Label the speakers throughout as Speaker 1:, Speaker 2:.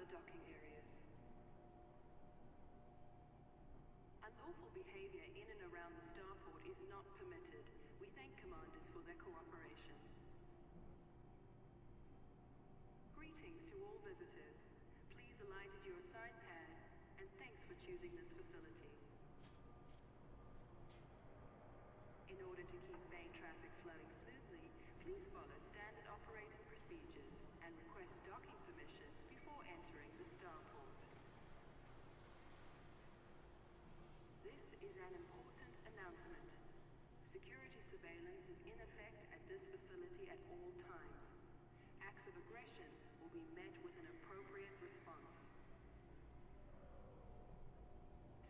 Speaker 1: docking areas. Unlawful behavior in and around the starport is not permitted. We thank commanders for their cooperation. Greetings to all visitors. Please alight at your assigned pad, and thanks for choosing this facility. In order to keep bay traffic flowing smoothly, please follow standard operating procedures and request docking permission before entering the starport. This is an important announcement. Security surveillance is in effect at this facility at all times. Acts of aggression will be met with an appropriate response.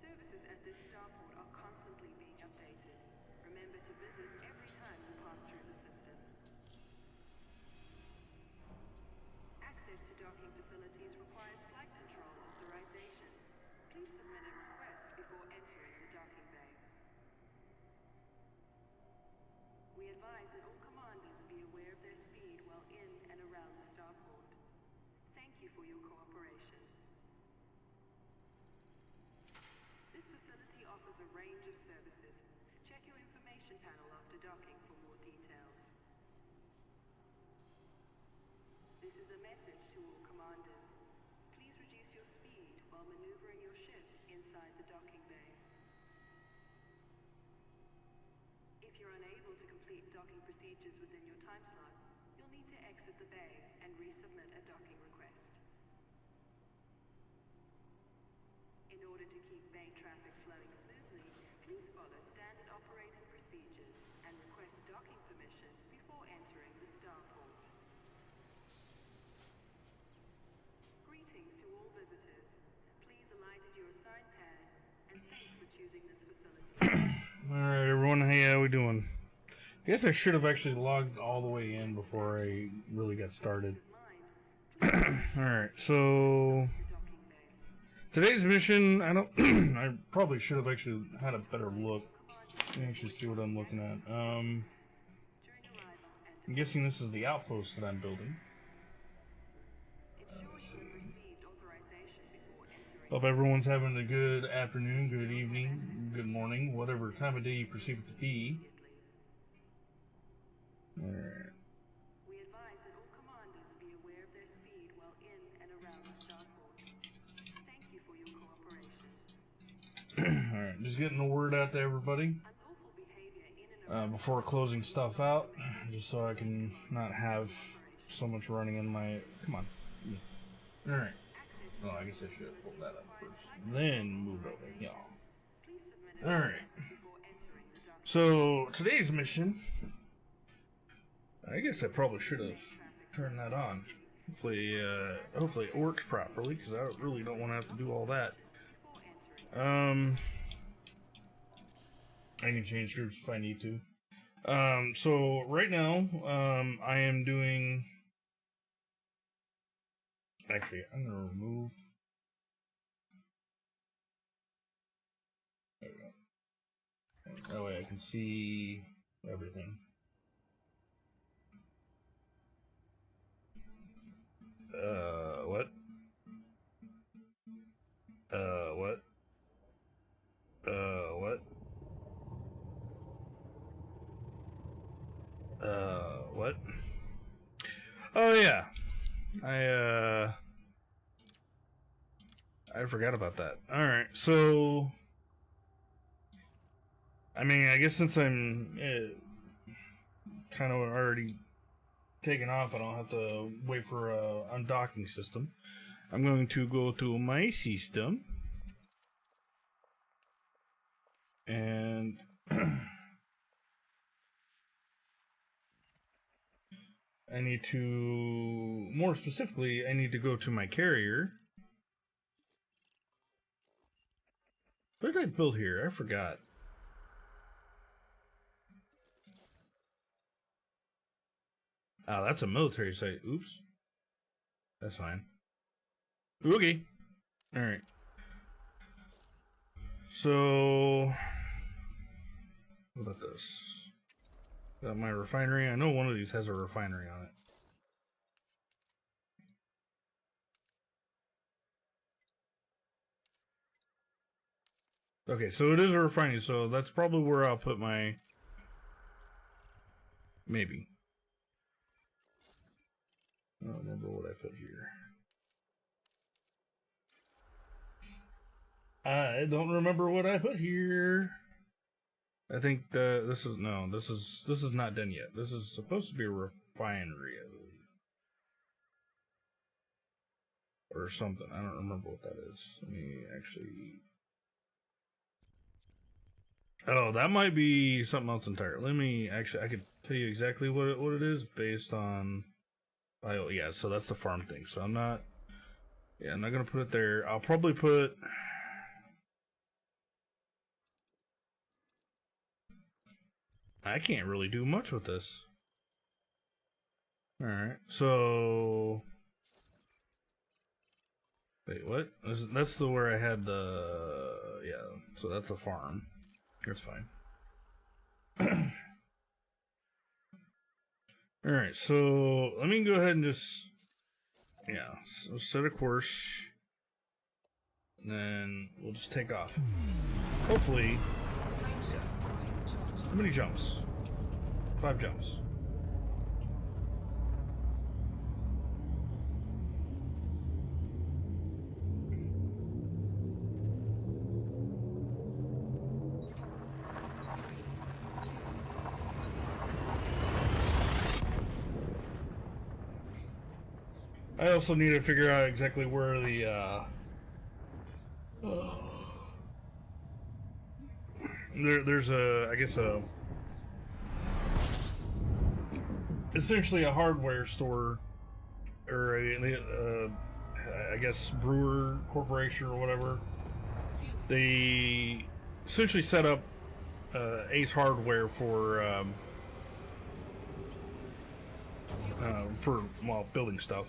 Speaker 1: Services at this starport are constantly being updated. Remember to visit every time you pass through the system. Access to docking facilities requires flight control authorization. Please submit a request before entering the docking bay. We advise that all commanders be aware of their speed while in and around the starport. Thank you for your cooperation. This facility offers a range of services. Check your information panel after docking for more details. This is a message to all commanders. Please reduce your speed while maneuvering your ship inside the docking bay. If you're unable to complete docking procedures within your time slot, you'll need to exit the bay and resubmit a docking request. In order to keep bay traffic flowing smoothly, please follow standard operating procedures and request docking permission before entering the starport. Greetings to all visitors. Please alight at your assigned pad, and thanks for choosing this facility.
Speaker 2: Alright everyone, hey, how we doing? I guess I should have actually logged all the way in before I really got started. Alright, so today's mission, I probably should have actually had a better look. Let me actually see what I'm looking at. I'm guessing this is the outpost that I'm building. Let's see. Hope everyone's having a good afternoon, good evening, good morning, whatever time of day you perceive it to be. Alright.
Speaker 1: We advise that all commanders be aware of their speed while in and around the starport. Thank you for your cooperation.
Speaker 2: Alright, just getting the word out to everybody before closing stuff out, just so I can not have so much running in my... Come on. Alright. Well, I guess I should have pulled that up first, then moved over. Yeah. Alright. So, today's mission... I guess I probably should have turned that on. Hopefully it works properly, because I really don't want to have to do all that. I can change groups if I need to. So right now, I am doing... Actually, I'm going to remove... There we go. That way I can see everything. What? What? What? What? Oh, yeah. I forgot about that. Alright, so... I mean, I guess since I'm kind of already taken off, I don't have to wait for a undocking system. I'm going to go to my system. And... I need to... More specifically, I need to go to my carrier. What did I build here? I forgot. Oh, that's a military site. Oops. That's fine. Okay. Alright. So... What about this? Got my refinery. I know one of these has a refinery on it. Okay, so it is a refining, so that's probably where I'll put my... Maybe. I don't remember what I put here. I don't remember what I put here. I think this is not done yet. This is supposed to be a refinery, I believe. Or something. I don't remember what that is. Let me actually... Oh, that might be something else entirely. Let me actually... I could tell you exactly what it is based on... Oh, yeah, so that's the farm thing. So I'm not... Yeah, I'm not going to put it there. I'll probably put... I can't really do much with this. Alright, so... Wait, what? That's the where I had the... Yeah, so that's a farm. That's fine. Alright, so let me go ahead and just... Yeah, so set a course. And then we'll just take off. Hopefully... Yeah. How many jumps? 5 jumps. I also need to figure out exactly where the there's a, I guess essentially a hardware store, or I guess brewer corporation or whatever. They essentially set up Ace Hardware for building stuff.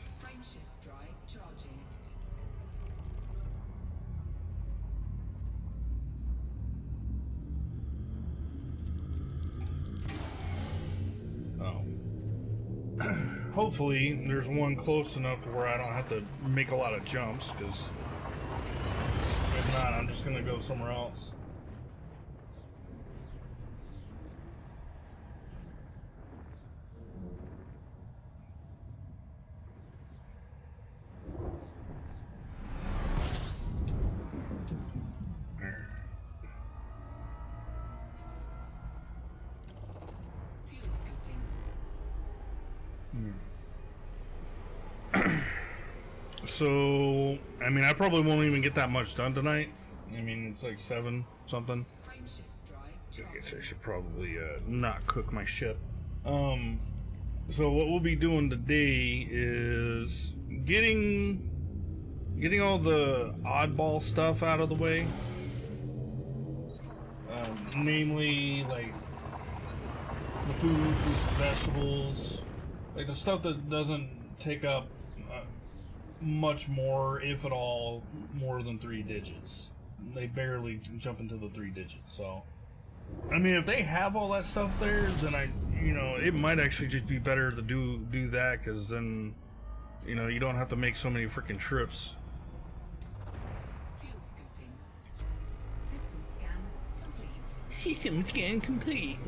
Speaker 2: Hopefully, there's one close enough to where I don't have to make a lot of jumps, because if not, I'm just going to go somewhere else. So, I mean, I probably won't even get that much done tonight. I mean, it's like 7 something. I guess I should probably not cook my ship. So what we'll be doing today is getting all the oddball stuff out of the way. Namely, like the food, fruits, and vegetables, like the stuff that doesn't take up much more, if at all, more than 3 digits. They barely jump into the 3 digits, so... I mean, if they have all that stuff there, then it might actually just be better to do that, because then, you don't have to make so many freaking trips.
Speaker 3: Fuel scooping. System scan complete.
Speaker 2: System scan complete.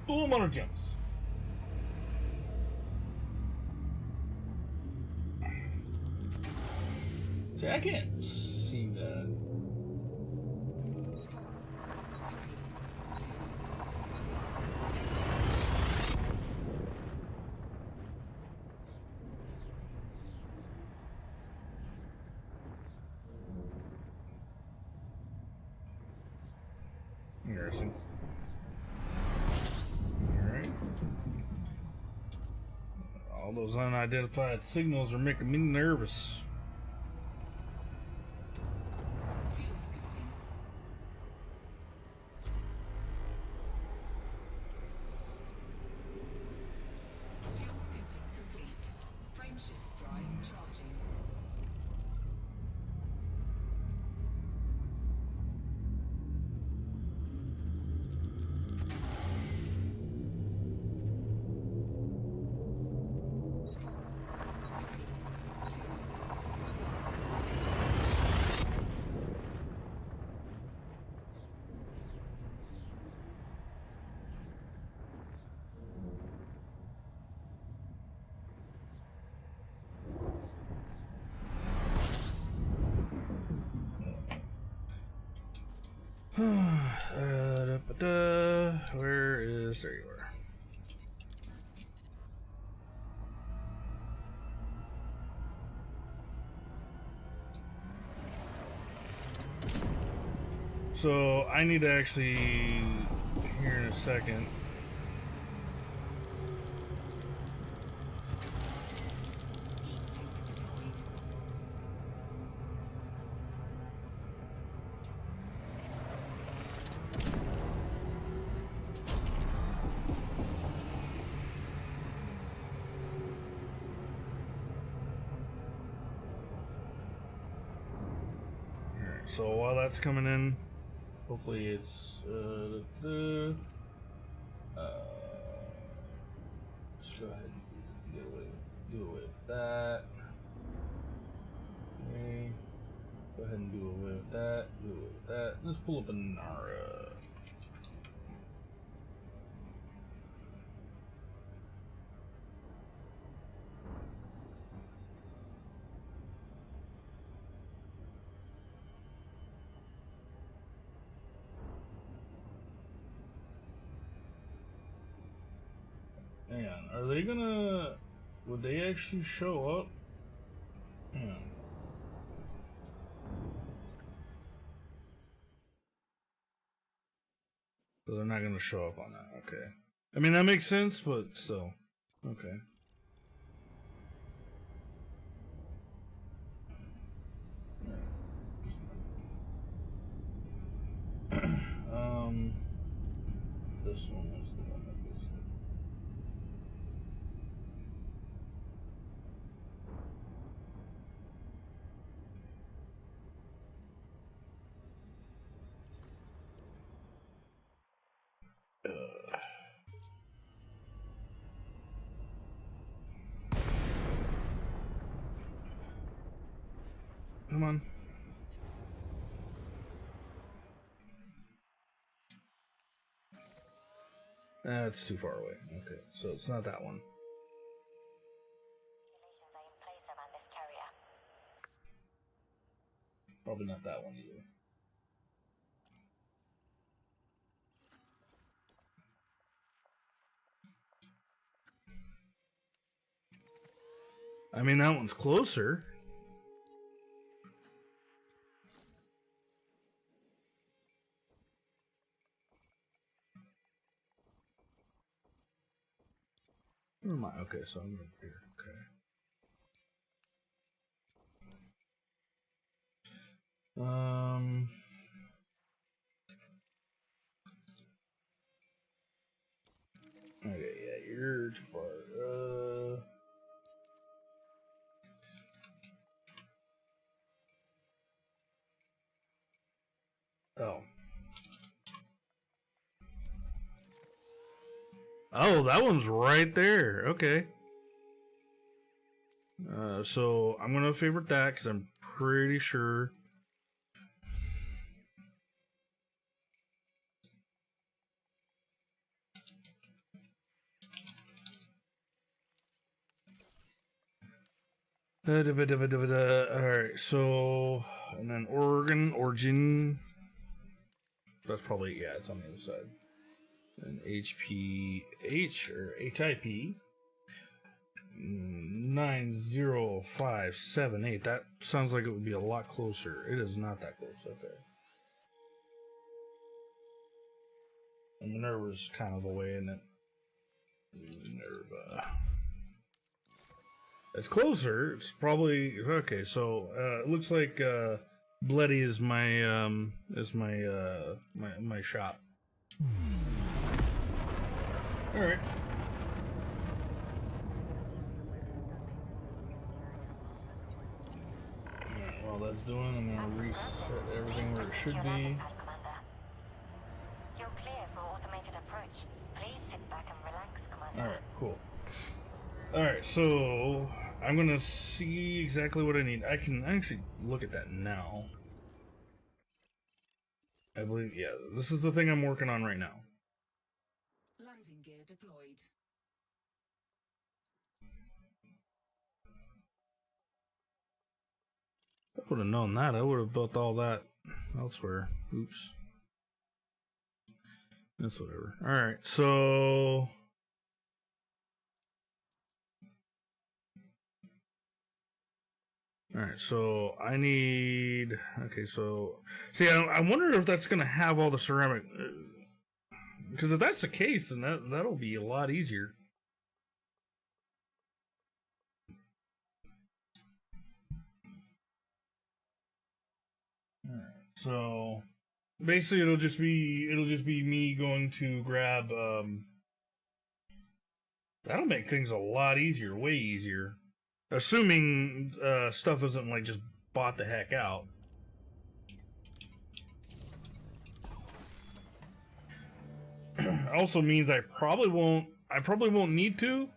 Speaker 2: Full amount of jumps. See, I can't see that. Interesting. All those unidentified signals are making me nervous.
Speaker 3: Fuel scooping. Fuel scooping complete. Frameshift drive charging.
Speaker 2: Where is... There you are. So, I need to actually... Here in a second...
Speaker 3: Heat sink deployed.
Speaker 2: Alright, so while that's coming in, hopefully it's just go ahead and do away with that. Okay. Go ahead and do away with that. Do away with that. Let's pull up a Nara. Hang on, are they gonna... Would they actually show up? Hang on. So they're not gonna show up on that, okay. I mean, that makes sense, but still. Okay. This one was the one that was come on. That's too far away. Okay, so it's not that one. Probably not that one either. I mean, that one's closer. Never mind. Okay, so I'm over here. Okay. Okay, yeah, you're too far. Oh. Oh, that one's right there. Okay. So I'm gonna favorite that because I'm pretty sure. Alright, so and then origin. That's probably, yeah, it's on the other side. And HPH or HIP 90578. That sounds like it would be a lot closer. It is not that close. Okay. And Minerva's kind of away, isn't it? Minerva. It's closer. It's probably okay. So it looks like Bloody is my my shop. All right. While that's doing, I'm gonna reset everything where it should be.
Speaker 4: You're clear for automated approach. Please sit back and relax, Commander.
Speaker 2: All right, cool. All right, so I'm gonna see exactly what I need. I can actually look at that now. I believe, yeah, this is the thing I'm working on right now.
Speaker 3: Landing gear deployed.
Speaker 2: If I would have known that, I would have built all that elsewhere. Oops. That's whatever. Alright, so... Alright, so I need... Okay, so... See, I wonder if that's going to have all the ceramic... Because if that's the case, then that'll be a lot easier. Alright, so... Basically, it'll just be me going to grab... That'll make things a lot easier, way easier. Assuming stuff isn't like just bought the heck out. Also means I probably won't need to,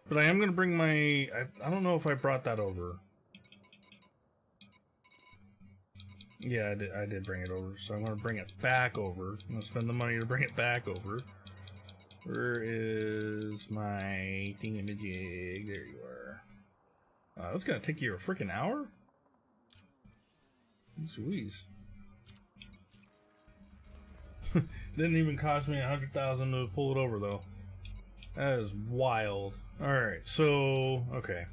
Speaker 2: but I am gonna bring my I don't know if I brought that over. Yeah, I did bring it over, so I'm gonna bring it back over. I'm gonna spend the money to bring it back over. Where is my thingamajig? There you are. That's gonna take you a freaking hour? Squeeze. Didn't even cost me 100,000 to pull it over though. That is wild. Alright, so okay.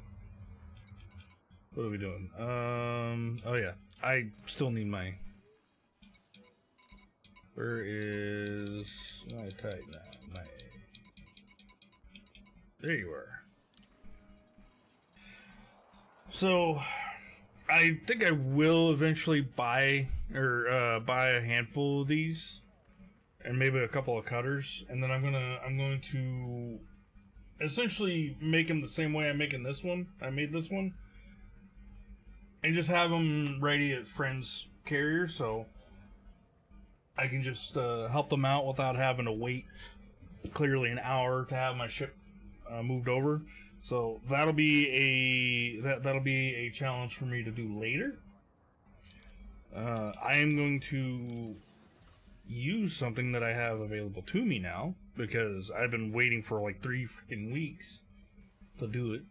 Speaker 2: What are we doing? Oh yeah. I still need my... Where is my type now? My... There you are. So, I think I will eventually buy a handful of these, and maybe a couple of cutters, and then I'm going to essentially make them the same way I'm making this one. I made this one, and just have them ready at friends' carriers, so I can just help them out without having to wait clearly an hour to have my ship moved over. So that'll be a challenge for me to do later. I am going to use something that I have available to me now because I've been waiting for like 3 freaking weeks to do it.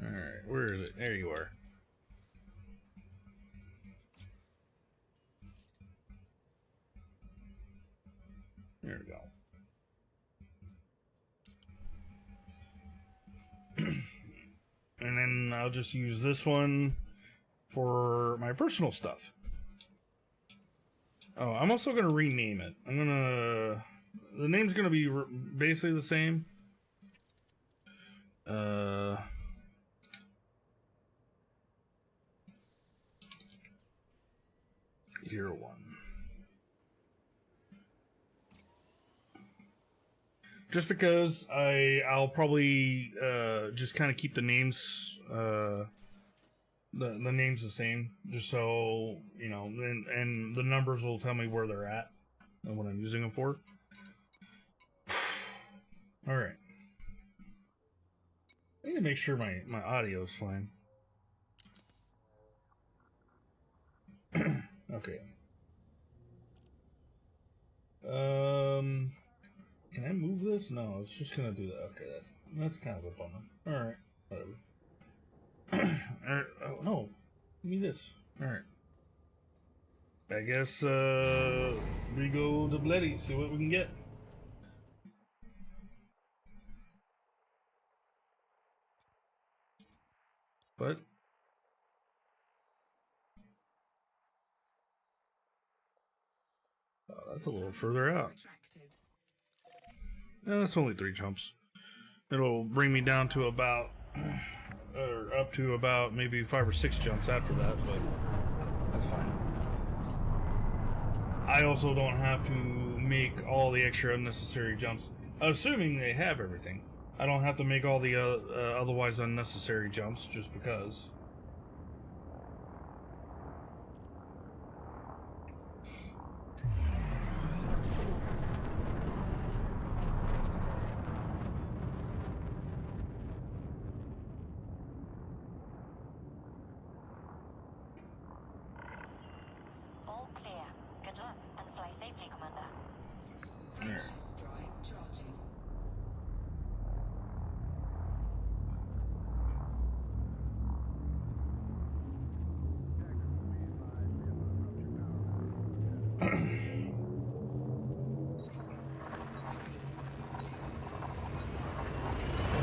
Speaker 2: Alright, where is it? There you are. There we go. And then I'll just use this one for my personal stuff. Oh, I'm also going to rename it. The name's going to be basically the same. 01. Just because I'll probably just kind of keep the names the names the same, just so you know, and the numbers will tell me where they're at and what I'm using them for. All right, I need to make sure my audio is fine. Okay. Can I move this? No, it's just gonna do that. Okay, that's kind of a bummer. All right, whatever. Oh no, give me this. All right. I guess we go to Bloody, see what we can get. What? Oh, that's a little further out. Yeah, that's only 3 jumps. It'll bring me down to about, or up to about maybe 5 or 6 jumps after that, but that's fine. I also don't have to make all the extra unnecessary jumps, assuming they have everything. I don't have to make all the otherwise unnecessary jumps just because.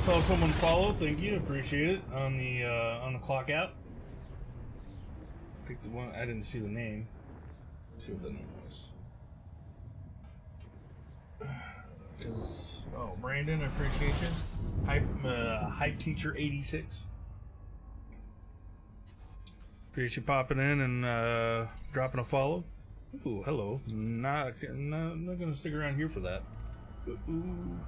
Speaker 2: saw someone follow. Thank you, appreciate it on the clock out. I think the one I didn't see the name. Let's see what the name was. Because Brandon, I appreciate you. Hype Teacher 86. Appreciate you popping in and dropping a follow. Ooh, hello. Not gonna stick around here for that. Ooh.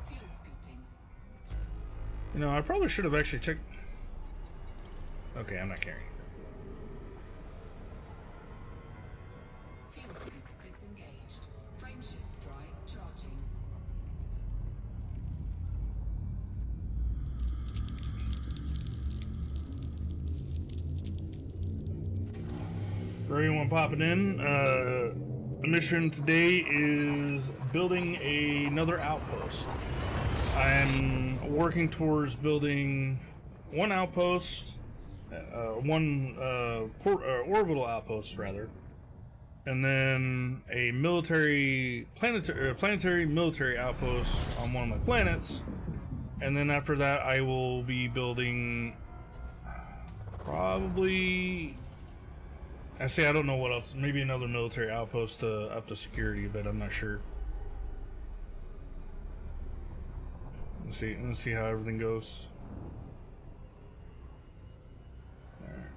Speaker 3: Fuel scooping.
Speaker 2: You know, I probably should have actually checked. Okay, I'm not carrying.
Speaker 3: Fuel scoop disengaged. Frameshift drive charging.
Speaker 2: For anyone popping in, the mission today is building another outpost. I'm working towards building one outpost, one orbital outpost rather, and then a planetary military outpost on one of my planets, and then after that I will be building probably. I don't know what else. Maybe another military outpost to up the security, but I'm not sure. Let's see how everything goes. Alright.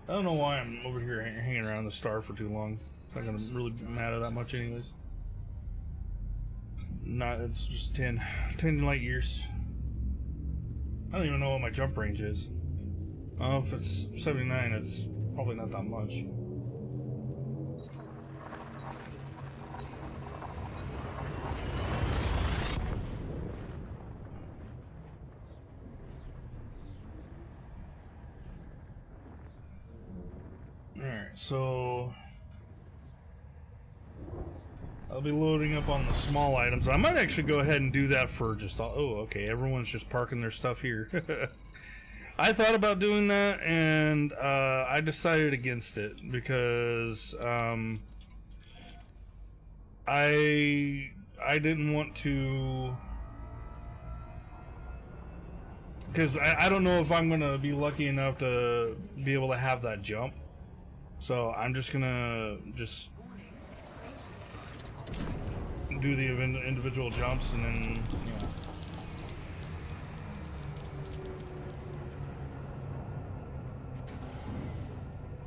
Speaker 2: I don't know why I'm over here hanging around the star for too long. It's not gonna really matter that much anyways. It's just 10 light years. I don't even know what my jump range is. If it's 79, it's probably not that much. Alright, so I'll be loading up on the small items. I might actually go ahead and do that for just all. Oh, okay, everyone's just parking their stuff here. I thought about doing that, and I decided against it because I didn't want to, because I don't know if I'm gonna be lucky enough to be able to have that jump. So I'm just gonna do the individual jumps, and then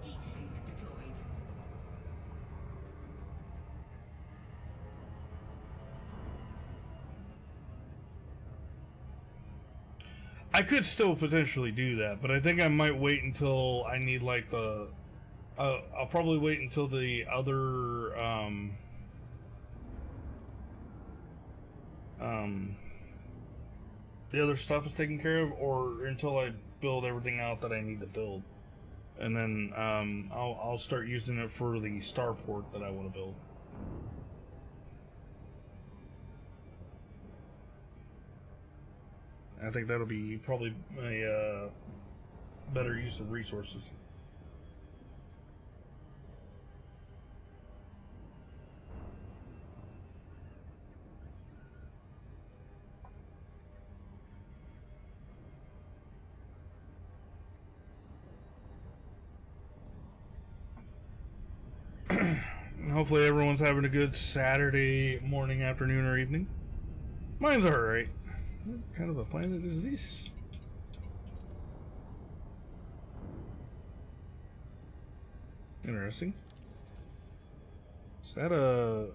Speaker 3: Heat sink deployed.
Speaker 2: I could still potentially do that, but I think I might wait until I need like the. I'll probably wait until the other the other stuff is taken care of, or until I build everything out that I need to build, and then I'll start using it for the starport that I want to build. I think that'll be probably a better use of resources. Hopefully everyone's having a good Saturday morning, afternoon, or evening. Mine's alright. What kind of a planet is this? Interesting. Is that a...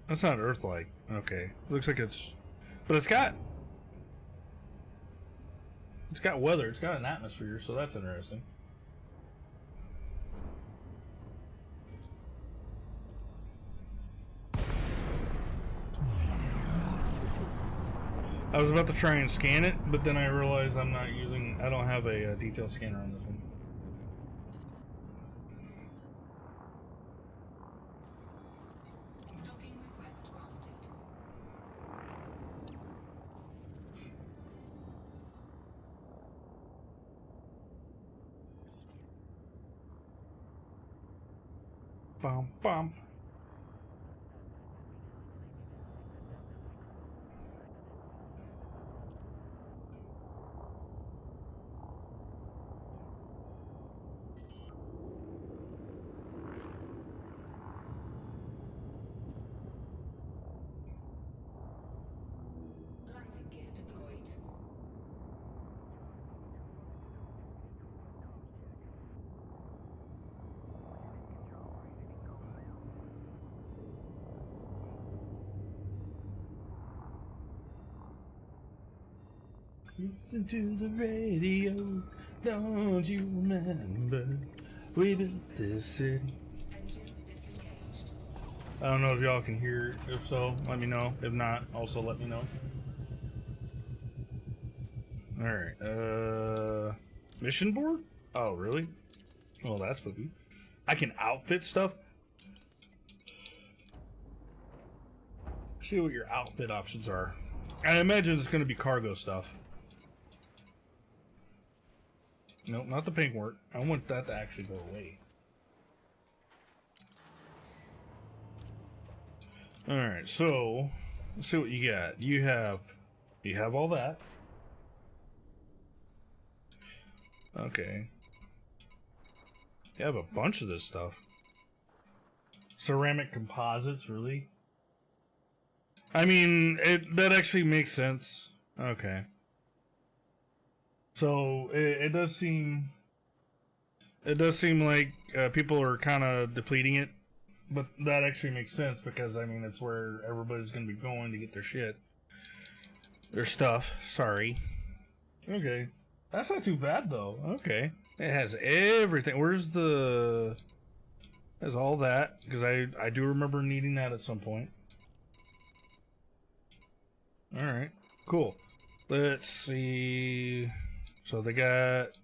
Speaker 2: That's not Earth-like. Okay. Looks like it's... But it's got weather. It's got an atmosphere, so that's interesting. I was about to try and scan it, but then I realized I don't have a detail scanner on this one.
Speaker 3: Docking request granted.
Speaker 2: Bum bum. Listen to the radio. Don't you remember? We built this city.
Speaker 3: Engines disengaged.
Speaker 2: I don't know if y'all can hear it. If so, let me know. If not, also let me know. Alright, mission board? Oh, really? Well, that's spooky. I can outfit stuff? See what your outfit options are. I imagine it's going to be cargo stuff. Nope, not the pink work. I want that to actually go away. Alright, so let's see what you got. You have all that. Okay. You have a bunch of this stuff. Ceramic composites, really? I mean, that actually makes sense. Okay. So it does seem like people are kind of depleting it, but that actually makes sense because I mean it's where everybody's gonna be going to get their stuff. Sorry. Okay, that's not too bad though. Okay, it has everything. Has all that because I do remember needing that at some point. All right, cool. Let's see. So they got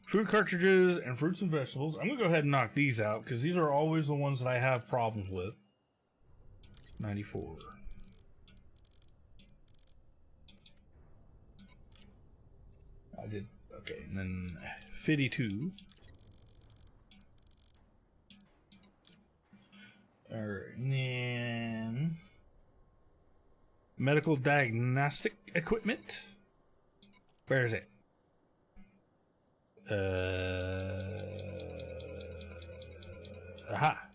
Speaker 2: fruit cartridges and fruits and vegetables. I'm gonna go ahead and knock these out because these are always the ones that I have problems with. 94. I did okay, and then 52. All right, and then medical diagnostic equipment. Where is it? Aha.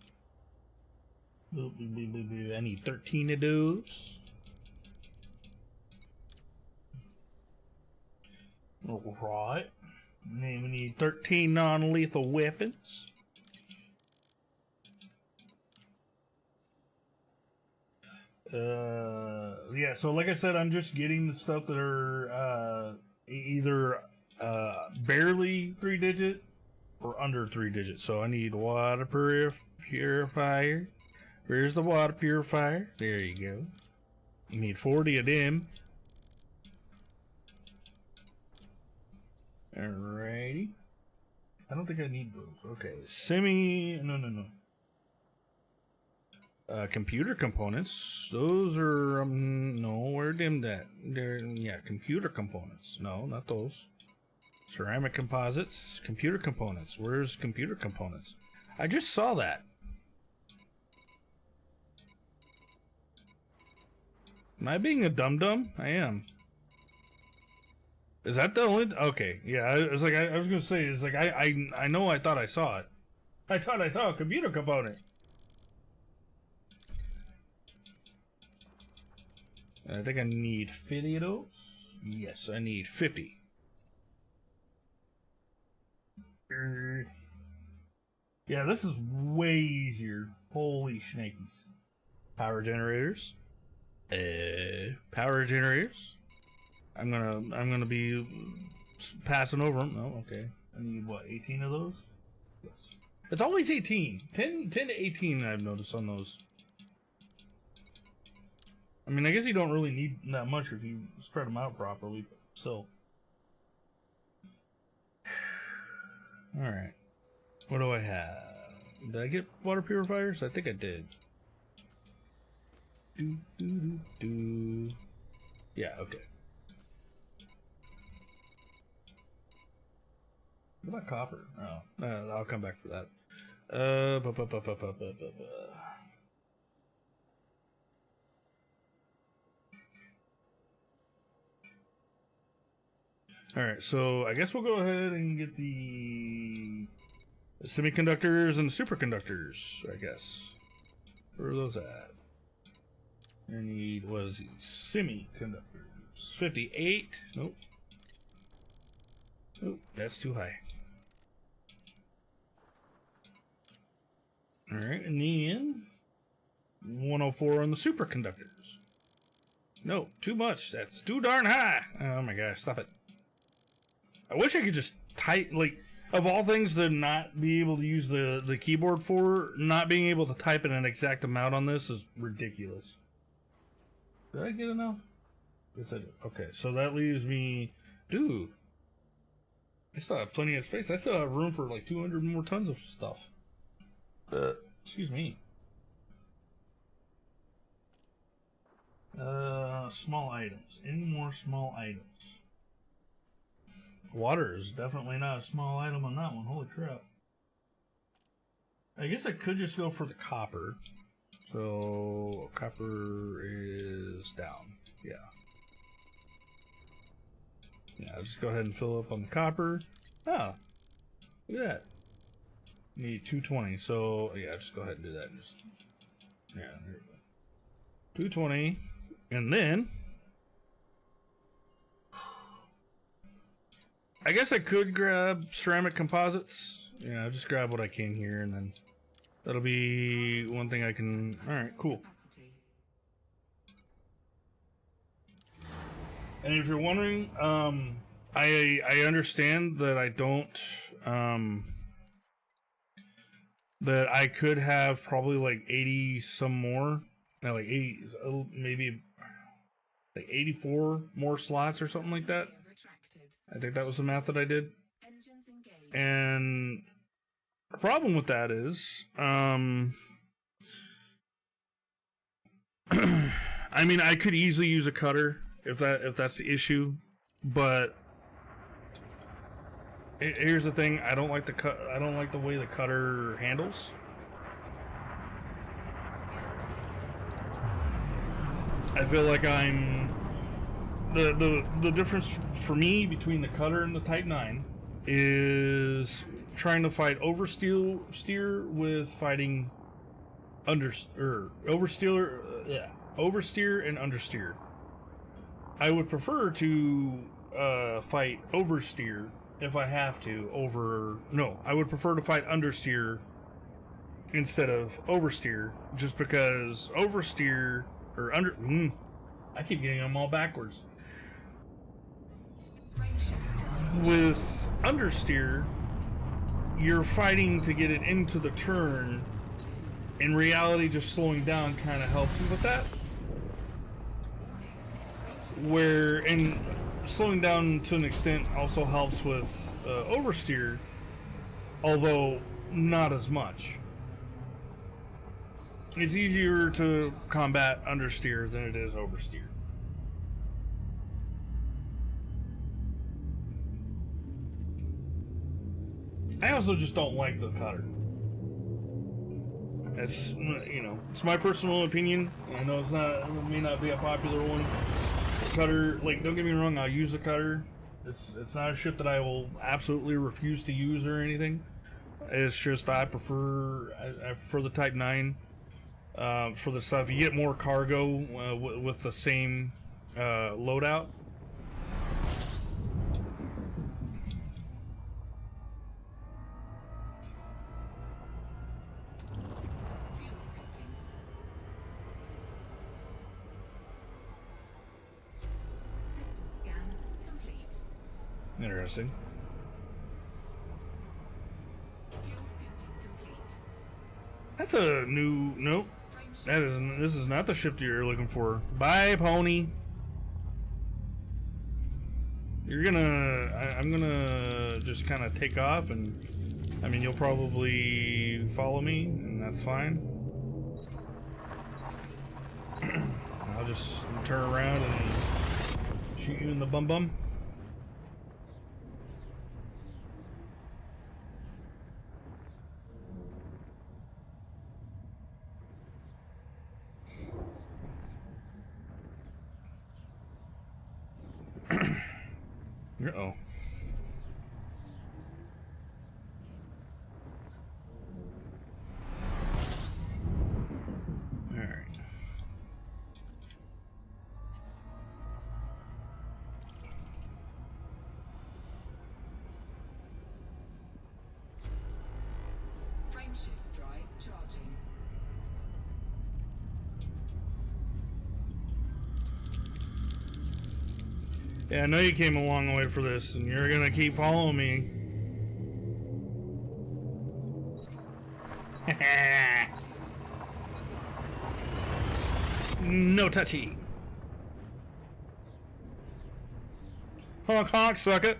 Speaker 2: I need 13 of those. Alright. And then we need 13 non-lethal weapons. Yeah, so like I said, I'm just getting the stuff that are either barely 3-digit or under 3-digit. So I need water purifier. Where's the water purifier? There you go. You need 40 of them. Alrighty. I don't think I need those. Okay, no. Computer components. Those are no. Where them that? Yeah, computer components. No, not those. Ceramic composites. Computer components. Where's computer components? I just saw that. Am I being a dum-dum? I am. Is that the only? Okay, yeah. I was like, I was gonna say, it's like I know. I thought I saw it. I thought I saw a computer component. I think I need 50 of those. Yes, I need 50. Yeah, this is way easier. Holy shnikes. Power generators. Power generators. I'm gonna be passing over them. Oh, okay. I need what? 18 of those. Yes. It's always 18. 10 to 18. I've noticed on those. I mean, I guess you don't really need that much if you spread them out properly, but still. Alright. What do I have? Did I get water purifiers? I think I did. Yeah, okay. What about copper? Oh, I'll come back for that. Alright, so I guess we'll go ahead and get the semiconductors and superconductors, I guess. Where are those at? I need, what is these? Semiconductors. 58? Nope. Nope, that's too high. Alright, and then 104 on the superconductors. No, too much. That's too darn high. Oh my gosh, stop it. I wish I could just type, like, of all things to not be able to use the keyboard for, not being able to type in an exact amount on this is ridiculous. Did I get enough? Yes, I did. Okay, so that leaves me... Dude. I still have plenty of space. I still have room for like 200 more tons of stuff. Excuse me. Small items. Any more small items? Water is definitely not a small item on that one. Holy crap. I guess I could just go for the copper. So, copper is down. Yeah. Yeah, I'll just go ahead and fill up on the copper. Ah, look at that. Need 220, so yeah, just go ahead and do that. Just, yeah, there we go. 220, and then I guess I could grab ceramic composites. Yeah, I'll just grab what I can here, and then that'll be one thing I can. All right, cool. And if you're wondering, I understand that I don't, that I could have probably like 80 some more, like 80, maybe like 84 more slots or something like that. I think that was the math that I did. And the problem with that is, I mean, I could easily use a cutter if that's the issue, but here's the thing: I don't like the way the cutter handles. I feel like I'm the difference for me between the cutter and the Type 9 is trying to fight oversteer with fighting oversteer and understeer. I would prefer to fight oversteer if I have to I would prefer to fight understeer instead of oversteer, just because oversteer or I keep getting them all backwards. With understeer, you're fighting to get it into the turn. In reality, just slowing down kind of helps you with that. And slowing down to an extent also helps with oversteer, although not as much. It's easier to combat understeer than it is oversteer. I also just don't like the cutter. It's, it's my personal opinion. I know it may not be a popular one. The cutter, like, don't get me wrong, I'll use the cutter. It's not a ship that I will absolutely refuse to use or anything. It's just I prefer the Type 9 for the stuff. You get more cargo with the same loadout. Interesting. That's a new nope. This is not the ship that you're looking for. Bye, pony. I'm gonna just kind of take off, and I mean, you'll probably follow me, and that's fine. I'll just turn around and shoot you in the bum. Uh-oh. Alright.
Speaker 3: Frameshift drive charging.
Speaker 2: Yeah, I know you came a long way for this, and you're gonna keep following me. No touchy. Honk honk, sucker.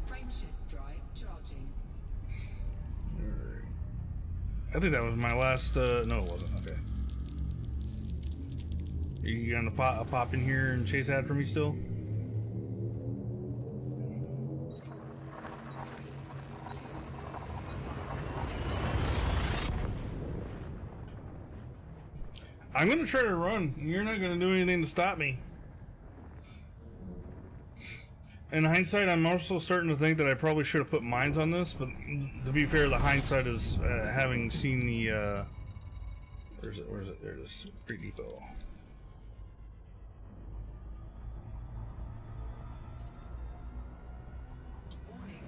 Speaker 3: Frameshift drive charging.
Speaker 2: I think that was my last, no it wasn't, okay. Are you gonna pop in here and chase after me still? I'm gonna try to run. You're not gonna do anything to stop me. In hindsight, I'm also starting to think that I probably should have put mines on this, but to be fair, the hindsight is having seen the, where's it, there it is, Free Depot.
Speaker 3: Warning.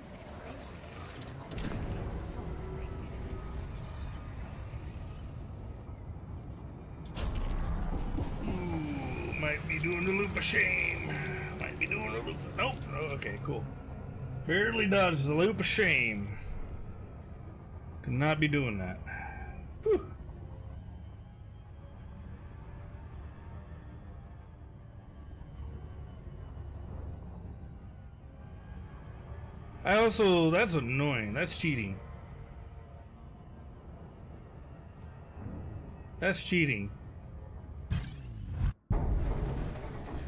Speaker 3: Frameshift drive operating beyond safety limits.
Speaker 2: Ooh, might be doing the loop of shame. Might be doing the loop. Nope. Oh, okay, cool. Barely dodged the loop of shame. Could not be doing that. Whew. I also, that's annoying. That's cheating. That's cheating.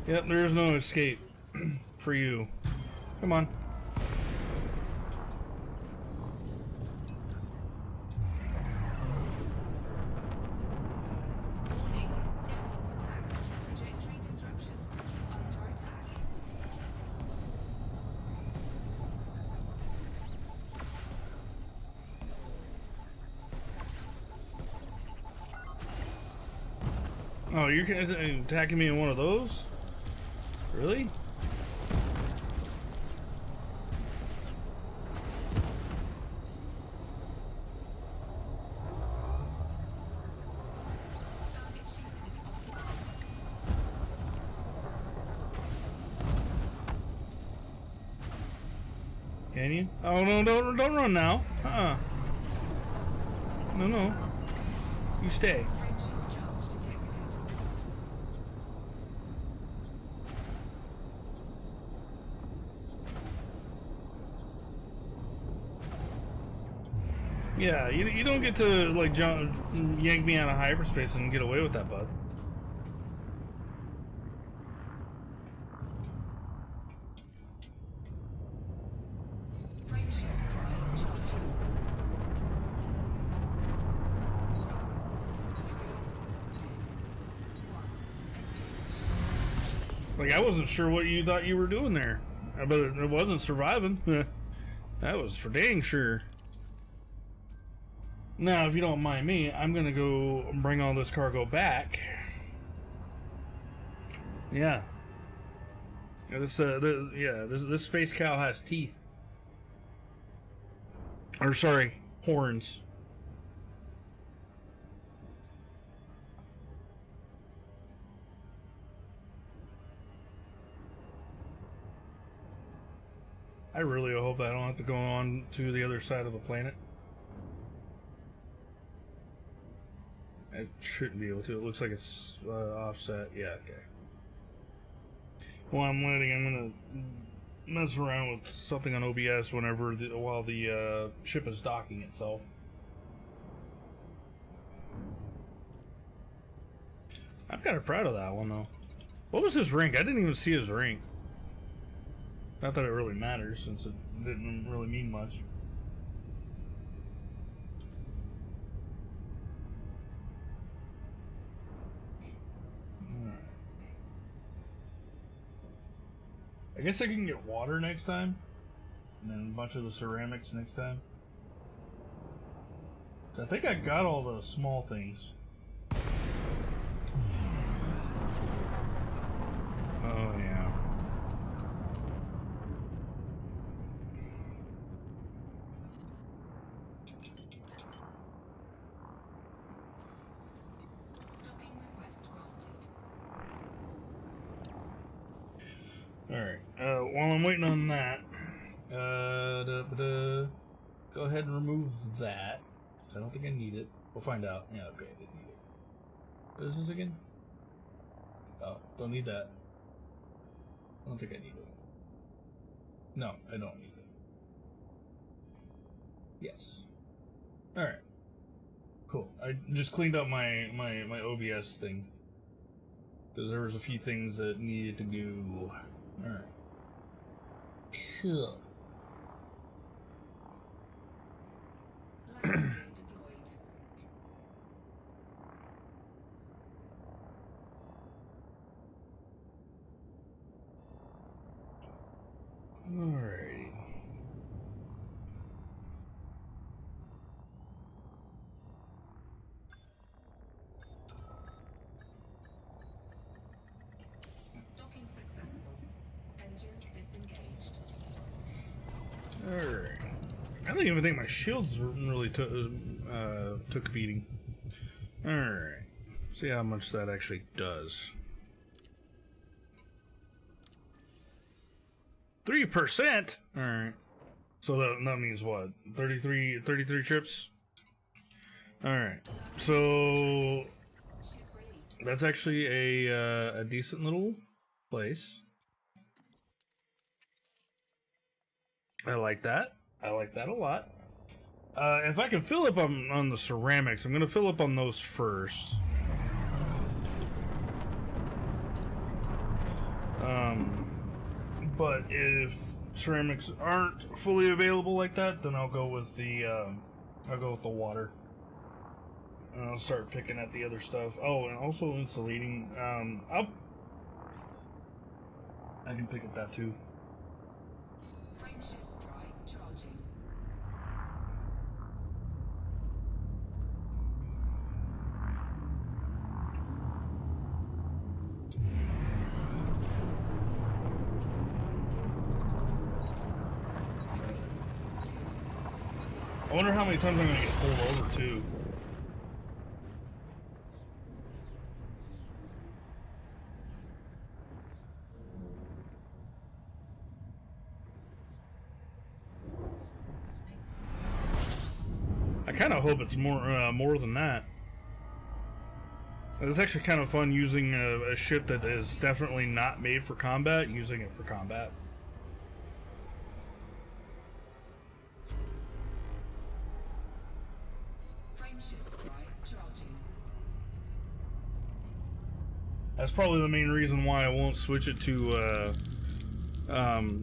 Speaker 2: Yep, there's no escape for you. Come on.
Speaker 3: Warning. Impulse attack. Trajectory disruption. Under attack.
Speaker 2: Oh, you're attacking me in one of those? Really?
Speaker 3: Target shields offline.
Speaker 2: Can you? Oh no! Don't run now. No. You stay.
Speaker 3: Frameshift charge detected.
Speaker 2: Yeah, you don't get to like jump, yank me out of hyperspace and get away with that, bud.
Speaker 3: Frameshift drive charging. 4, 3, 2, 1. Engage.
Speaker 2: Like I wasn't sure what you thought you were doing there, but it wasn't surviving. That was for dang sure. Now, if you don't mind me, I'm gonna go bring all this cargo back. Yeah. This space cow has teeth. Or sorry, horns. I really hope I don't have to go on to the other side of the planet. I shouldn't be able to. It looks like it's offset. Yeah, okay. While I'm waiting, I'm gonna mess around with something on OBS while the ship is docking itself. I'm kind of proud of that one though. What was his rank? I didn't even see his rank. Not that it really matters, since it didn't really mean much. Alright. I guess I can get water next time. And then a bunch of the ceramics next time. I think I got all the small things. Oh, yeah.
Speaker 3: Docking request granted.
Speaker 2: Alright. While I'm waiting on that, go ahead and remove that. I don't think I need it. We'll find out. Yeah, okay, I didn't need it. What is this again? Oh, don't need that. I don't think I need it. No, I don't need it. Yes. Alright. Cool. I just cleaned up my OBS thing. Because there was a few things that needed to go. Alright. Cool.
Speaker 3: Light being deployed.
Speaker 2: Alrighty.
Speaker 3: Docking successful. Engines disengaged.
Speaker 2: Alright. I don't even think my shields really took a beating. Alright. See how much that actually does. 3%? Alright. So that means what? 33 trips? Alright. So
Speaker 3: Ship released.
Speaker 2: that's actually a decent little place. I like that. I like that a lot. If I can fill up on the ceramics, I'm going to fill up on those first. But if ceramics aren't fully available like that, then I'll go with the water. And I'll start picking at the other stuff. Oh, and also insulating. I can pick at that too.
Speaker 3: Frameshift drive charging.
Speaker 2: I wonder how many times I'm gonna get pulled over too. I kind of hope it's more than that. It's actually kind of fun using a ship that is definitely not made for combat, using it for combat.
Speaker 3: Frameshift drive charging.
Speaker 2: That's probably the main reason why I won't switch it to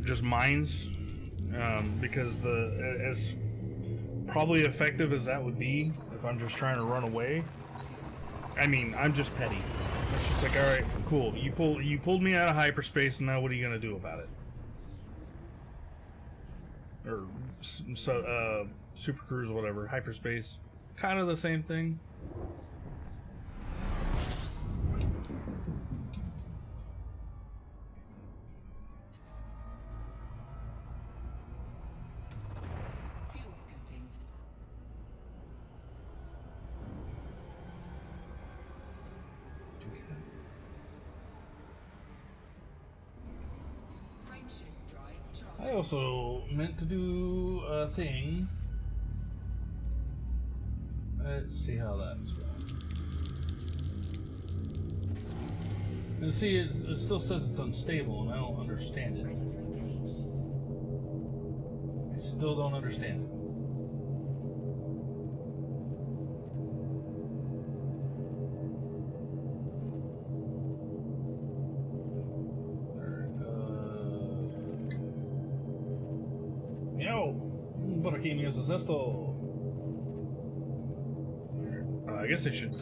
Speaker 2: just mines, because as probably effective as that would be if I'm just trying to run away. I mean, I'm just petty. It's just like, all right, cool. You pulled me out of hyperspace, and now what are you gonna do about it? Or super cruise or whatever, hyperspace, kind of the same thing.
Speaker 3: Fuel scooping. Frameshift drive charging.
Speaker 2: I also meant to do a thing. Let's see how that's going. And see, it still says it's unstable, and I don't understand it.
Speaker 3: Ready to engage.
Speaker 2: I still don't understand it. Yo, ¿por aquí me haces esto? I guess I should.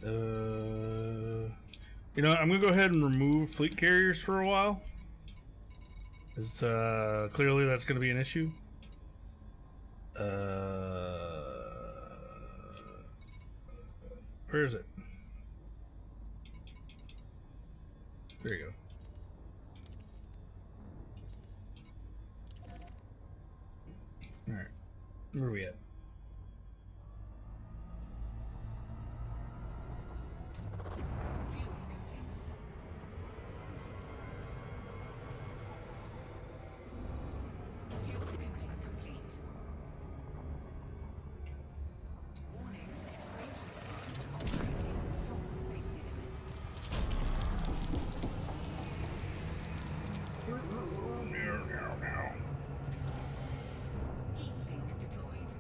Speaker 2: You know, I'm gonna go ahead and remove fleet carriers for a while. Because clearly that's gonna be an issue. Where is it? There you go. Alright. Where are we at?
Speaker 3: Fuel scooping. Fuel scooping complete. Warning, rating car operating beyond safety limits. Heat sink deployed.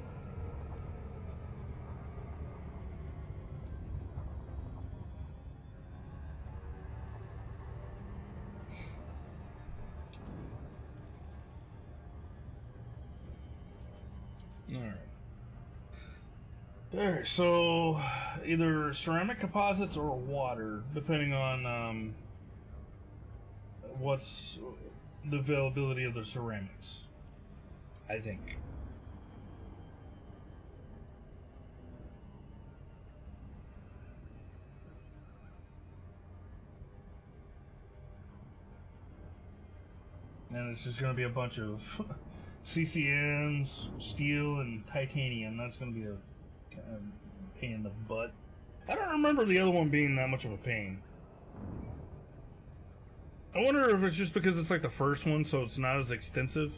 Speaker 2: Alright, so either ceramic composites or water, depending on what's the availability of the ceramics, I think. And it's just going to be a bunch of CCMs, steel, and titanium. That's going to be a kind of pain in the butt. I don't remember the other one being that much of a pain. I wonder if it's just because it's like the first one, so it's not as extensive.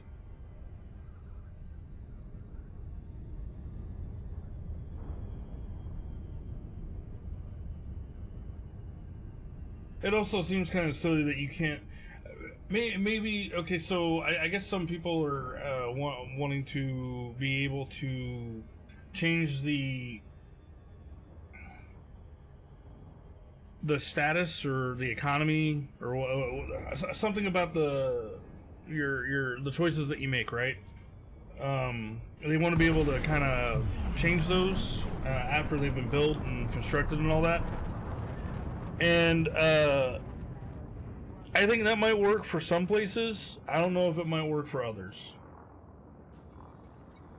Speaker 2: It also seems kind of silly that you can't. Maybe okay. So I guess some people are wanting to be able to change the status or the economy or something about the choices that you make, right? They want to be able to kind of change those after they've been built and constructed and all that. And I think that might work for some places. I don't know if it might work for others.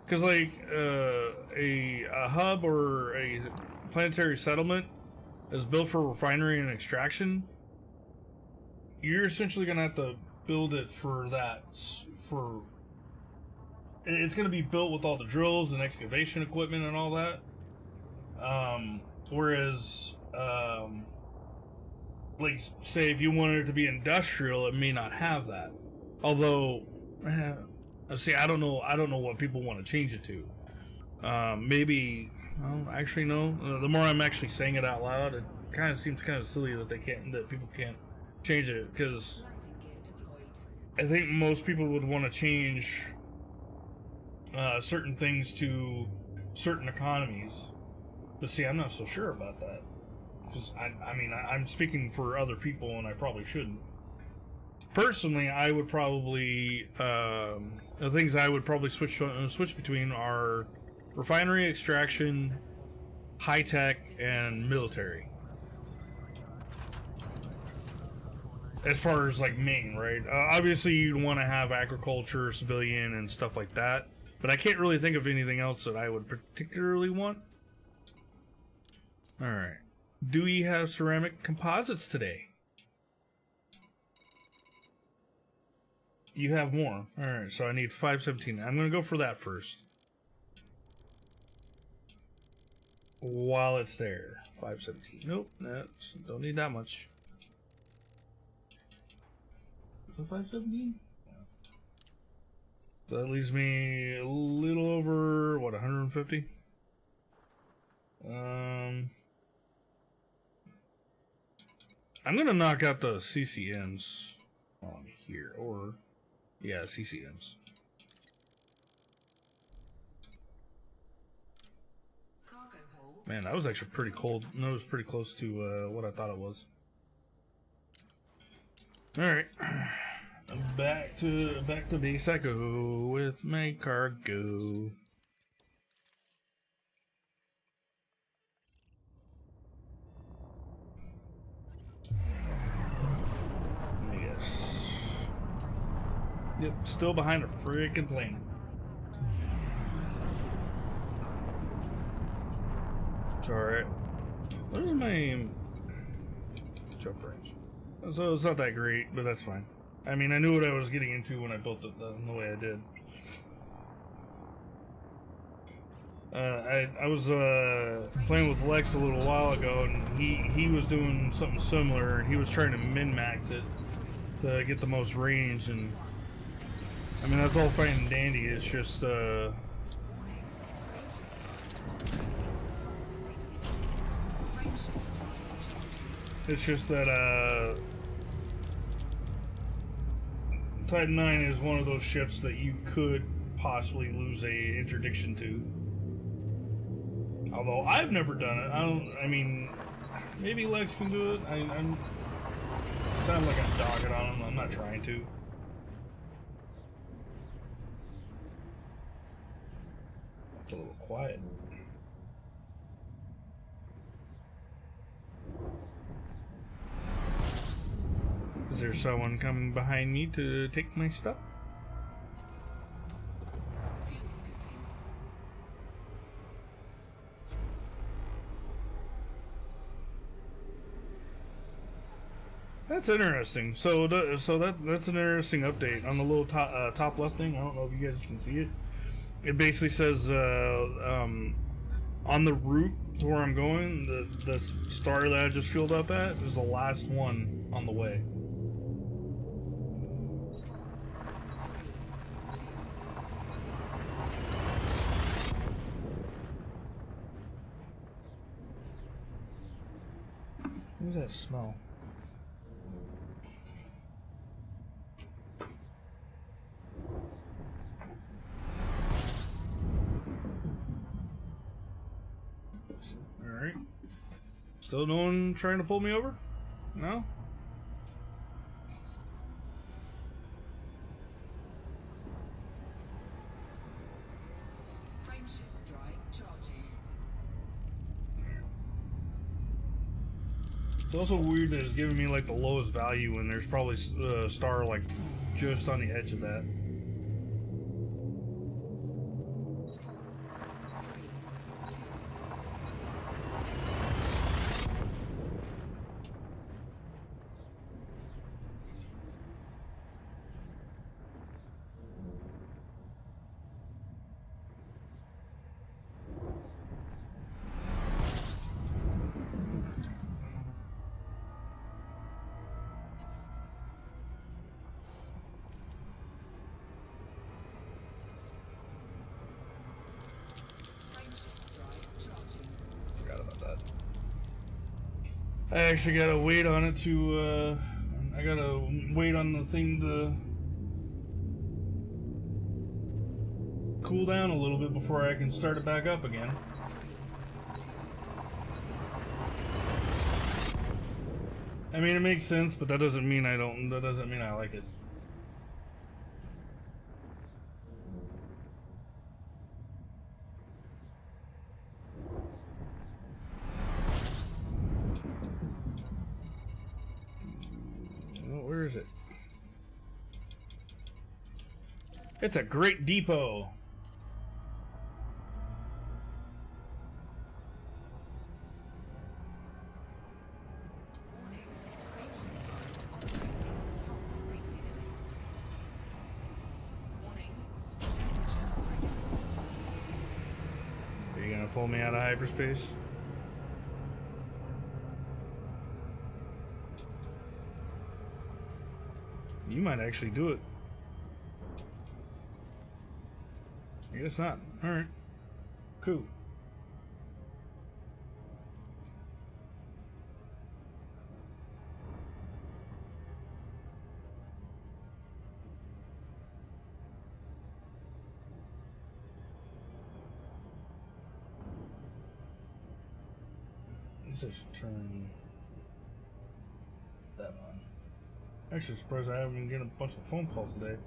Speaker 2: Because like a hub or a planetary settlement is built for refinery and extraction, you're essentially going to have to build it for that. It's going to be built with all the drills and excavation equipment and all that. Whereas like say if you wanted it to be industrial, it may not have that. Although see, I don't know what people want to change it to. Maybe, well, actually no. The more I'm actually saying it out loud, it kind of seems kind of silly that people can't change it, because I think most people would want to change certain things to certain economies. But see, I'm not so sure about that. Because I'm speaking for other people, and I probably shouldn't. Personally, I would probably the things I would probably switch between are refinery, extraction, high tech, and military. As far as like main, right? Obviously, you'd want to have agriculture, civilian, and stuff like that. But I can't really think of anything else that I would particularly want. All right. Do we have ceramic composites today? You have more. Alright, so I need 517. I'm going to go for that first. While it's there. 517. Nope, don't need that much. So 517? So that leaves me a little over, what, 150? I'm gonna knock out the CCMs on here, or yeah, CCMs.
Speaker 3: Cargo hold.
Speaker 2: Man, that was actually pretty cold. That was pretty close to what I thought it was. All right, back to base I go with my cargo. Yep, still behind a freaking plane. It's alright. What is my jump range? So it's not that great, but that's fine. I mean, I knew what I was getting into when I built it the way I did. I was playing with Lex a little while ago, and he was doing something similar, and he was trying to min-max it to get the most range, and I mean, that's all fine and dandy. It's just that Titan 9 is one of those ships that you could possibly lose a interdiction to. Although I've never done it. I mean, maybe Lex can do it. I'm sound like I'm dogging on him. I'm not trying to. It's a little quiet. Is there someone coming behind me to take my stuff?
Speaker 3: Fuel scooping.
Speaker 2: That's interesting. So that's an interesting update on the little top left thing. I don't know if you guys can see it. It basically says on the route to where I'm going, the star that I just filled up at is the last one on the way. What does that smell? Alright. Still no one trying to pull me over? No?
Speaker 3: Frameshift drive charging.
Speaker 2: It's also weird that it's giving me like the lowest value when there's probably a star like just on the edge of that.
Speaker 3: Frameshift drive charging.
Speaker 2: Forgot about that. I actually gotta wait on it to, I gotta wait on the thing to cool down a little bit before I can start it back up again. I mean, it makes sense, but that doesn't mean I like it. Where is it? It's a great depot.
Speaker 3: Warning. Frameshift drive operating beyond safety limits. Warning. Temperature critical.
Speaker 2: Are you gonna pull me out of hyperspace? You might actually do it. I guess not. Alright. Cool. I guess I should turn that on. Actually, surprised I haven't been getting a bunch of phone calls today.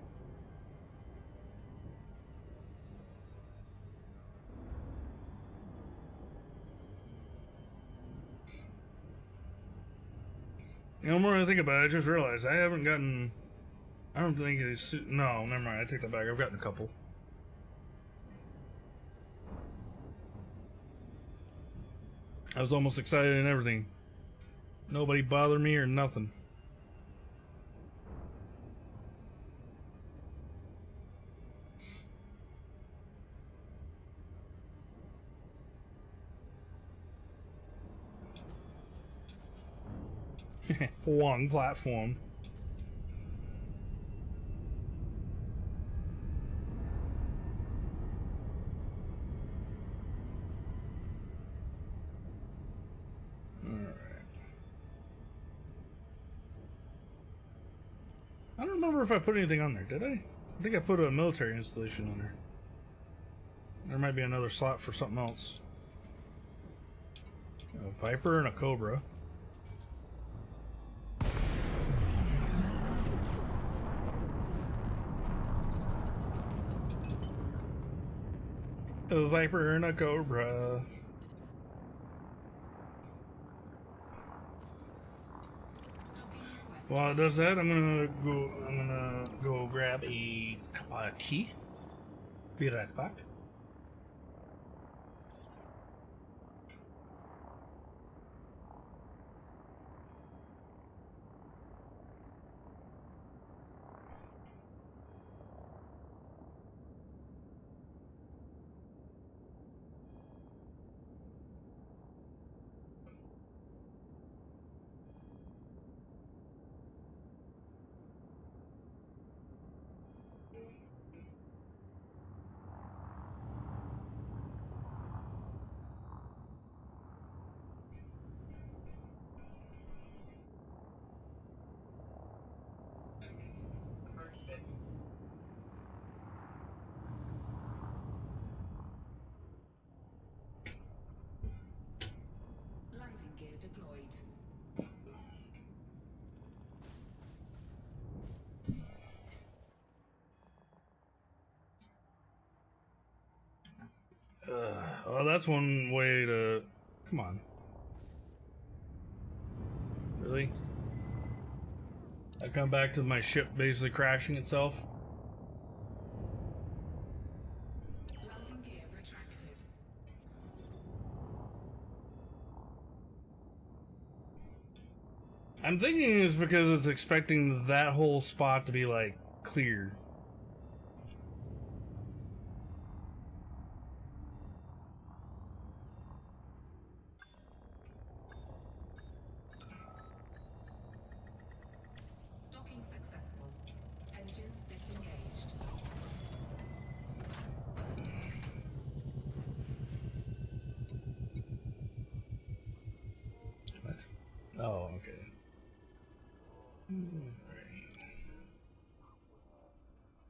Speaker 2: You know, the more I think about it, I just realized I haven't gotten I don't think it's... No, never mind. I take that back. I've gotten a couple. I was almost excited and everything. Nobody bothered me or nothing. One platform. I don't remember if I put anything on there, did I? I think I put a military installation on there. There might be another slot for something else. A Viper and a Cobra. A Viper and a Cobra. While it does that, I'm gonna go grab a cup of tea. Be right back.
Speaker 3: Landing gear deployed.
Speaker 2: Well, that's one way to... Come on. Really? I come back to my ship basically crashing itself?
Speaker 3: Landing gear retracted.
Speaker 2: I'm thinking it's because it's expecting that whole spot to be, like, clear.
Speaker 3: Docking successful. Engines disengaged.
Speaker 2: What? Oh, okay.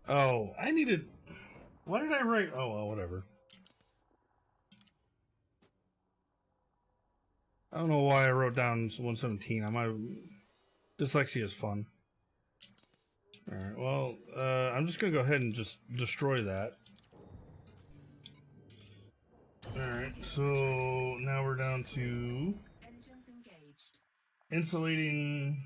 Speaker 2: Oh, I needed... Why did I write... Oh, well, whatever. I don't know why I wrote down 117. I might... Dyslexia is fun. Alright, well, I'm just gonna go ahead and just destroy that. Alright, so now we're down to...
Speaker 3: Engines engaged.
Speaker 2: Insulating...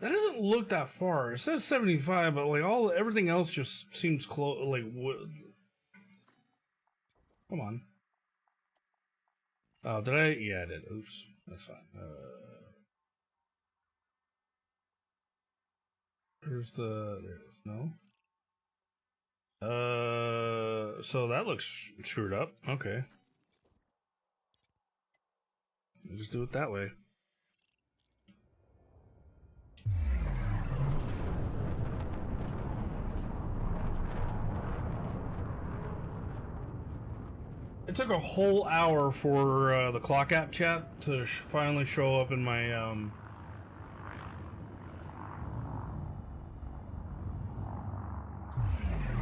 Speaker 2: That doesn't look that far. It says 75, but like everything else just seems close. Like what? Come on. Oh, did I? Yeah, I did. Oops, that's fine. There's the no. So that looks screwed up. Okay. Just do it that way. It took a whole hour for the clock app chat to finally show up in my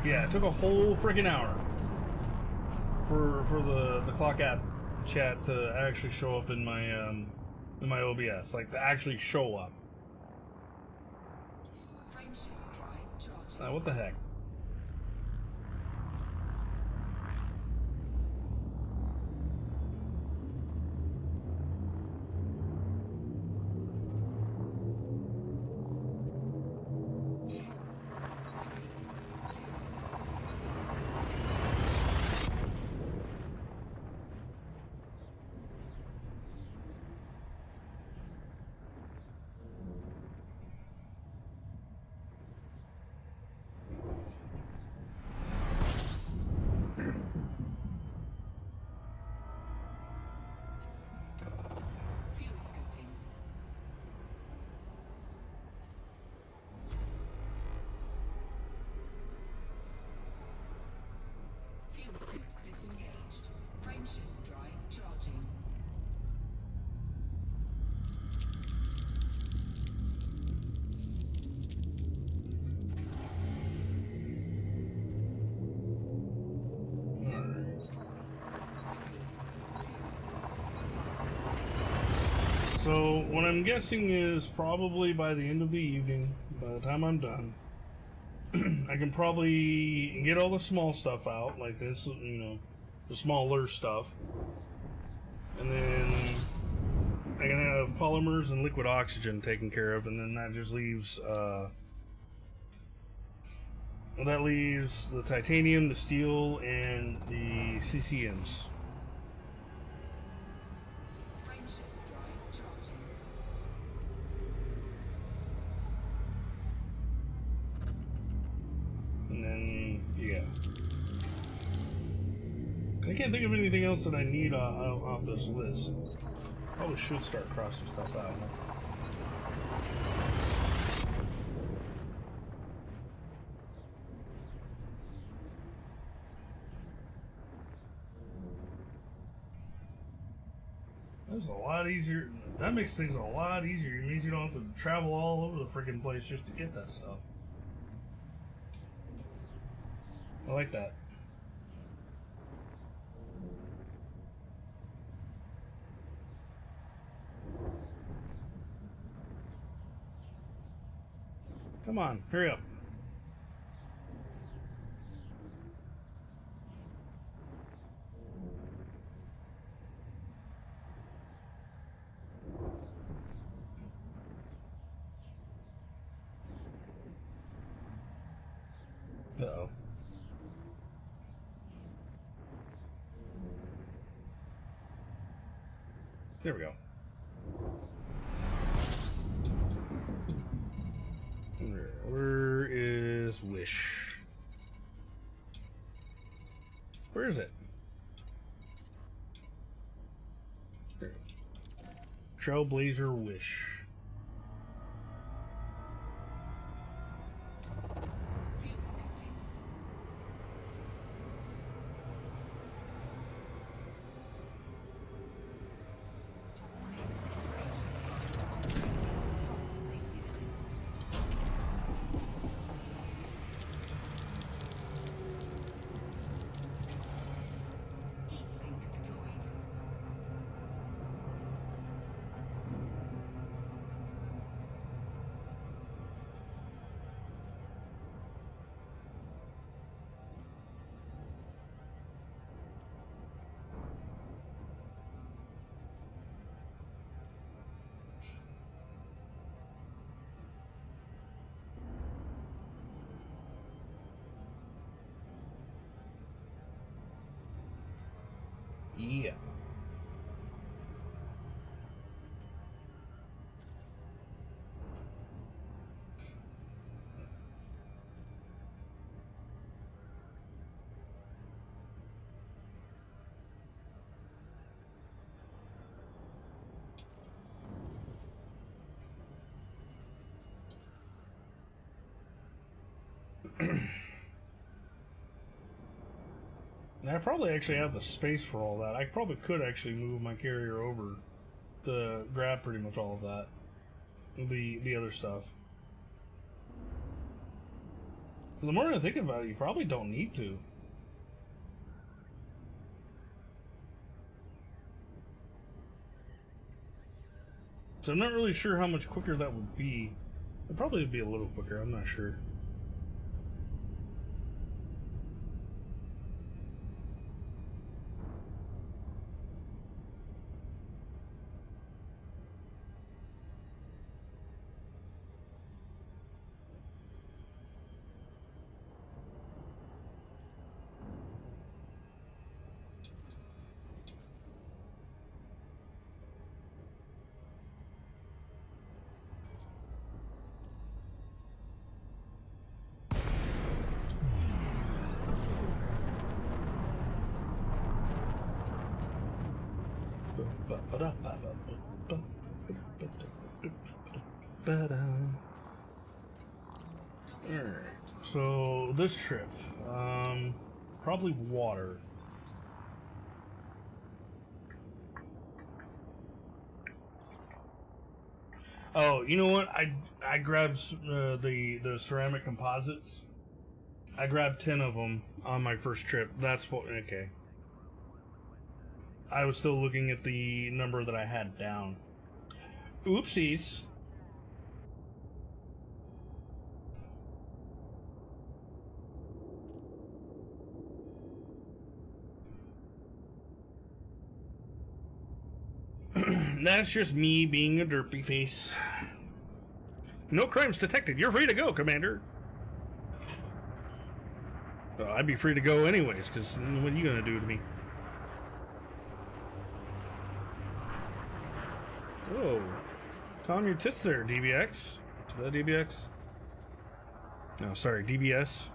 Speaker 2: Yeah, it took a whole freaking hour for the clock app chat to actually show up in my OBS, like to actually show up.
Speaker 3: Frameshift drive charging.
Speaker 2: What the heck? So what I'm guessing is probably by the end of the evening, by the time I'm done, I can probably get all the small stuff out, like this, you know, the smaller stuff, and then I can have polymers and liquid oxygen taken care of, and then that just leaves the titanium, the steel, and the CCMs.
Speaker 3: Frameshift drive charging.
Speaker 2: And then, yeah. I can't think of anything else that I need off this list. Probably should start crossing stuff out. That's a lot easier. That makes things a lot easier. It means you don't have to travel all over the freaking place just to get that stuff. I like that. Come on, hurry up. Uh-oh. There we go. Where is Wish? Where is it? There. Trailblazer Wish.
Speaker 3: Fuel scoping. Safety limits. Heat sink deployed.
Speaker 2: Yeah. I probably actually have the space for all that. I probably could actually move my carrier over to grab pretty much all of that. The other stuff. The more I think about it, you probably don't need to. So I'm not really sure how much quicker that would be. It'd probably be a little quicker, I'm not sure. Alright, so this trip, probably water. Oh, you know what? I grabbed the ceramic composites. I grabbed 10 of them on my first trip. That's what. Okay. I was still looking at the number that I had down. Oopsies. That's just me being a derpy face. No crimes detected. You're free to go, Commander. Well, I'd be free to go anyways, because what are you going to do to me? Oh. Calm your tits there, DBX. Is that DBX? No, sorry, DBS.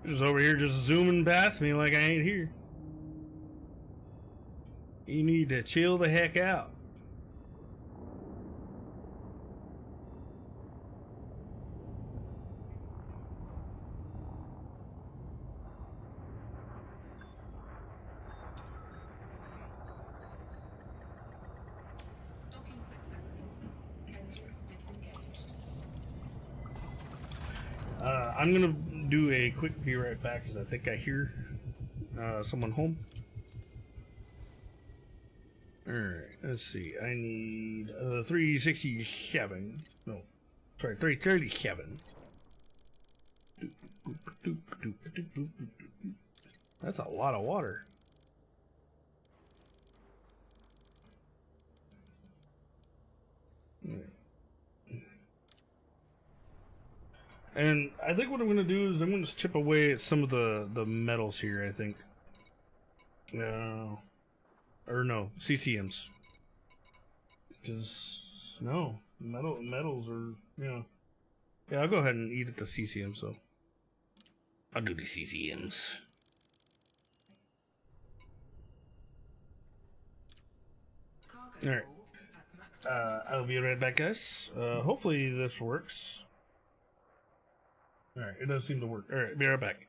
Speaker 2: Just over here just zooming past me like I ain't here. You need to chill the heck out.
Speaker 3: Docking successful. Engines disengaged.
Speaker 2: I'm gonna do a quick be right back because I think I hear someone home. Alright, let's see. I need 367. No, sorry, 337. That's a lot of water. And I think what I'm going to do is I'm going to chip away at some of the metals here, I think. Or no, CCMs. Because, no, metals are, Yeah, I'll go ahead and eat at the CCM, so. I'll do the CCMs.
Speaker 3: Cargo
Speaker 2: Alright.
Speaker 3: hold at maximum.
Speaker 2: I'll be right back, guys. Hopefully this works. Alright, it does seem to work. Alright, be right back.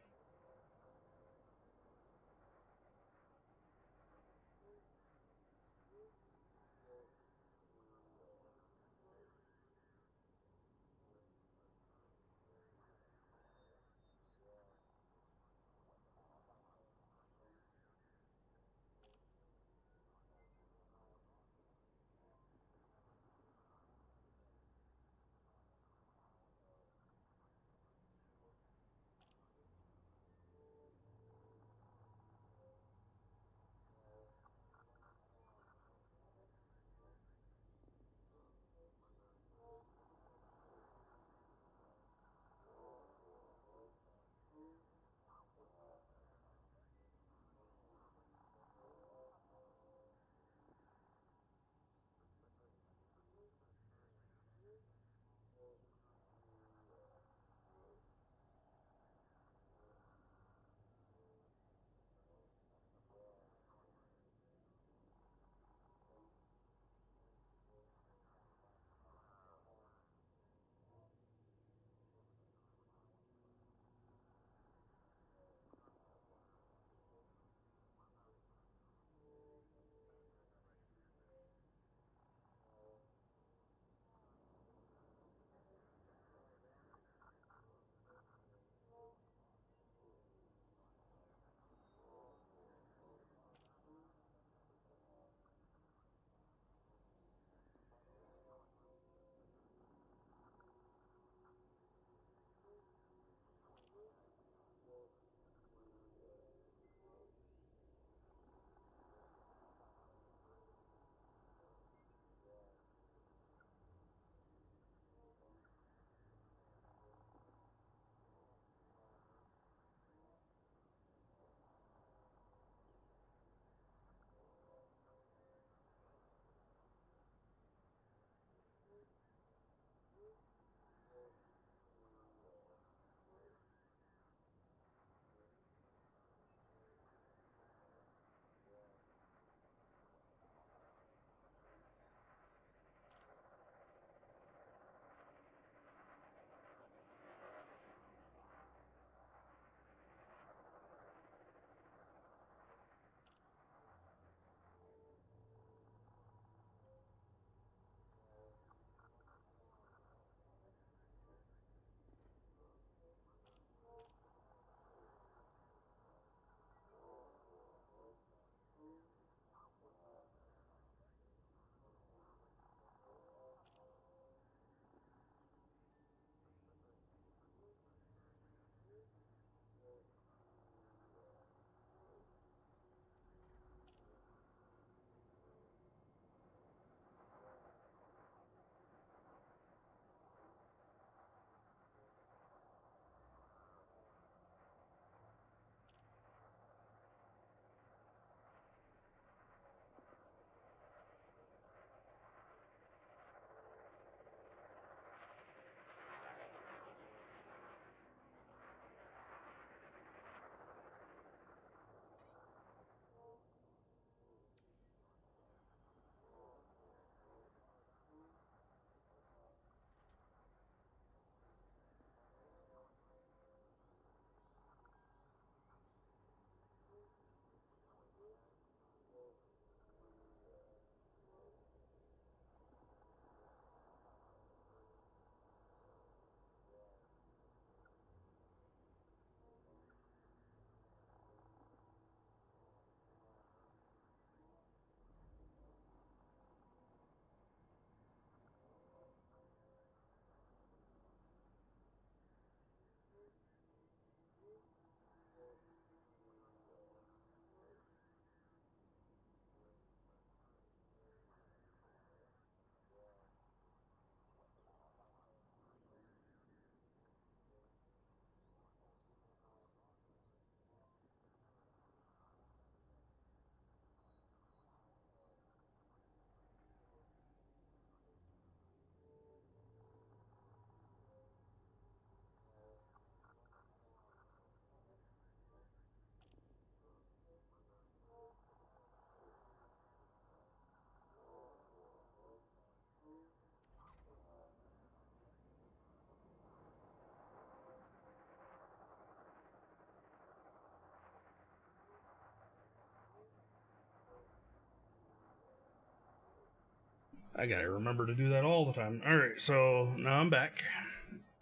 Speaker 2: I gotta remember to do that all the time. Alright, so now I'm back.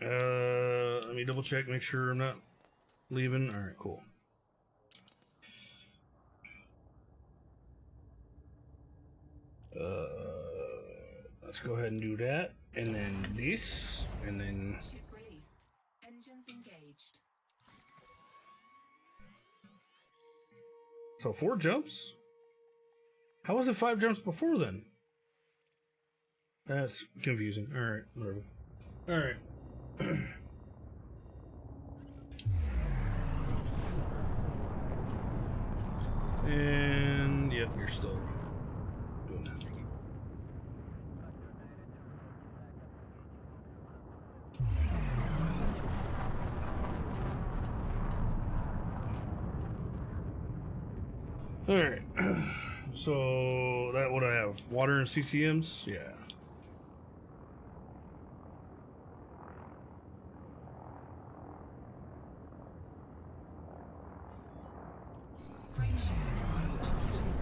Speaker 2: Let me double check, make sure I'm not leaving. Alright, cool. Let's go ahead and do that. And then this. And then...
Speaker 3: Ship released. Engines engaged.
Speaker 2: So 4 jumps? How was it 5 jumps before then? That's confusing. Alright, whatever. Alright. And yep, you're still doing that. Alright. So that what I have? Water and CCMs? Yeah.
Speaker 3: Frame shift drive charging.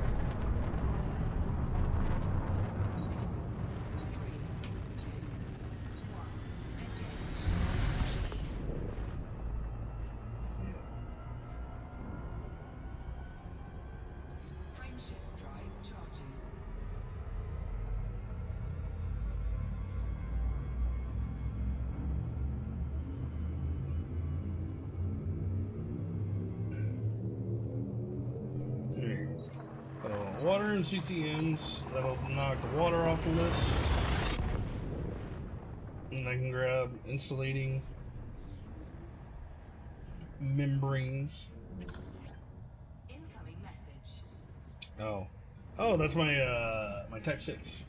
Speaker 3: 4, 3, 2, 1. Engage. Frame shift drive charging.
Speaker 2: Water and CCMs, that'll knock the water off the list. And I can grab insulating membranes.
Speaker 3: Incoming message.
Speaker 2: Oh. Oh, that's my my type 6.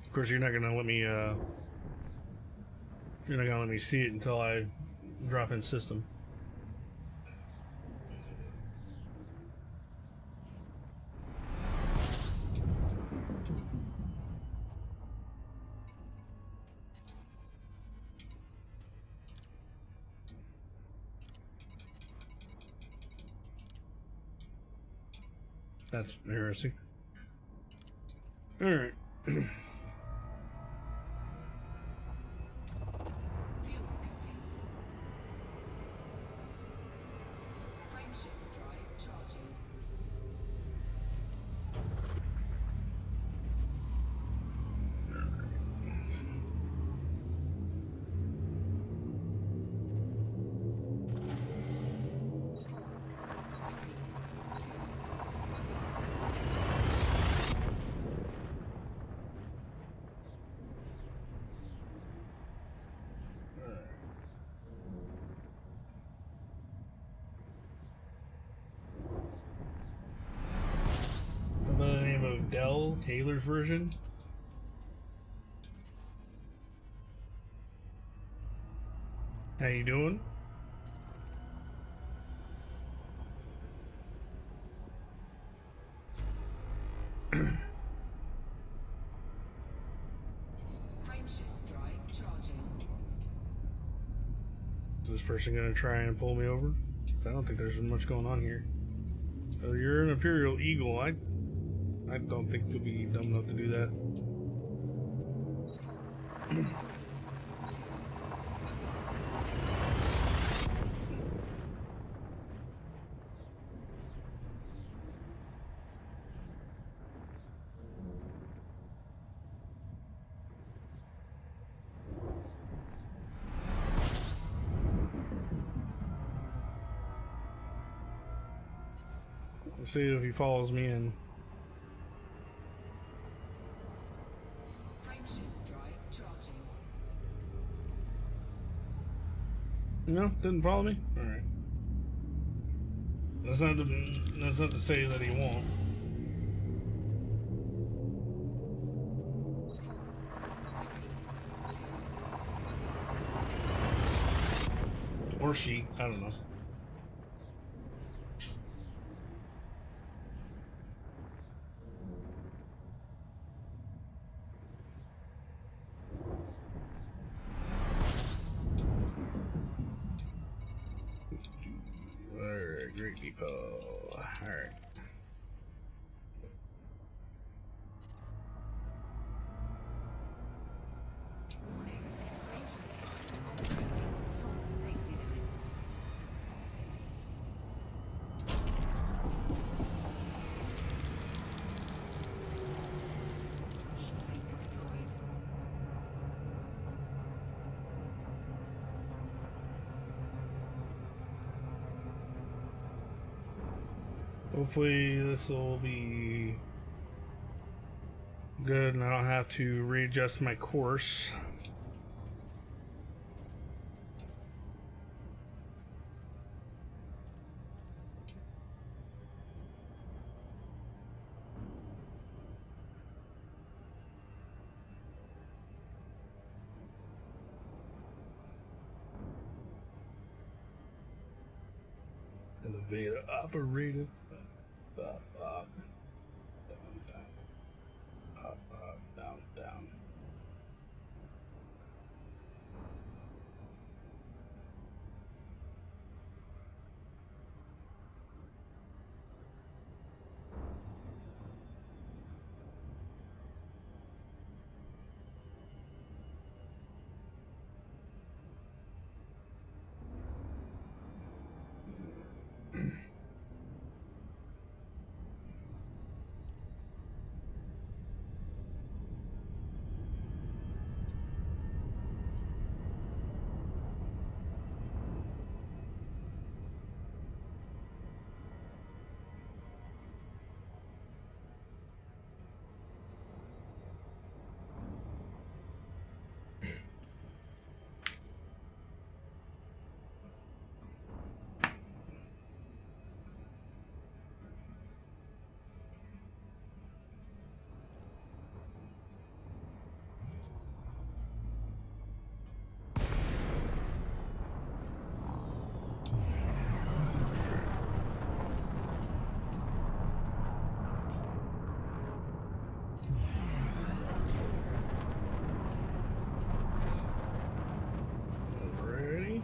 Speaker 2: Of course, you're not gonna let me see it until I drop in system. That's interesting. All right.
Speaker 3: Fuel scooping. Frame shift drive charging.
Speaker 2: By the name of Dell Taylor's version. How you doing?
Speaker 3: Frame shift drive charging.
Speaker 2: Is this person gonna try and pull me over? I don't think there's much going on here. Oh, you're an Imperial Eagle. I don't think you'll be dumb enough to do that. Let's see if he follows me in.
Speaker 3: Frame shift drive charging.
Speaker 2: No, didn't follow me? Alright. That's not to say that he won't. Or she, I don't know. Great Depot. Alright.
Speaker 3: Warning. Approaching time operating beyond safety limits. Heat sink deployed.
Speaker 2: Hopefully this will be good and I don't have to readjust my course. Elevator operator. Up, up, down, down. Up, down, down. Alrighty.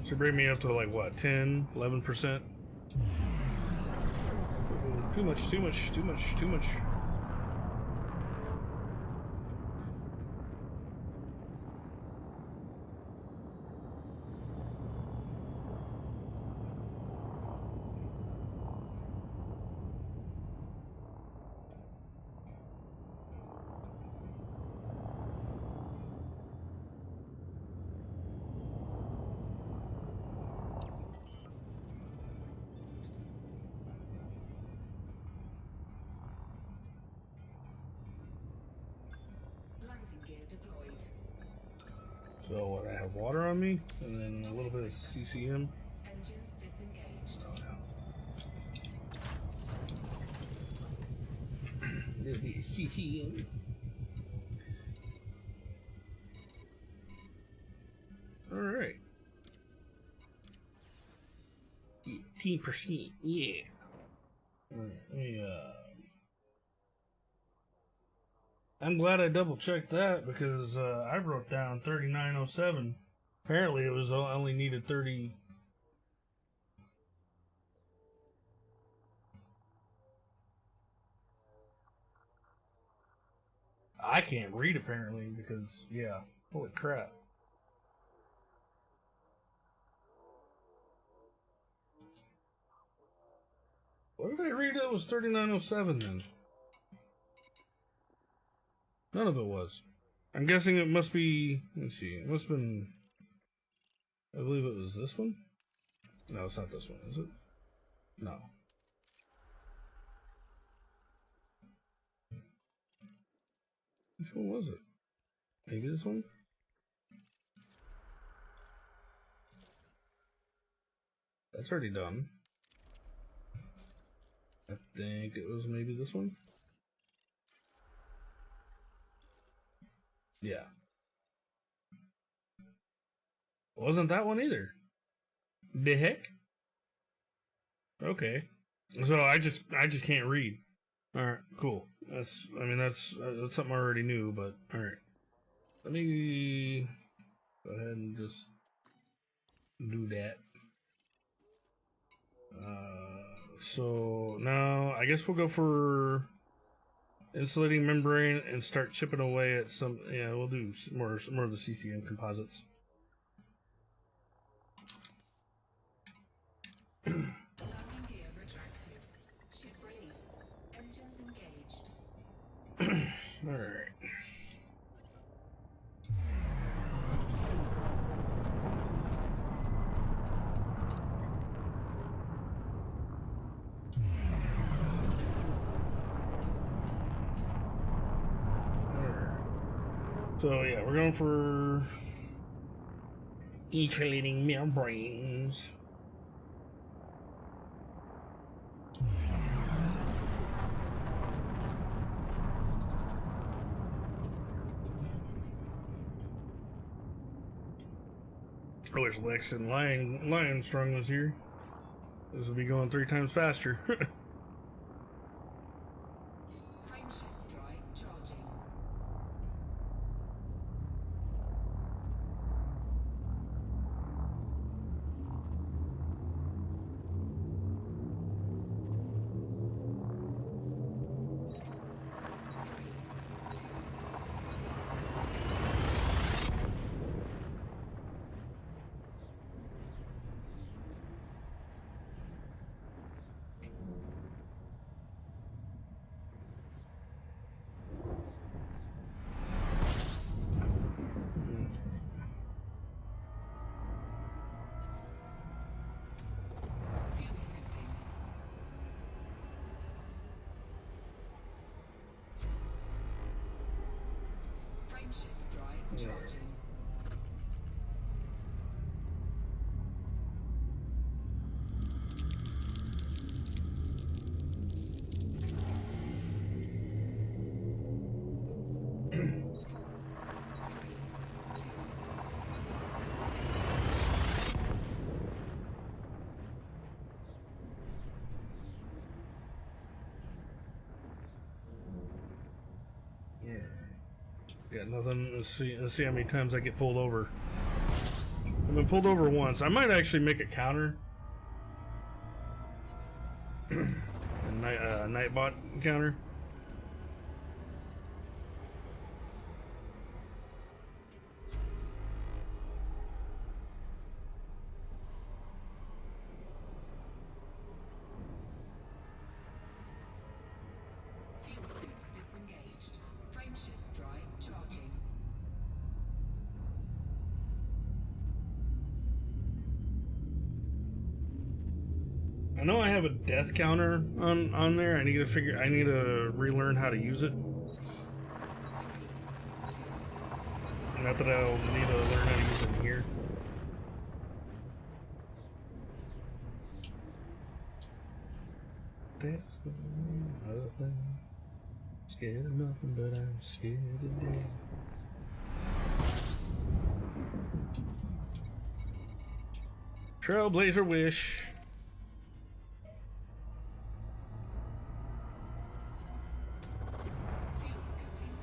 Speaker 2: Should bring me up to like what, 10, 11%? Too much, too much, too much, too much.
Speaker 3: Landing gear deployed.
Speaker 2: So what, I have water on me, and then a little bit of CCM.
Speaker 3: Engines disengaged.
Speaker 2: There'll be a CCM. Alright. 18%, yeah. Alright, I'm glad I double checked that because I wrote down 3907. Apparently it was only needed 30. I can't read apparently because, yeah, holy crap. What did I read that was 3907 then? None of it was. I'm guessing it must be, let's see, it must have been, I believe it was this one? No, it's not this one, is it? No. Which one was it? Maybe this one? That's already done. I think it was maybe this one? Yeah. Wasn't that one either. The heck? Okay. So I just can't read. Alright, cool. That's something I already knew, but alright. Let me go ahead and just do that. So now I guess we'll go for insulating membrane and start chipping away at some. Yeah, we'll do more of the CCM composites.
Speaker 3: Landing gear retracted. Ship released. Engines engaged.
Speaker 2: All right. So yeah, we're going for insulating membranes. I wish Lex and Lionstrong was here. This would be going 3 times faster.
Speaker 3: Frameshift drive charging. Fuel scooping. Frameshift drive charging.
Speaker 2: Yeah, nothing. Let's see how many times I get pulled over. I've been pulled over once. I might actually make a counter. A nightbot counter.
Speaker 3: Fuel scoop disengaged. Frameshift drive charging.
Speaker 2: I know I have a death counter on there. I need to relearn how to use it. Not that I'll need to learn how to use it in here. That's nothing. Scared of nothing, but I'm scared of death. Trailblazer wish.
Speaker 3: Fuel scooping.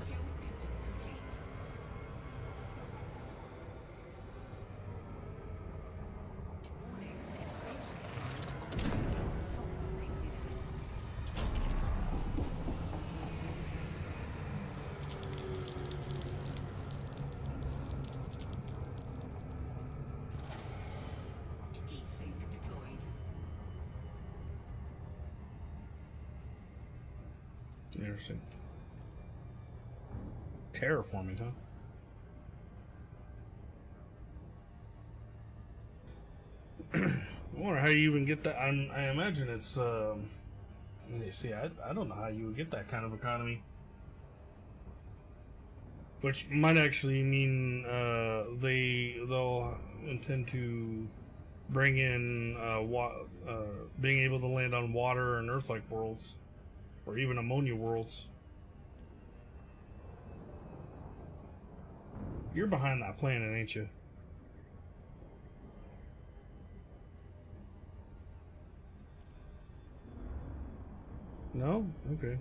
Speaker 3: Fuel scooping complete. Warning. Frameshift drive operating beyond safety limits. Heatsink deployed.
Speaker 2: Interesting. Terraforming, huh? I wonder how you even get that. I imagine it's. See, I don't know how you would get that kind of economy. Which might actually mean they'll intend to bring in being able to land on water and Earth-like worlds, or even ammonia worlds. You're behind that planet, ain't you? No? Okay.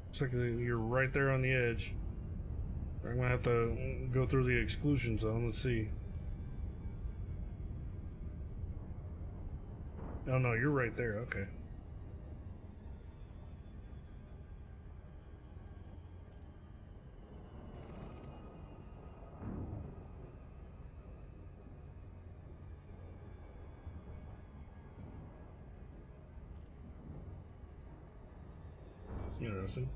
Speaker 2: Looks like you're right there on the edge. I'm gonna have to go through the exclusion zone. Let's see. Oh no, you're right there. Okay. Interesting.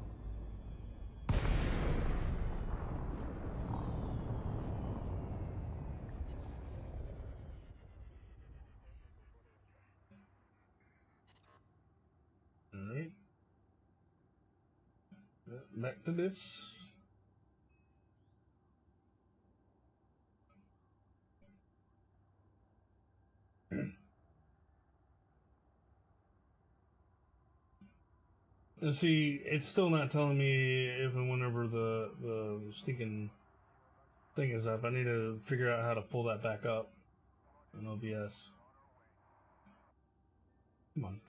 Speaker 2: Alright. Back to this. And see, it's still not telling me if and whenever the stinking thing is up. I need to figure out how to pull that back up in OBS. Come on.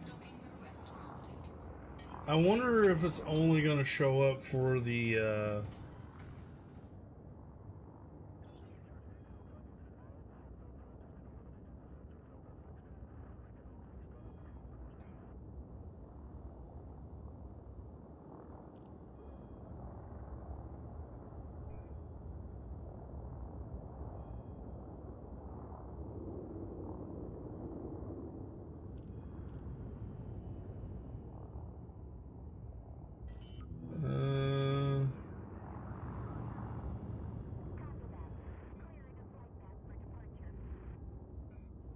Speaker 3: Docking request granted.
Speaker 2: I wonder if it's only going to show up for the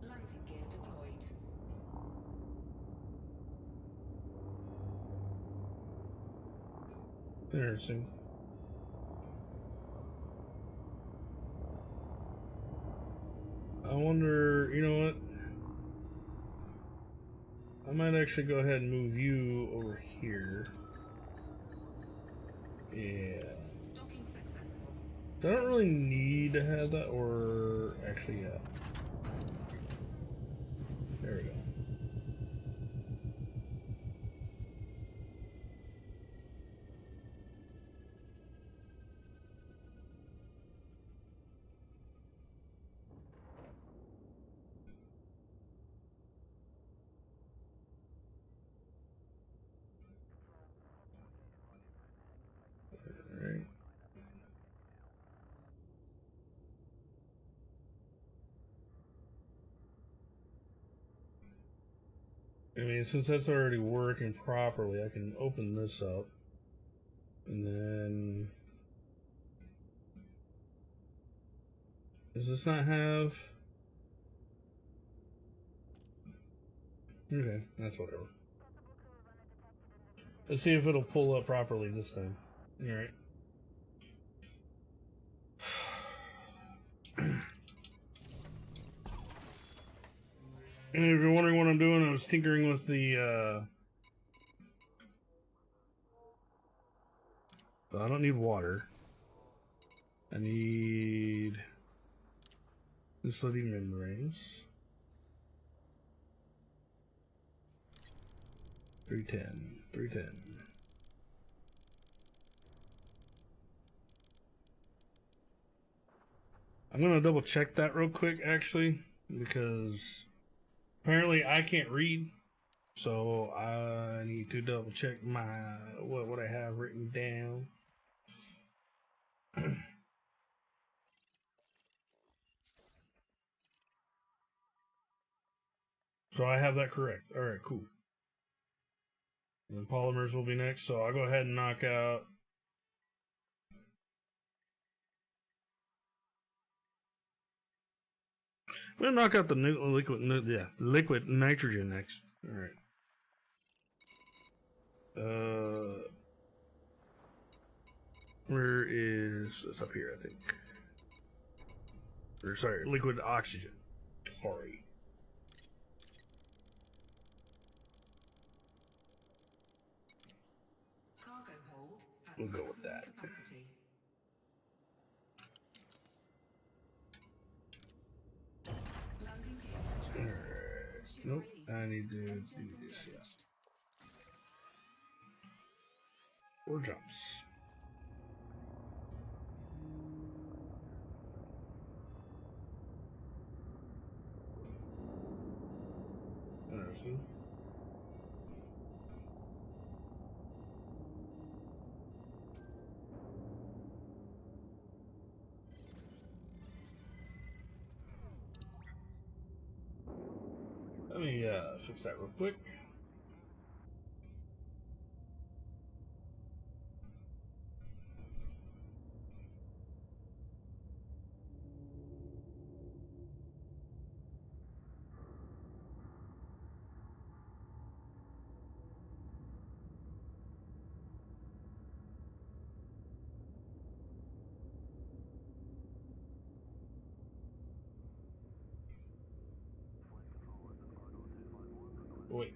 Speaker 3: Landing gear deployed.
Speaker 2: interesting. I wonder, you know what? I might actually go ahead and move you over here. Yeah.
Speaker 3: Docking successful.
Speaker 2: I don't really need to have that, or actually, yeah. There we go. Alright. I mean, since that's already working properly, I can open this up. And then... Does this not have... Okay, that's whatever. Let's see if it'll pull up properly this time. Alright. And if you're wondering what I'm doing, I was tinkering with the, well, I don't need water. I need insulating membranes. 310. 310. I'm gonna double check that real quick, actually, because apparently I can't read, so I need to double check my what I have written down. So I have that correct. All right, cool. And then polymers will be next, so I'll go ahead and knock out. I'm gonna knock out the liquid nitrogen next. All right. Where is it's up here? I think. Or sorry, liquid oxygen. Sorry.
Speaker 3: Cargo hold at
Speaker 2: We'll go with
Speaker 3: maximum
Speaker 2: that.
Speaker 3: capacity. Landing gear retracted. Ship
Speaker 2: Nope,
Speaker 3: release.
Speaker 2: I need to do
Speaker 3: Engines
Speaker 2: this, yeah.
Speaker 3: engaged.
Speaker 2: 4 jumps. Interesting. Let me fix that real quick. Wait.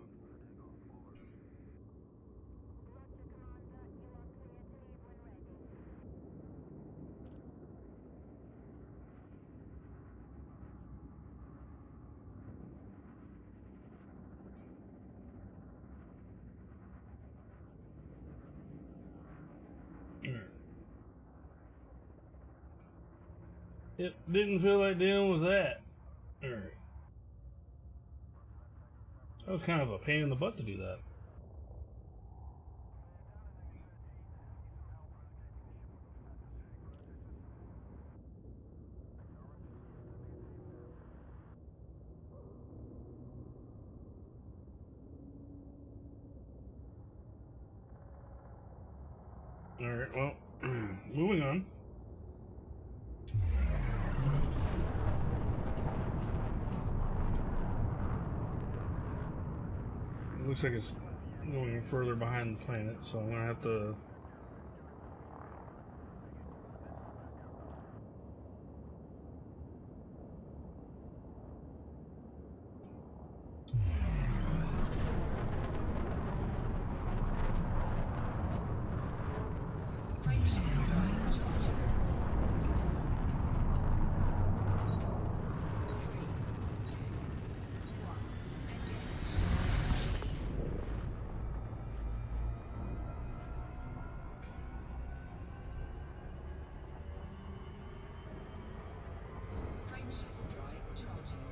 Speaker 2: It didn't feel like dealing with that. Alright. That was kind of a pain in the butt to do that. Alright, well, moving on. It looks like it's going further behind the planet, so I'm gonna have to.
Speaker 3: Frame shift drive charging. 4, 3, 2, 1. Engage. Frame shift drive charging.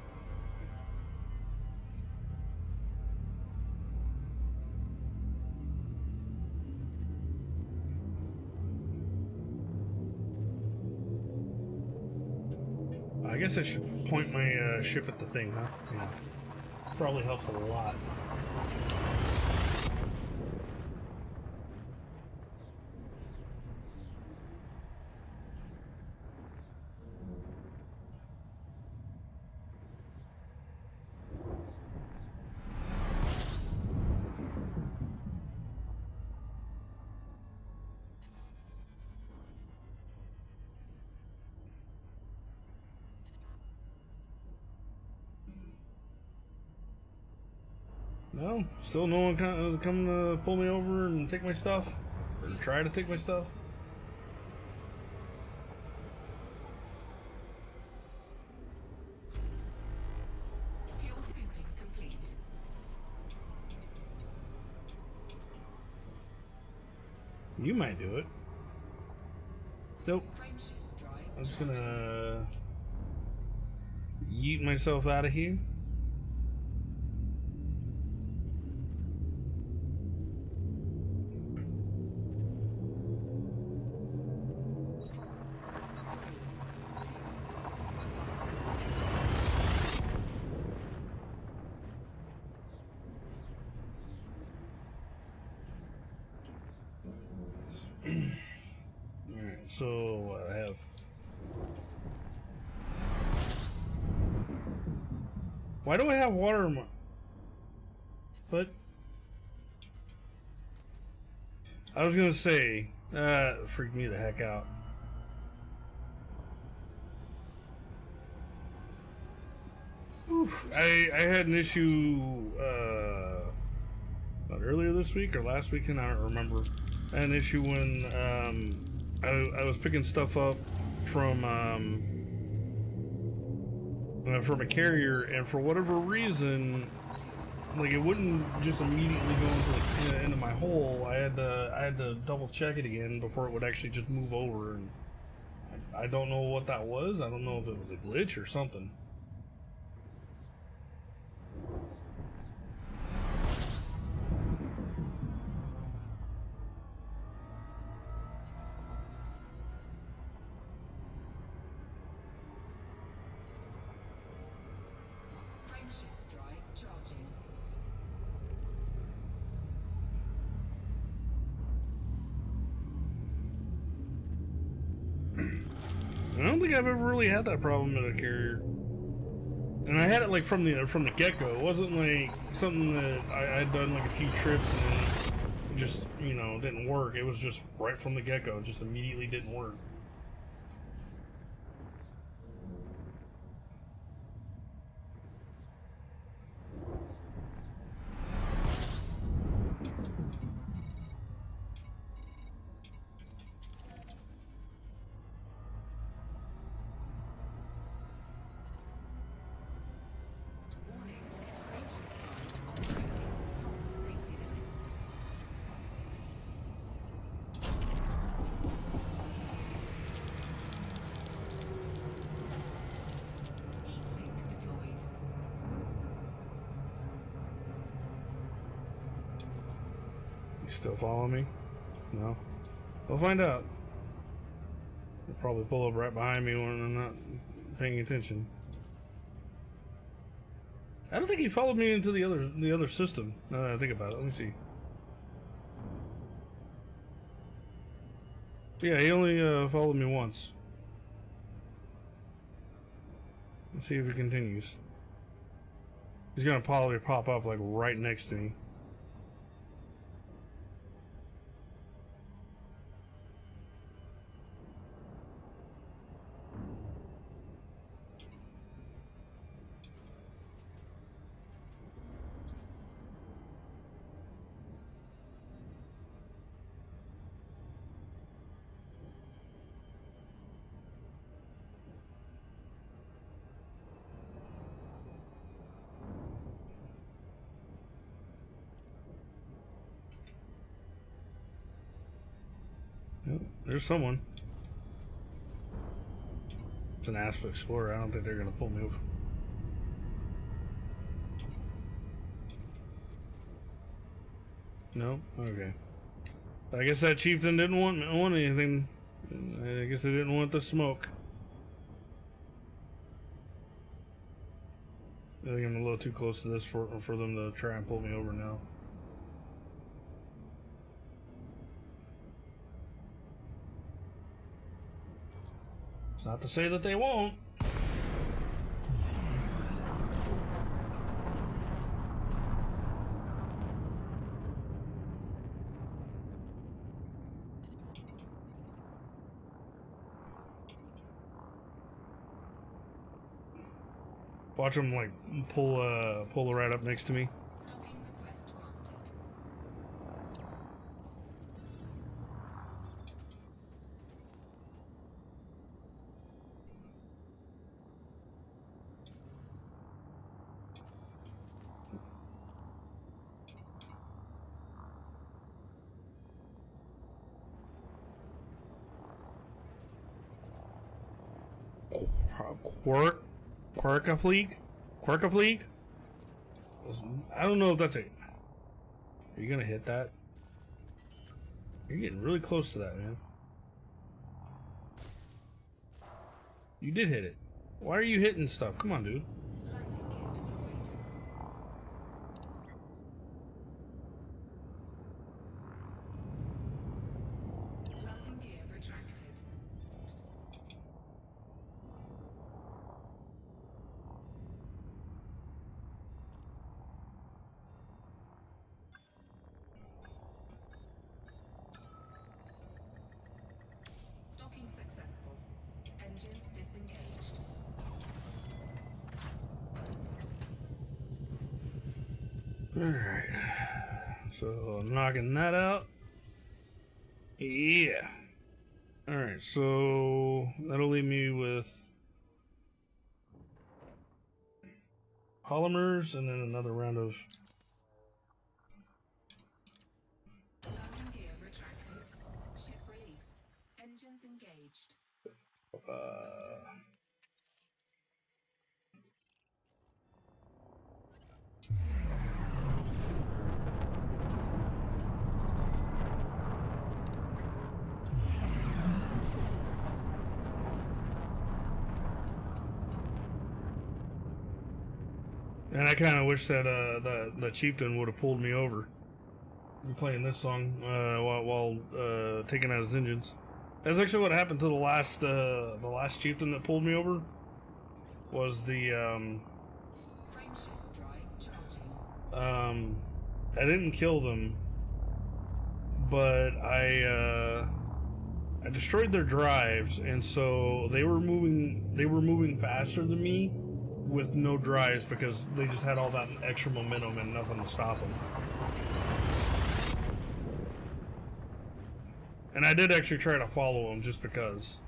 Speaker 2: I guess I should point my ship at the thing, huh? Yeah. Probably helps a lot. No, still no one come to pull me over and take my stuff, or try to take my stuff.
Speaker 3: Fuel scooping complete.
Speaker 2: You might do it. Nope.
Speaker 3: Frame shift drive
Speaker 2: I'm just
Speaker 3: charging.
Speaker 2: gonna yeet myself out of here. Alright, so I have. Why do I have water in my. But. I was gonna say, freak me the heck out. Oof, I had an issue, not earlier this week or last weekend, I don't remember. I had an issue when I was picking stuff up from a carrier, and for whatever reason, like it wouldn't just immediately go into my hole. I had to double check it again before it would actually just move over. And I don't know what that was. I don't know if it was a glitch or something.
Speaker 3: Frameshift drive charging.
Speaker 2: I don't think I've ever really had that problem in a carrier, and I had it like from the get-go. It wasn't like something that I'd done like a few trips and then it just didn't work. It was just right from the get-go. It just immediately didn't work.
Speaker 3: Warning. Frameshift drive operating beyond safety limits. Heat sink deployed.
Speaker 2: You still follow me? No. We'll find out. They'll probably pull up right behind me when I'm not paying attention. I don't think he followed me into the other system. Now that I think about it, let me see. Yeah, he only followed me once. Let's see if he continues. He's gonna probably pop up like right next to me. Yep, there's someone. It's an Asp Explorer. I don't think they're gonna pull me over. No? Okay. I guess that chieftain didn't want anything. I guess they didn't want the smoke. I think I'm a little too close to this for them to try and pull me over now. It's not to say that they won't. Watch them like pull right up next to me.
Speaker 3: Docking request granted.
Speaker 2: Quirkafleek? I don't know if that's a... Are you gonna hit that? You're getting really close to that, man. You did hit it. Why are you hitting stuff? Come on, dude.
Speaker 3: Landing gear deployed. Landing gear retracted. Docking successful. Engines disengaged.
Speaker 2: Alright. So, knocking that out. Yeah. Alright, so that'll leave me with polymers and then another round of And I kind of wish that the chieftain would have pulled me over. I'm playing this song while taking out his engines. That's actually what happened to the last chieftain that pulled me over. Was the
Speaker 3: Frameshift drive charging.
Speaker 2: I didn't kill them, but I destroyed their drives, and so they were moving faster than me with no drives because they just had all that extra momentum and nothing to stop them. And I did actually try to follow them just because.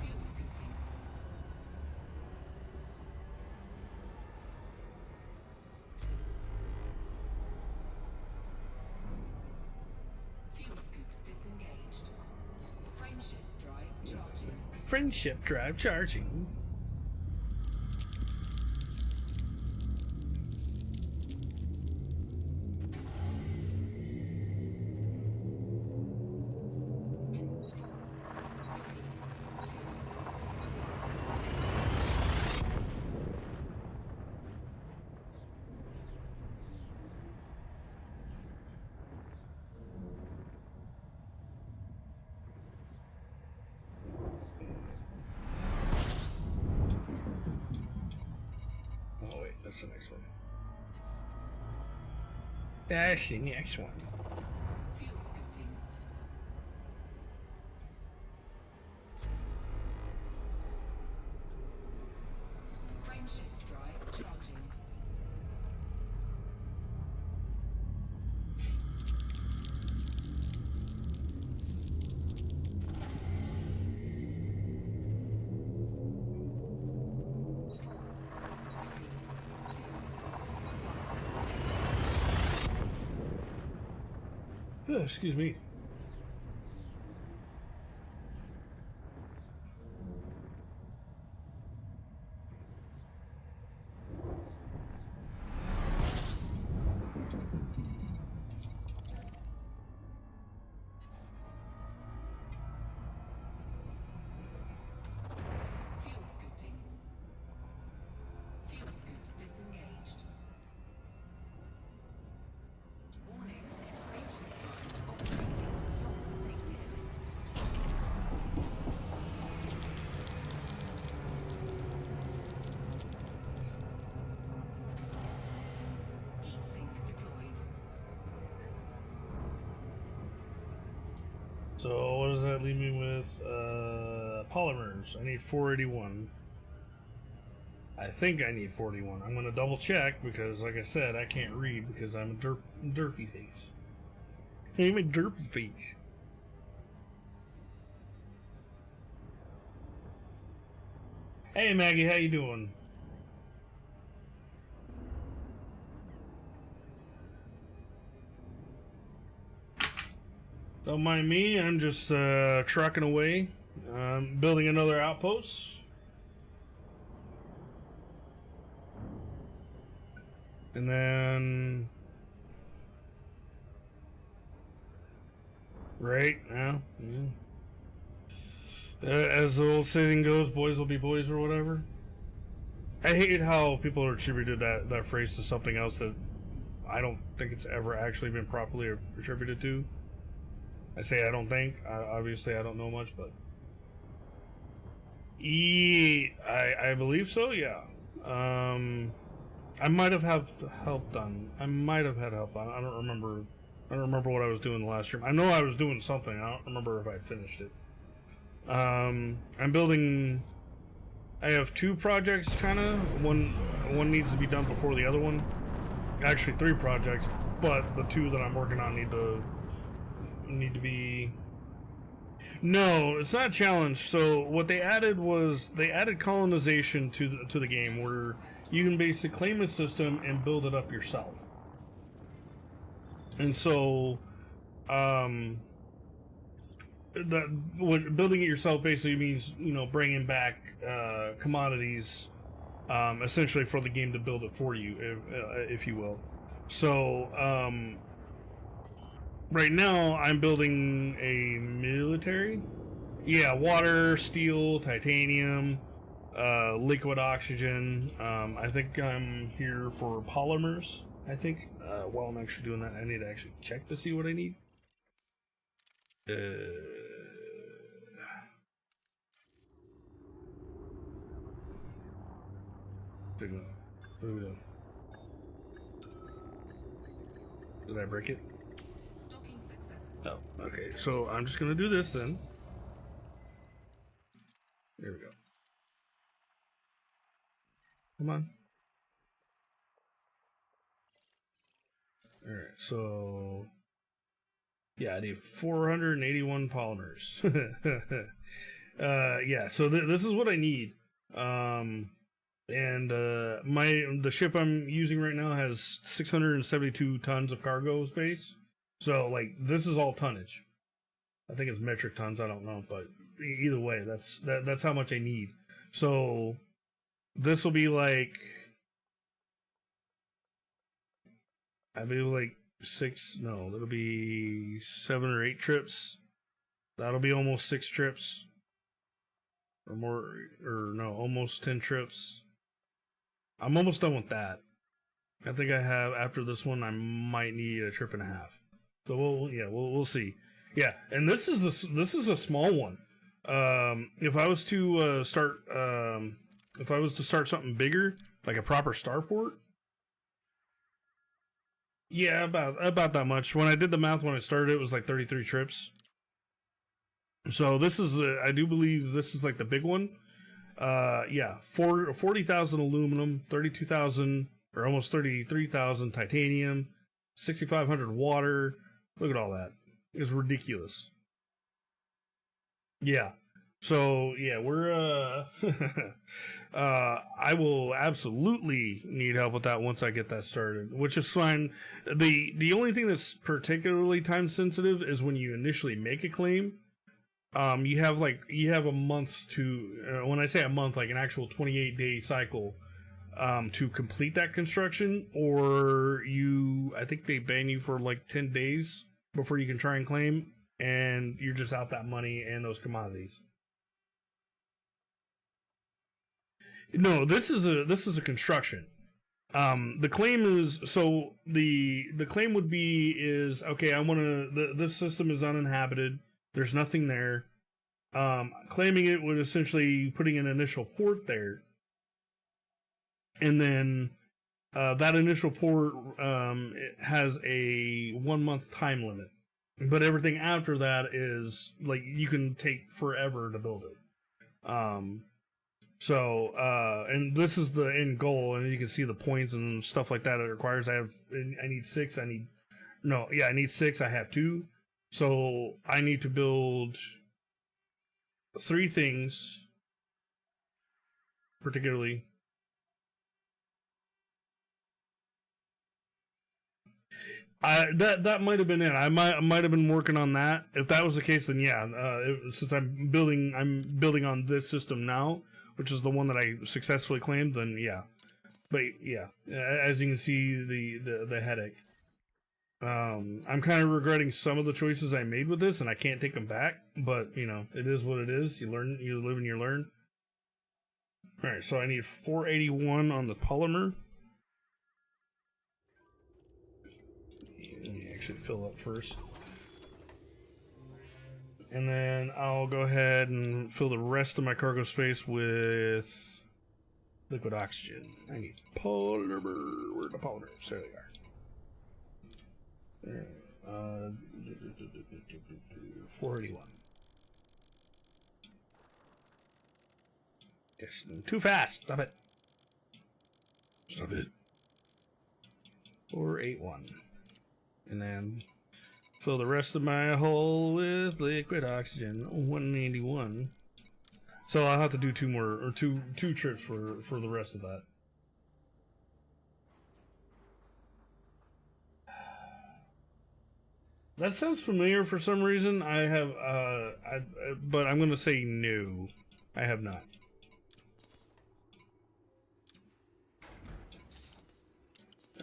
Speaker 3: Fuel scooping. Fuel scoop disengaged. Frameshift drive charging.
Speaker 2: Friendship drive charging. Oh wait, that's the next one. That's the next one.
Speaker 3: Fuel scooping. Frameshift drive charging.
Speaker 2: Excuse me.
Speaker 3: Fuel scooping. Fuel scoop disengaged. Warning, frameshift drive operating beyond safety limits. Heatsink deployed.
Speaker 2: So what does that leave me with? Polymers. I need 481. I think I need 41. I'm gonna double check because, like I said, I can't read because I'm a derpy face. I'm a derpy face. Hey Maggie, how you doing? Don't mind me. I'm just trucking away, building another outpost. And then, right now, as the old saying goes, boys will be boys or whatever. I hate how people attributed that phrase to something else that I don't think it's ever actually been properly attributed to. I say I don't think. Obviously, I don't know much, but I believe so. Yeah. I might have had help done. I might have had help done. I don't remember. I don't remember what I was doing the last stream. I know I was doing something. I don't remember if I finished it. I'm building. I have two projects, kind of. One needs to be done before the other one. Actually, three projects, but the two that I'm working on need to be No, it's not a challenge. So what they added was they added colonization to the game, where you can basically claim a system and build it up yourself. And so, that what building it yourself basically means, you know, bringing back commodities, essentially for the game to build it for you, if you will. So, right now I'm building a military. Yeah, water, steel, titanium, liquid oxygen. I think I'm here for polymers. I think while I'm actually doing that, I need to actually check to see what I need. What are we doing? Did I break it?
Speaker 3: Docking successful.
Speaker 2: Oh, okay. So I'm just gonna do this then. There we go. Come on. Alright, so yeah, I need 481 polymers. Yeah, so this is what I need. And the ship I'm using right now has 672 tons of cargo space. So like this is all tonnage. I think it's metric tons, I don't know, but either way, that's how much I need. So this will be like, I believe like it'll be 7 or 8 trips. That'll be almost 6 trips. Or more, or no, almost 10 trips. I'm almost done with that. I think I have, after this one, I might need a trip and a half. So we'll see. Yeah, and this is a small one. If I was to start something bigger, like a proper starport, yeah, about that much. When I did the math when I started, it was like 33 trips. So this is, I do believe this is like the big one. Yeah, 40,000 aluminum, 32,000 or almost 33,000 titanium, 6,500 water. Look at all that. It's ridiculous. Yeah. So yeah, we're I will absolutely need help with that once I get that started, which is fine. The only thing that's particularly time sensitive is when you initially make a claim. You have a month to, when I say a month, like an actual 28-day cycle, to complete that construction, or I think they ban you for like 10 days before you can try and claim, and you're just out that money and those commodities. No, this is a construction. The claim is, so the claim would be is, okay, this system is uninhabited. There's nothing there. Claiming it would essentially putting an initial port there, and then that initial port it has a 1 month time limit, but everything after that is like you can take forever to build it. And this is the end goal, and you can see the points and stuff like that it requires. I need 6. I need 6. I have 2. So I need to build 3 things, particularly. That might have been it. I might have been working on that. If that was the case, then yeah. Since I'm building on this system now, which is the one that I successfully claimed, then yeah. But yeah, as you can see, the headache. I'm kind of regretting some of the choices I made with this, and I can't take them back. But you know, it is what it is. You learn, you live, and you learn. All right, so I need 481 on the polymer. Let me actually fill up first, and then I'll go ahead and fill the rest of my cargo space with liquid oxygen. I need polymer. Where are the polymers? There they are. 481. Yes, too fast. Stop it. Stop it. 481. And then Fill the rest of my hole with liquid oxygen. 181. So I'll have to do two more, or two trips for the rest of that. That sounds familiar for some reason. I have, but I'm gonna say no. I have not.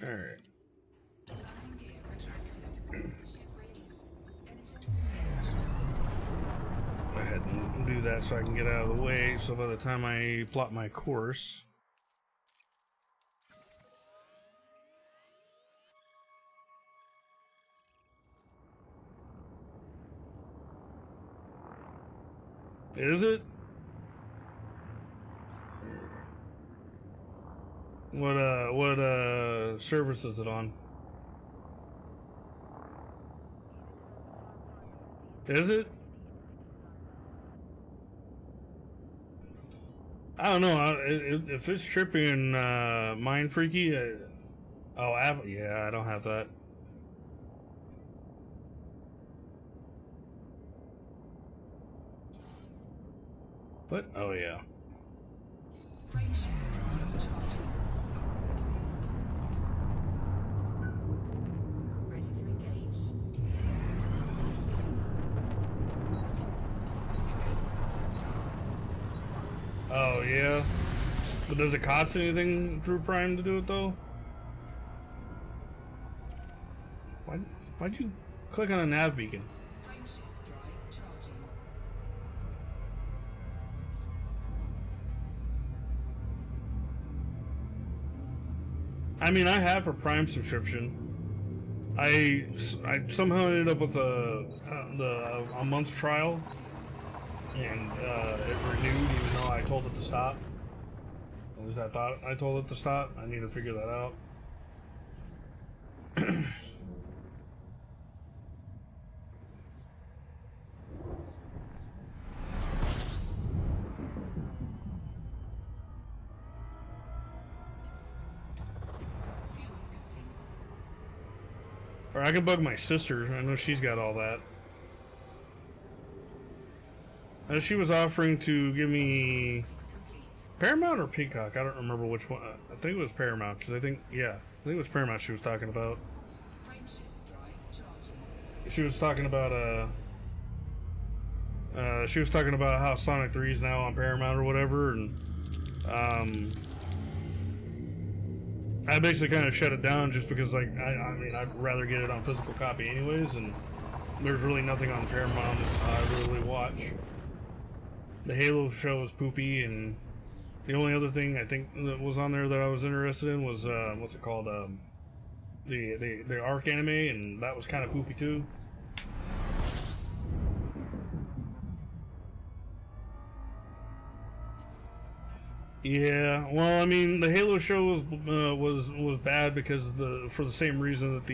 Speaker 2: All right.
Speaker 3: Landing gear retracted. Ship released. Engines engaged.
Speaker 2: Go ahead and do that so I can get out of the way. So by the time I plot my course. Is it? What service is it on? Is it? I don't know. If it's tripping Mind Freaky, oh, yeah, I don't have that. What? Oh, yeah.
Speaker 3: Frameshift drive charging. Ready to engage. 4, 3, 2, 1.
Speaker 2: Oh, yeah. But does it cost anything through Prime to do it, though? Why'd you click on a nav beacon?
Speaker 3: Frameshift drive charging.
Speaker 2: I mean, I have a Prime subscription. I somehow ended up with a month trial, and it renewed even though I told it to stop. At least I thought I told it to stop. I need to figure that out.
Speaker 3: Fuel scooping.
Speaker 2: Or I can bug my sister. I know she's got all that. She was offering to give me
Speaker 3: Complete.
Speaker 2: Paramount or Peacock. I don't remember which one. I think it was Paramount because I think it was Paramount she was talking about.
Speaker 3: Frameshift drive charging.
Speaker 2: She was talking about how Sonic 3 is now on Paramount or whatever, and I basically kind of shut it down just because, like, I mean, I'd rather get it on physical copy anyways, and there's really nothing on Paramount that I really watch. The Halo show was poopy, and the only other thing I think that was on there that I was interested in was what's it called, the Arc anime, and that was kind of poopy too. Yeah, well, I mean, the Halo show was bad because for the same reason that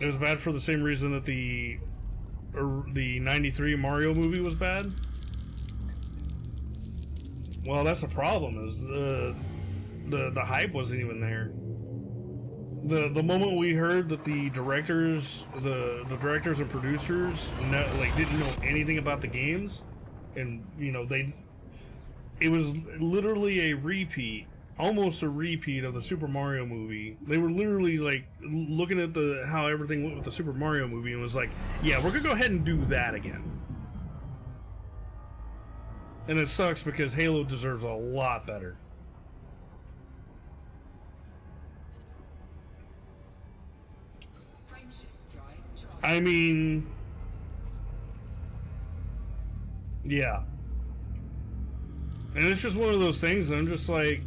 Speaker 2: it was bad for the same reason that the '93 Mario movie was bad. Well, that's the problem, is the hype wasn't even there. The moment we heard that the directors and producers didn't know anything about the games, and it was literally a repeat, almost a repeat of the Super Mario movie. They were literally like looking at how everything went with the Super Mario movie and was like, yeah, we're gonna go ahead and do that again. And it sucks because Halo deserves a lot better.
Speaker 3: Frameshift drive charging.
Speaker 2: I mean, yeah. And it's just one of those things that I'm just like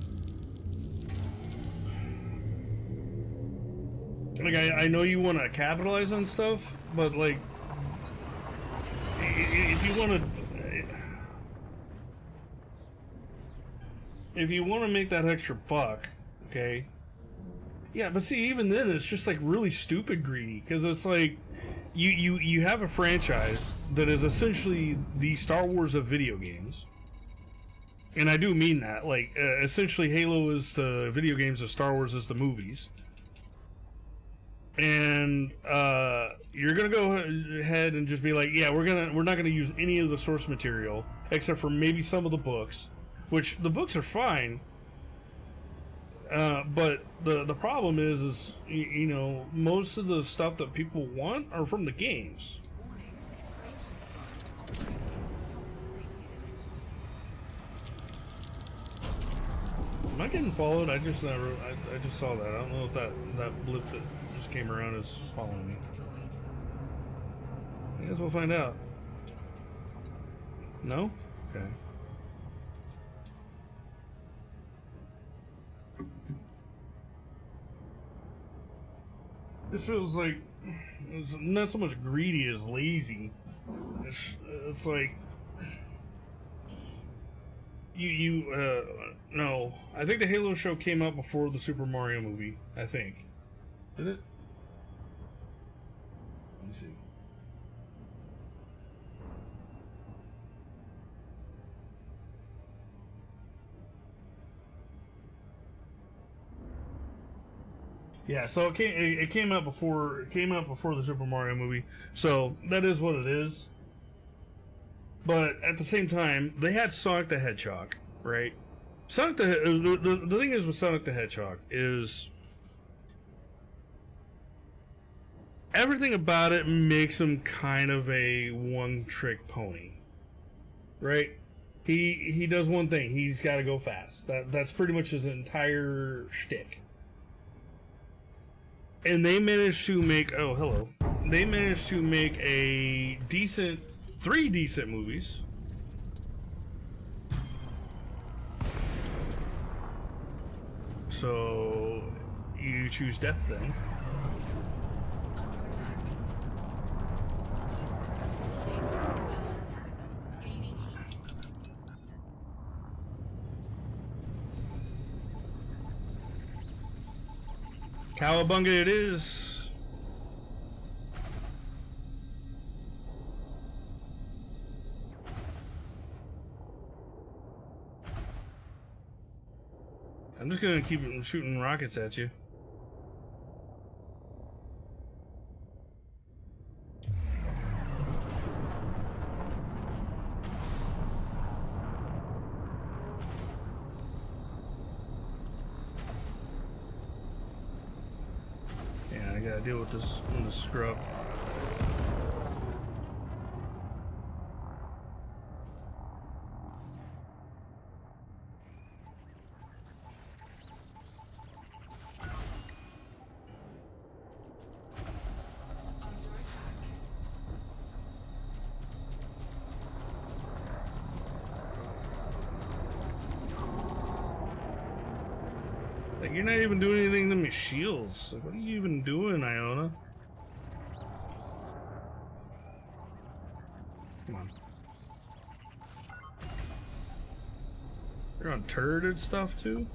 Speaker 2: I know you want to capitalize on stuff, but like, if you want to make that extra buck, okay? Yeah, but see, even then, it's just like really stupid greedy, because it's like you have a franchise that is essentially the Star Wars of video games, and I do mean that. Like, essentially, Halo is the video games, and Star Wars is the movies. and you're gonna go ahead and just be like, yeah, we're not gonna use any of the source material except for maybe some of the books, which the books are fine. But the problem is you know, most of the stuff that people want are from the games.
Speaker 3: Warning. Gravity drive operating beyond safety limits.
Speaker 2: Am I getting followed? I just saw that. I don't know if that blip that just came around is following me.
Speaker 3: Deployed.
Speaker 2: I guess we'll find out. No? Okay. This feels like it's not so much greedy as lazy. It's like no. I think the Halo show came out before the Super Mario movie. I think. Did it? Let me see. Yeah, so it came out before the Super Mario movie. So that is what it is. But at the same time, they had Sonic the Hedgehog, right? Sonic the thing is with Sonic the Hedgehog is everything about it makes him kind of a one-trick pony, right? He does one thing. He's got to go fast. That's pretty much his entire shtick. And they managed to make They managed to make three decent movies. So you choose death then.
Speaker 3: Under attack. Thermal attack. Gaining heat.
Speaker 2: Cowabunga it is. I'm just gonna keep shooting rockets at you. Yeah, I gotta deal with this scrub.
Speaker 3: Under attack.
Speaker 2: Like, you're not even doing anything to my shields. Like, what are you even doing, Iona? Come on. You're on turreted stuff too?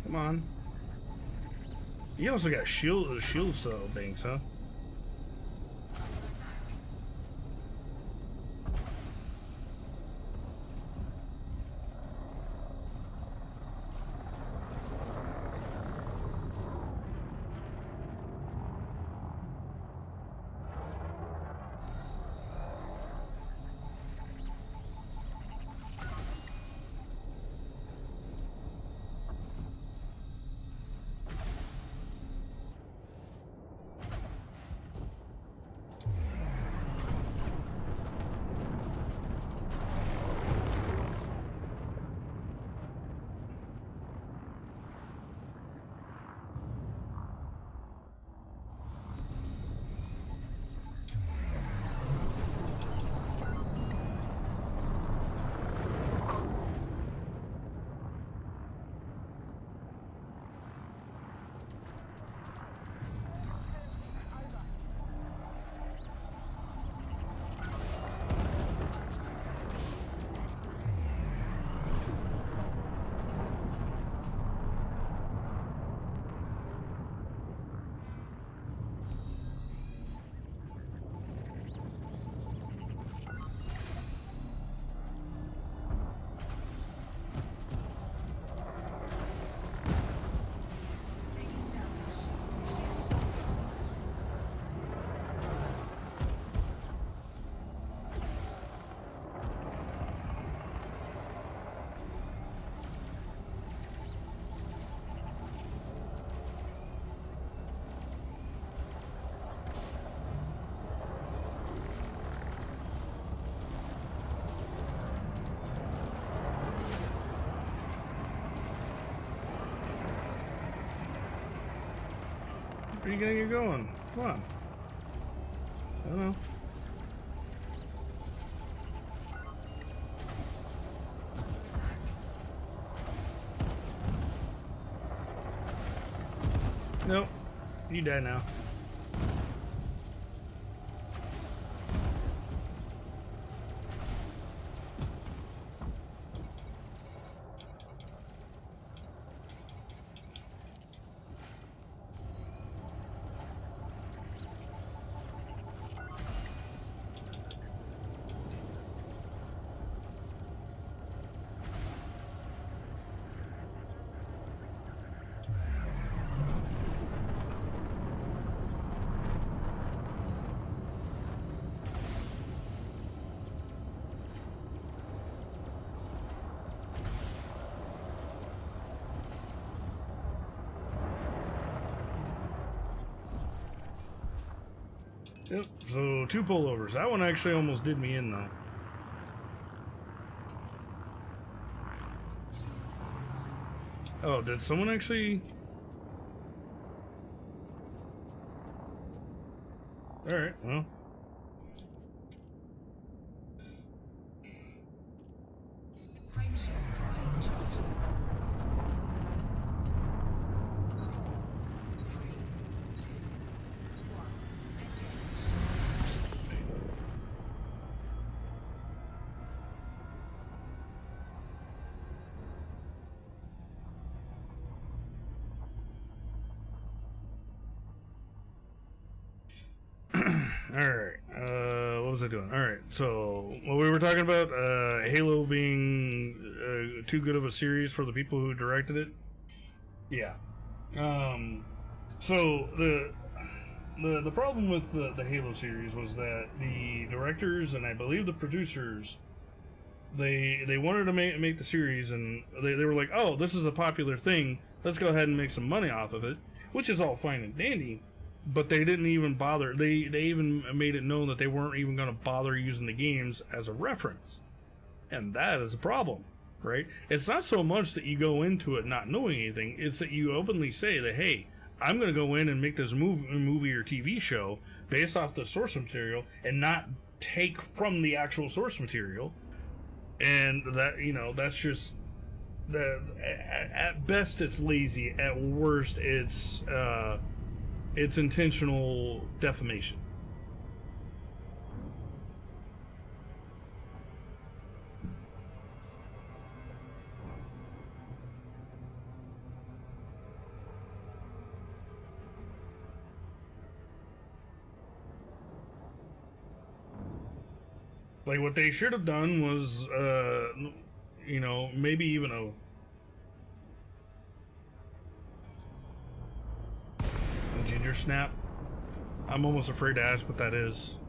Speaker 2: Come on. You also got shield cell banks, huh?
Speaker 3: Under attack.
Speaker 2: Where are you gonna get going? Come on. I don't know. Nope. You die now. Yep, so 2 pullovers. That one actually almost did me in, though. Oh, did someone actually... Alright, well.
Speaker 3: Frameshift drive charging. 4, 3, 2, 1.
Speaker 2: Alright, what was I doing? Alright, so what we were talking about, Halo being too good of a series for the people who directed it. Yeah. So the problem with the Halo series was that the directors and I believe the producers, they wanted to make the series, and they were like, oh, this is a popular thing, let's go ahead and make some money off of it, which is all fine and dandy. But they didn't even bother. They even made it known that they weren't even going to bother using the games as a reference. And that is a problem, right? It's not so much that you go into it not knowing anything. It's that you openly say that, hey, I'm going to go in and make this movie or TV show based off the source material and not take from the actual source material. And that, you know, that's just... At best, it's lazy. At worst, it's intentional defamation. Like, what they should have done was, you know, maybe even a ginger snap. I'm almost afraid to ask what that is.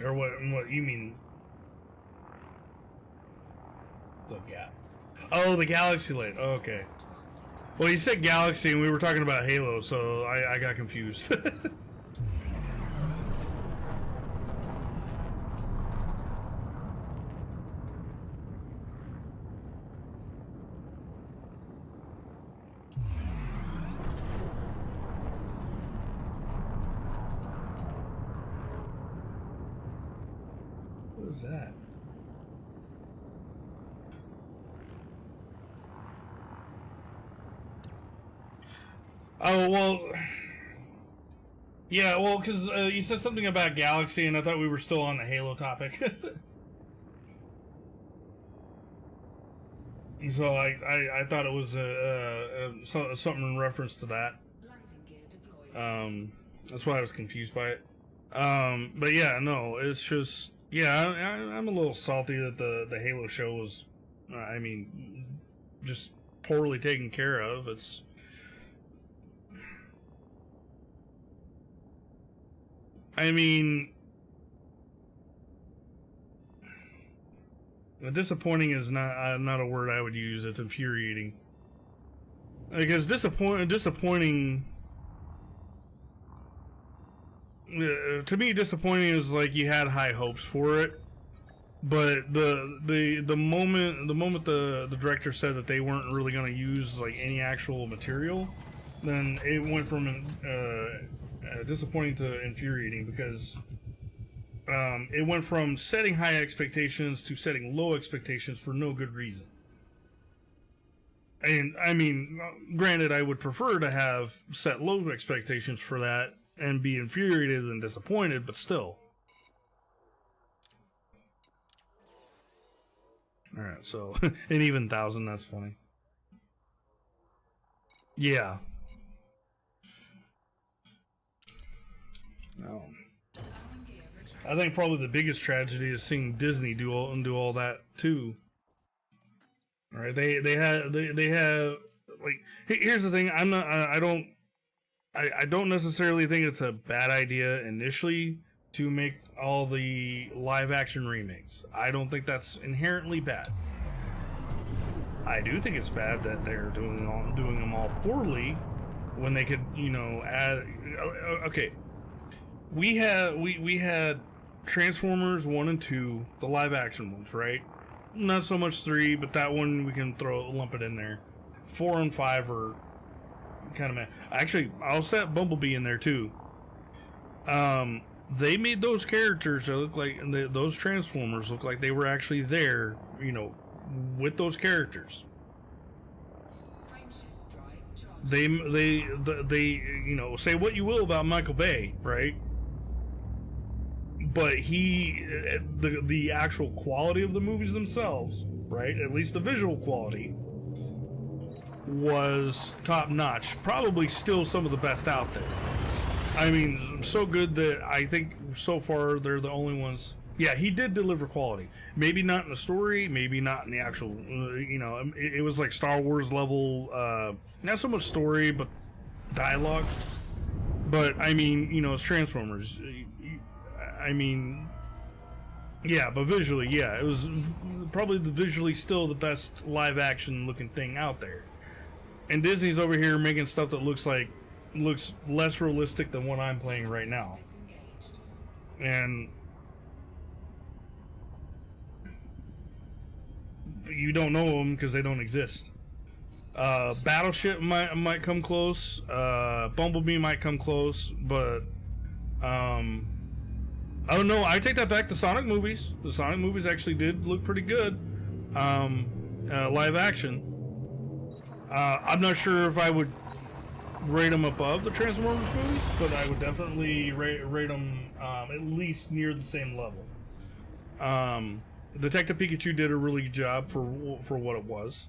Speaker 2: Or what you mean? The gap. Oh, the galaxy light. Oh, okay. Well, you said galaxy and we were talking about Halo, so I got confused. What is that? Oh, well... Yeah, well, because you said something about Galaxy, and I thought we were still on the Halo topic. So I thought it was something in reference to that.
Speaker 3: Landing gear deployed.
Speaker 2: That's why I was confused by it. But yeah, no, it's just... Yeah, I'm a little salty that the Halo show was, I mean, just poorly taken care of. It's... I mean... Disappointing is not a word I would use. It's infuriating. Because disappointing... to me, disappointing is like you had high hopes for it, but the moment the director said that they weren't really going to use like any actual material, then it went from disappointing to infuriating, because it went from setting high expectations to setting low expectations for no good reason. And I mean, granted, I would prefer to have set low expectations for that and be infuriated and disappointed, but still. Alright, so an even 1,000, that's funny. Yeah. No. I think probably the biggest tragedy is seeing Disney do all that too. All right, they have like, here's the thing. I don't necessarily think it's a bad idea initially to make all the live action remakes. I don't think that's inherently bad. I do think it's bad that they're doing them all poorly when they could, you know, add. Okay, we had Transformers 1 and 2, the live action ones, right? Not so much 3, but that one we can lump it in there. 4 and 5 are kind of meh. Actually, I'll set Bumblebee in there too. They made those characters that look like, those Transformers look like they were actually there, you know, with those characters. They you know, say what you will about Michael Bay, right? But the actual quality of the movies themselves, right? At least the visual quality was top notch. Probably still some of the best out there. I mean, so good that I think so far they're the only ones. Yeah, he did deliver quality. Maybe not in the story, maybe not in the actual, you know, it was like Star Wars level, not so much story, but dialogue. But, I mean, you know, it's Transformers. I mean, yeah, but visually, yeah, it was probably visually still the best live action looking thing out there. And Disney's over here making stuff that looks less realistic than what I'm playing right now. And you don't know them because they don't exist. Battleship might come close. Bumblebee might come close, but I don't know. I take that back. The Sonic movies. The Sonic movies actually did look pretty good. Live action. I'm not sure if I would rate them above the Transformers movies, but I would definitely rate them at least near the same level. Detective Pikachu did a really good job for what it was.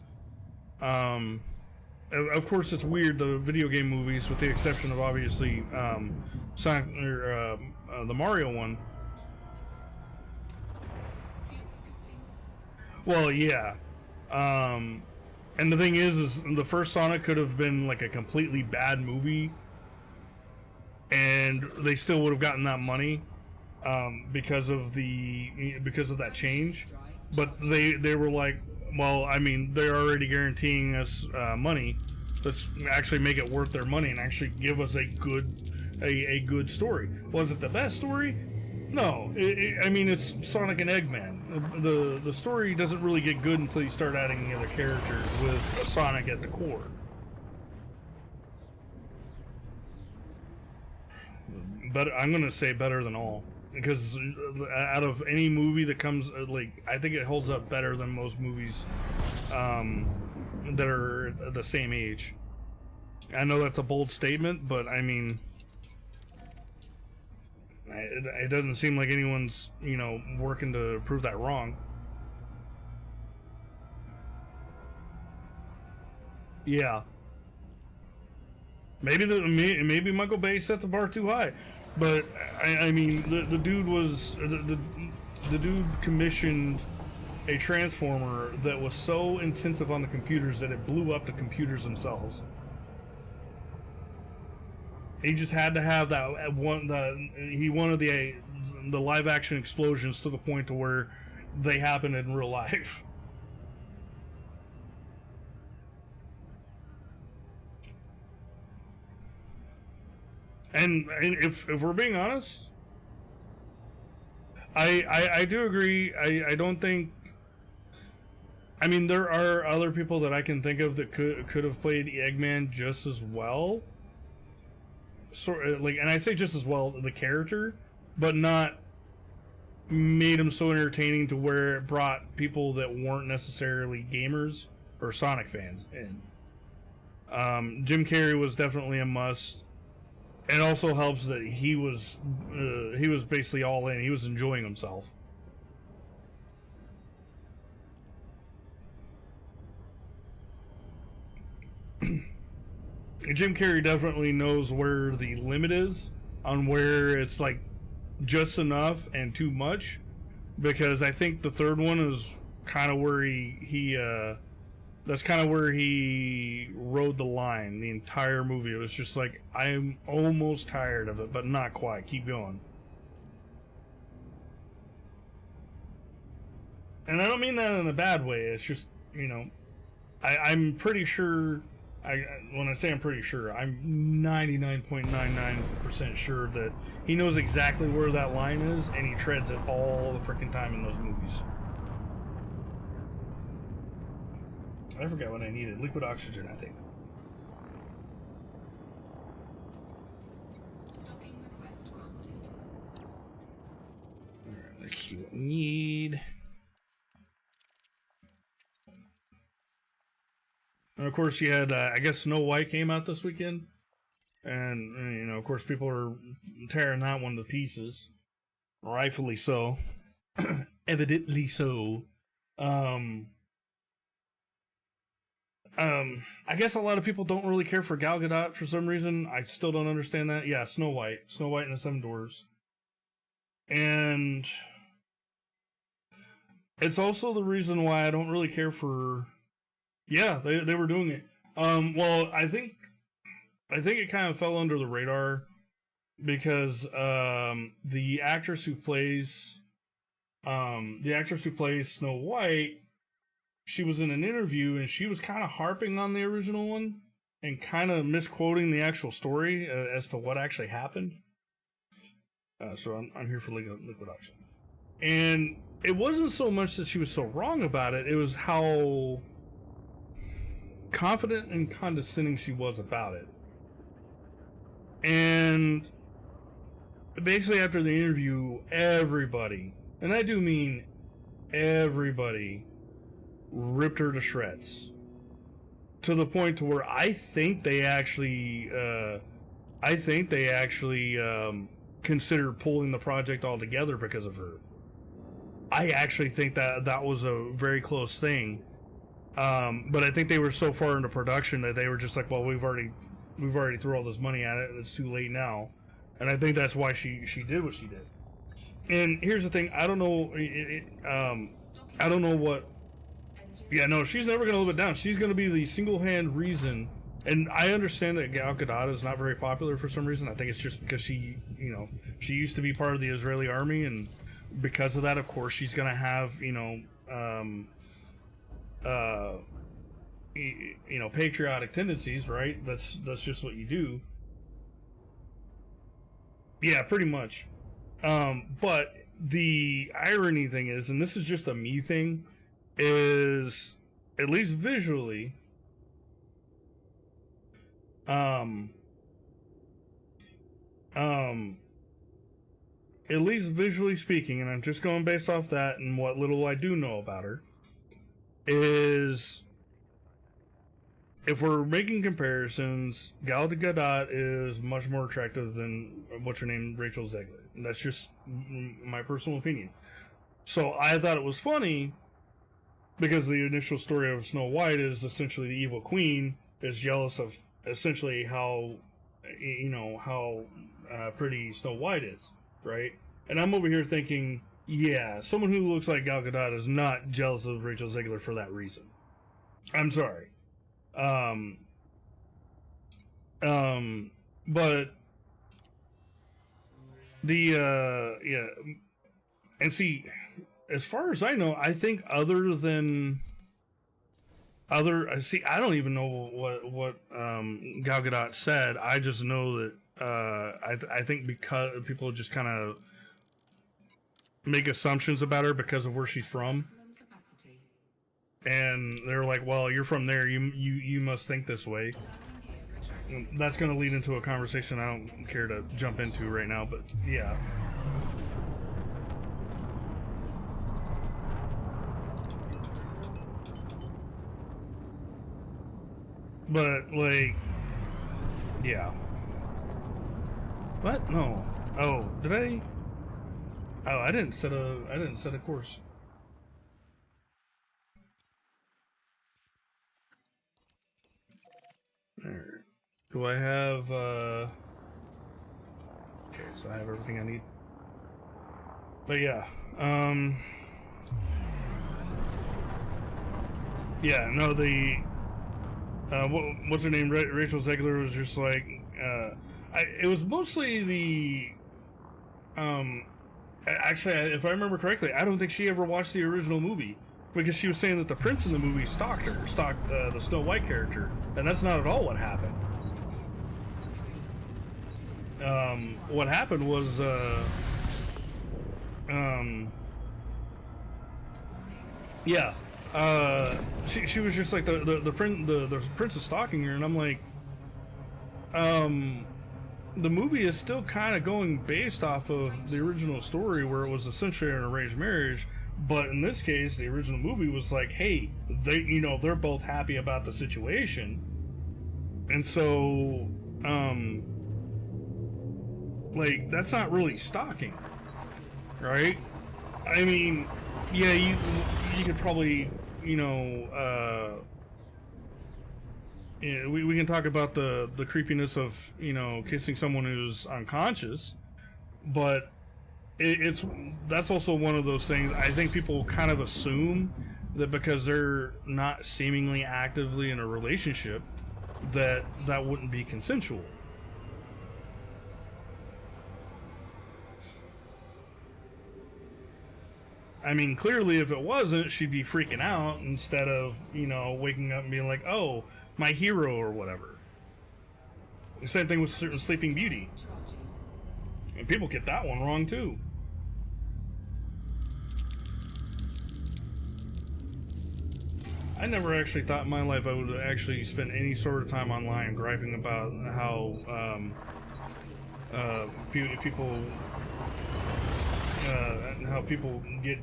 Speaker 2: Of course, it's weird, the video game movies, with the exception of obviously Sonic or the Mario one. Well, yeah. And the thing is the first Sonic could have been like a completely bad movie, and they still would have gotten that money because of that change. But they were like, well, I mean, they're already guaranteeing us money. Let's actually make it worth their money and actually give us a good story. Was it the best story? No. I mean, it's Sonic and Eggman. The story doesn't really get good until you start adding the other characters with a Sonic at the core. But I'm gonna say better than all, because out of any movie that comes, like, I think it holds up better than most movies that are the same age. I know that's a bold statement, but I mean, it doesn't seem like anyone's, you know, working to prove that wrong. Yeah. Maybe Michael Bay set the bar too high, but I mean, the dude was the dude commissioned a transformer that was so intensive on the computers that it blew up the computers themselves. He just had to have that one. He wanted the live action explosions to the point to where they happen in real life. And if we're being honest, I do agree. I don't think. I mean, there are other people that I can think of that could have played Eggman just as well. Sort of, like, and I say just as well the character, but not made him so entertaining to where it brought people that weren't necessarily gamers or Sonic fans in. Jim Carrey was definitely a must. It also helps that he was basically all in. He was enjoying himself. Jim Carrey definitely knows where the limit is on where it's like just enough and too much, because I think the third one is kind of where that's kind of where he rode the line the entire movie. It was just like, I'm almost tired of it, but not quite. Keep going. And I don't mean that in a bad way. It's just, I'm pretty sure. When I say I'm pretty sure, I'm 99.99% sure that he knows exactly where that line is, and he treads it all the freaking time in those movies. I forgot what I needed. Liquid oxygen, I think.
Speaker 3: Docking request granted.
Speaker 2: Alright, let's see what we need. And of course, you had, I guess Snow White came out this weekend. And, of course, people are tearing that one to pieces. Rightfully so. Evidently so. I guess a lot of people don't really care for Gal Gadot for some reason. I still don't understand that. Yeah, Snow White and the Seven Dwarfs. And it's also the reason why I don't really care for... Yeah, they were doing it. Well, I think it kind of fell under the radar because the actress who plays Snow White, she was in an interview and she was kind of harping on the original one and kind of misquoting the actual story as to what actually happened. So I'm here for liquid oxygen. And it wasn't so much that she was so wrong about it, it was how confident and condescending she was about it. And basically after the interview, everybody, and I do mean everybody, ripped her to shreds. To the point to where I think they actually considered pulling the project altogether because of her. I actually think that was a very close thing. But I think they were so far into production that they were just like, well, we've already threw all this money at it, and it's too late now. And I think that's why she did what she did. And here's the thing, I don't know, I don't know what. Yeah, no, she's never gonna live it down. She's gonna be the single-hand reason. And I understand that Gal Gadot is not very popular for some reason. I think it's just because she used to be part of the Israeli army, and because of that, of course, she's gonna have patriotic tendencies, right? That's just what you do. Yeah, pretty much. But the irony thing is, and this is just a me thing, is at least visually, at least visually speaking, and I'm just going based off that and what little I do know about her, is if we're making comparisons, Gal Gadot is much more attractive than what's her name, Rachel Zegler. And that's just my personal opinion. So I thought it was funny because the initial story of Snow White is essentially the evil queen is jealous of essentially how pretty Snow White is, right? And I'm over here thinking, yeah, someone who looks like Gal Gadot is not jealous of Rachel Zegler for that reason. I'm sorry. But yeah, and see, as far as I know, I think other than other see, I don't even know what Gal Gadot said. I just know that I think because people just kind of make assumptions about her because of where she's from,
Speaker 3: Maximum capacity.
Speaker 2: and they're like, well, you're from there, you must think this way.
Speaker 3: Landing gear retracted.
Speaker 2: That's going to lead into a conversation I don't care to jump into right now, but yeah. But like, yeah. What? No. Oh, did I? Oh, I didn't set a course. There. Do I have? Okay, so I have everything I need. But yeah, yeah. No, the what's her name? Rachel Zegler was just like, it was mostly the, actually, if I remember correctly, I don't think she ever watched the original movie because she was saying that the prince in the movie stalked the Snow White character, and that's not at all what happened. What happened was, yeah. She was just like the prince is stalking her, and I'm like, the movie is still kind of going based off of the original story where it was essentially an arranged marriage, but in this case, the original movie was like, hey, they're both happy about the situation, and so, like, that's not really stalking, right? I mean, yeah, you could probably, yeah, we can talk about the creepiness of, kissing someone who's unconscious, but that's also one of those things. I think people kind of assume that because they're not seemingly actively in a relationship, that wouldn't be consensual. I mean, clearly, if it wasn't, she'd be freaking out instead of, waking up and being like, oh, my hero or whatever. The same thing with Sleeping Beauty.
Speaker 3: Charging.
Speaker 2: And people get that one wrong, too. I never actually thought in my life I would actually spend any sort of time online griping about how people how people get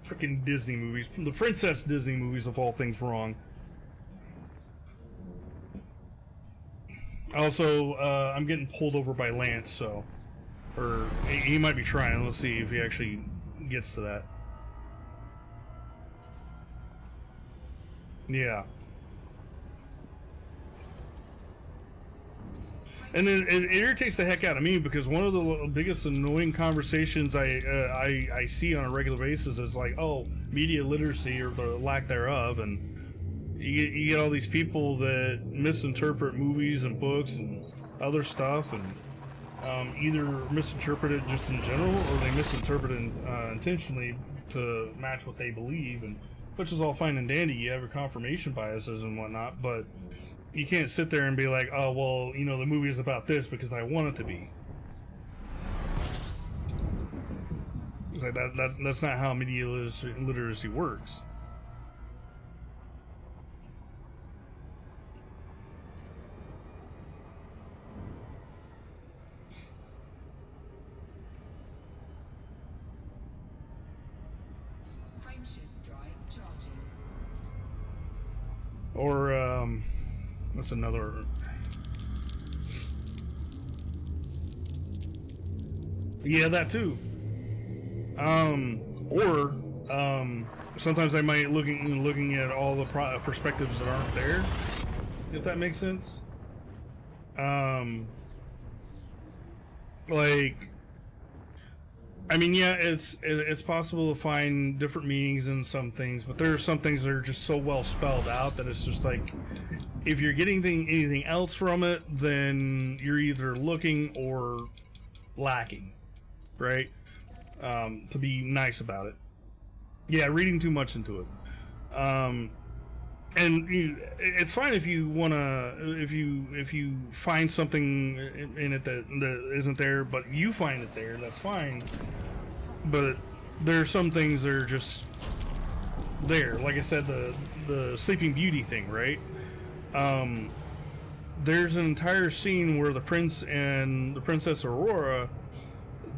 Speaker 2: freaking Disney movies, the princess Disney movies of all things, wrong. Also, I'm getting pulled over by Lance, so, or he might be trying. Let's see if he actually gets to that. Yeah. And then it irritates the heck out of me because one of the biggest annoying conversations I see on a regular basis is like, oh, media literacy or the lack thereof, and you get all these people that misinterpret movies and books and other stuff, and either misinterpret it just in general or they misinterpret it intentionally to match what they believe, and which is all fine and dandy. You have your confirmation biases and whatnot, but you can't sit there and be like, oh, well, the movie is about this because I want it to be. It's like that's not how media literacy works.
Speaker 3: Frameshift drive charging.
Speaker 2: Or, what's another? Yeah, that too. Or sometimes I might looking at all the perspectives that aren't there, if that makes sense. Like, I mean, yeah, it's possible to find different meanings in some things, but there are some things that are just so well spelled out that it's just like, if you're getting anything else from it, then you're either looking or lacking, right? To be nice about it. Yeah, reading too much into it. and it's fine if you wanna, if you find something in it that isn't there, but you find it there, that's fine. But there are some things that are just there. Like I said, the Sleeping Beauty thing, right? There's an entire scene where the prince and the Princess Aurora,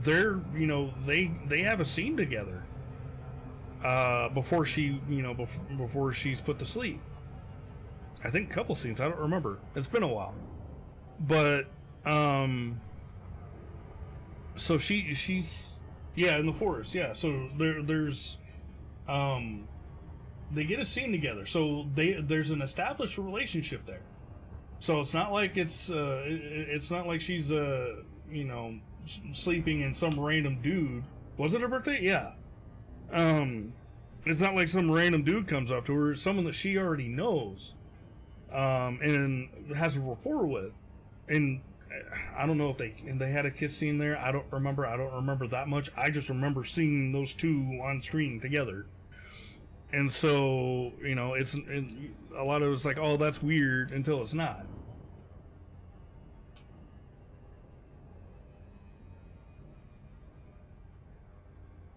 Speaker 2: they're, they have a scene together before she, before she's put to sleep. I think a couple scenes, I don't remember. It's been a while. But so she's in the forest. Yeah, so there's they get a scene together. So there's an established relationship there. So it's not like it's not like she's sleeping in some random dude. Was it her birthday? Yeah. It's not like some random dude comes up to her. It's someone that she already knows, and has a rapport with. And I don't know if they had a kiss scene there. I don't remember that much. I just remember seeing those two on screen together. And so, it's a lot of it's like, oh, that's weird, until it's not.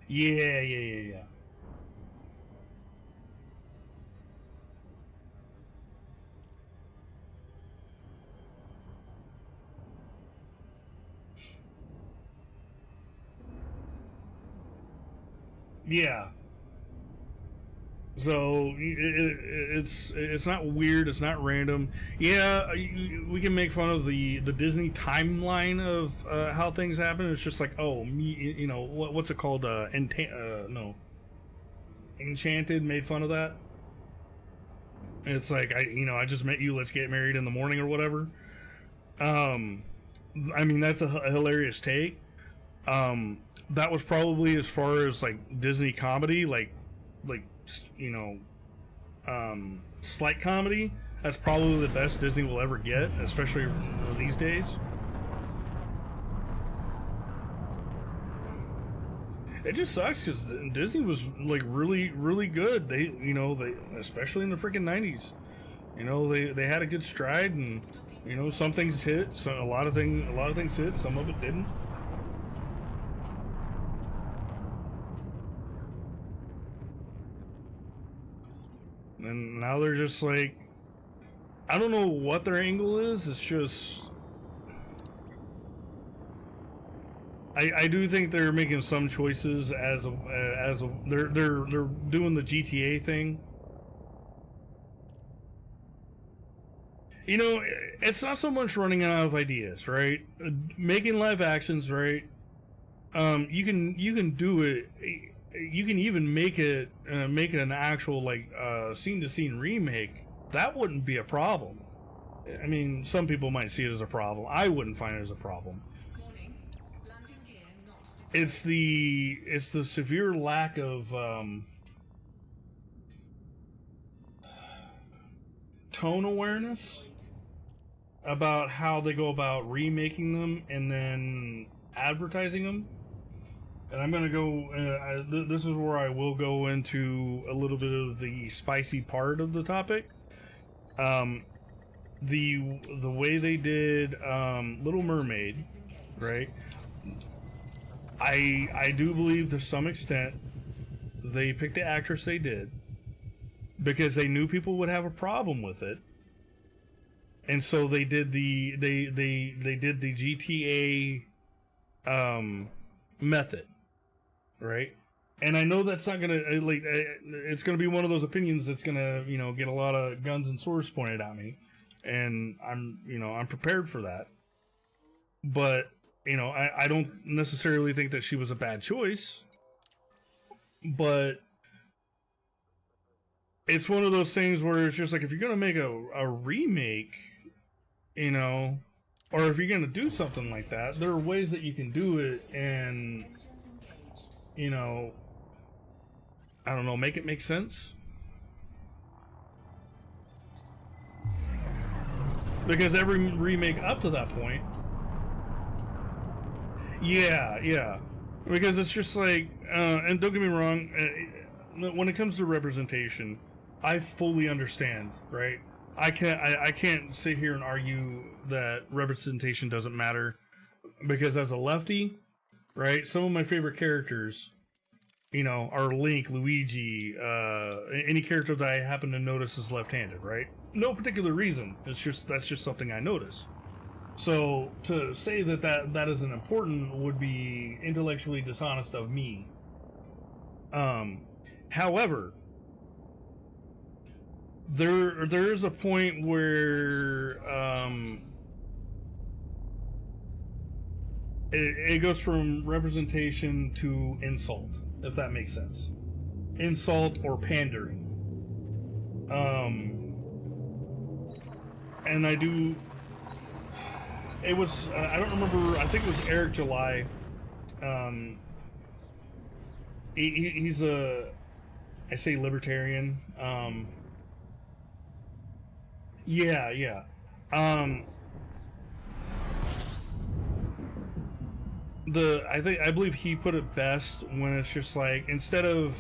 Speaker 2: Yeah. Yeah. So it's not weird. It's not random. Yeah, we can make fun of the Disney timeline of how things happen. It's just like, oh, what's it called? Enchanted made fun of that. It's like, I just met you. Let's get married in the morning or whatever. I mean, that's a hilarious take. That was probably, as far as like Disney comedy, like slight comedy, that's probably the best Disney will ever get, especially these days. It just sucks because Disney was like really good. They especially in the freaking 90s, they had a good stride, and some things hit, so a lot of things hit, some of it didn't. And now they're just like, I don't know what their angle is. It's just, I do think they're making some choices they're doing the GTA thing. It's not so much running out of ideas, right? Making live actions, right? You can do it. You can even make it an actual scene to scene remake. That wouldn't be a problem. I mean, some people might see it as a problem. I wouldn't find it as a problem.
Speaker 3: Warning. Landing gear not
Speaker 2: It's the severe lack of tone awareness about how they go about remaking them and then advertising them. And I'm going to go, this is where I will go into a little bit of the spicy part of the topic. The way they did Little Mermaid, right? I do believe to some extent they picked the actress they did because they knew people would have a problem with it. And so they did the did the GTA method. Right, and I know that's not gonna it's gonna be one of those opinions that's gonna get a lot of guns and swords pointed at me, and I'm prepared for that. But I don't necessarily think that she was a bad choice. But it's one of those things where it's just like, if you're gonna make a remake, or if you're gonna do something like that, there are ways that you can do it and. I don't know, make it make sense. Because every remake up to that point, yeah. Because it's just like, and don't get me wrong, when it comes to representation, I fully understand, right? I can't sit here and argue that representation doesn't matter, because as a lefty, right, some of my favorite characters, you know, are Link, Luigi, any character that I happen to notice is left-handed, right? No particular reason. That's just something I notice. So to say that isn't important would be intellectually dishonest of me. However, there is a point where it goes from representation to insult, if that makes sense. Insult or pandering. And I do. It was I don't remember. I think it was Eric July. He's I say libertarian. Yeah. I believe he put it best when it's just like instead of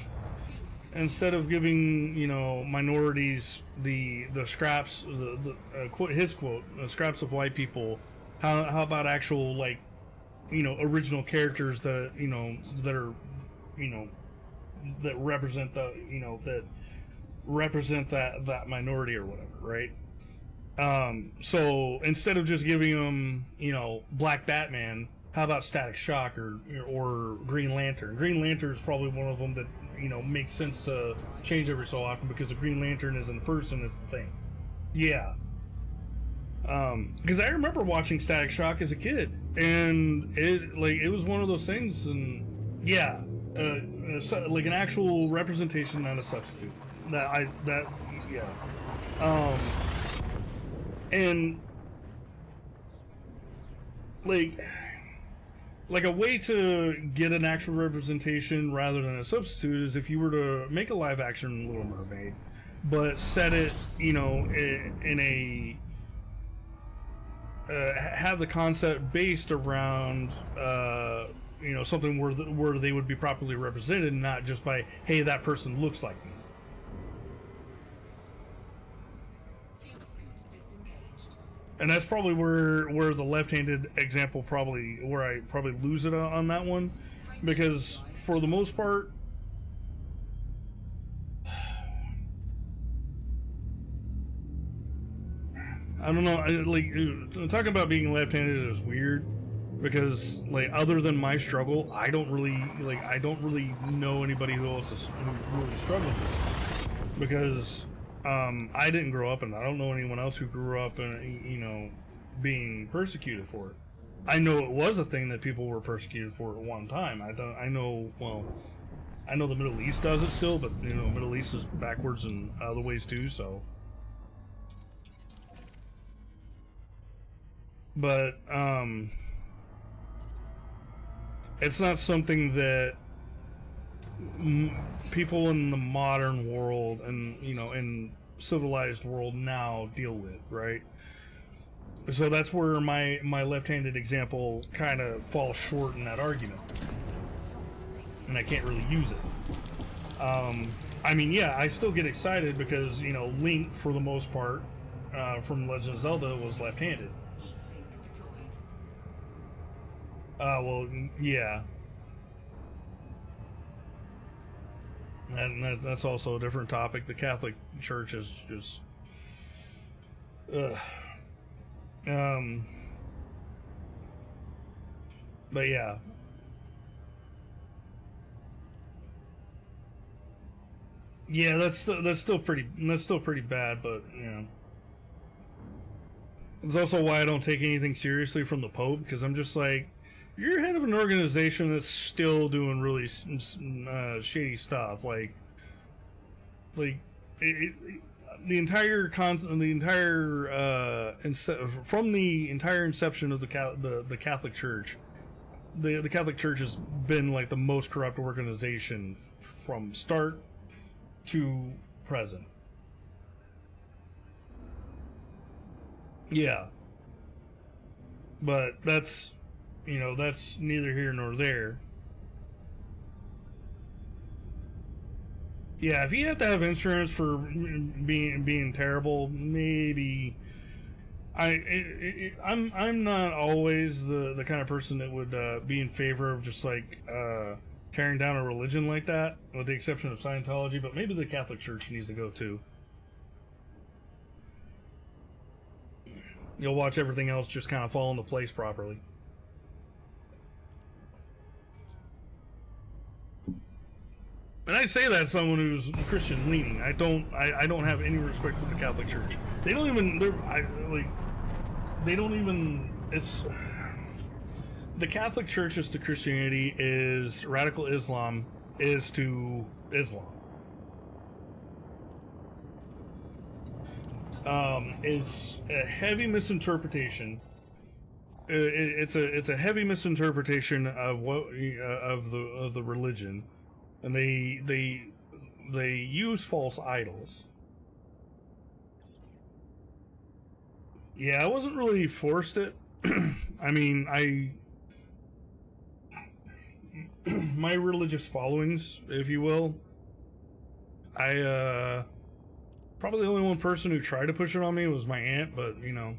Speaker 2: giving, you know, minorities the scraps, his quote, the scraps of white people, how about actual, like, you know, original characters that, you know, that are, you know, that represent the, you know, that represent that minority or whatever, right? So instead of just giving them, you know, Black Batman, how about Static Shock or Green Lantern? Green Lantern is probably one of them that, you know, makes sense to change every so often, because the Green Lantern isn't a person, it's the thing. Yeah. Because I remember watching Static Shock as a kid, and it was one of those things, and yeah, like an actual representation, not a substitute. Yeah. And like a way to get an actual representation rather than a substitute is if you were to make a live action Little Mermaid, but set it, you know, in a have the concept based around you know, something where they would be properly represented, not just by, hey, that person looks like me. And that's probably where the left-handed example where I probably lose it on that one, because for the most part, I don't know. Like, talking about being left-handed is weird, because, like, other than my struggle, I don't really know anybody who really struggled with this, because I didn't grow up, and I don't know anyone else who grew up in, you know, being persecuted for it. I know it was a thing that people were persecuted for at one time. I know the Middle East does it still, but, you know, Middle East is backwards in other ways too, so. But it's not something that people in the modern world and, you know, in civilized world now deal with, right? So that's where my left-handed example kind of falls short in that argument, and I can't really use it. I mean, yeah, I still get excited because, you know, Link, for the most part, from Legend of Zelda, was left-handed. Well, yeah. And that's also a different topic. The Catholic Church is just, but yeah. Yeah, that's still pretty bad, but, you know. It's also why I don't take anything seriously from the Pope, because I'm just like, you're head of an organization that's still doing really shady stuff. Like the entire from the entire inception of the Catholic Church, the Catholic Church has been like the most corrupt organization from start to present. Yeah, but that's, you know, that's neither here nor there. Yeah, if you have to have insurance for being terrible, maybe. I'm not always the kind of person that would be in favor of just like tearing down a religion like that, with the exception of Scientology. But maybe the Catholic Church needs to go too. You'll watch everything else just kind of fall into place properly. And I say that as someone who's Christian leaning. I don't have any respect for the Catholic Church. They don't even. They don't even. It's the Catholic Church is to Christianity is radical Islam is to Islam. It's a heavy misinterpretation. It's a heavy misinterpretation of what of the religion, and they use false idols. Yeah, I wasn't really forced it. I mean, my religious followings, if you will, probably the only one person who tried to push it on me was my aunt, but you know,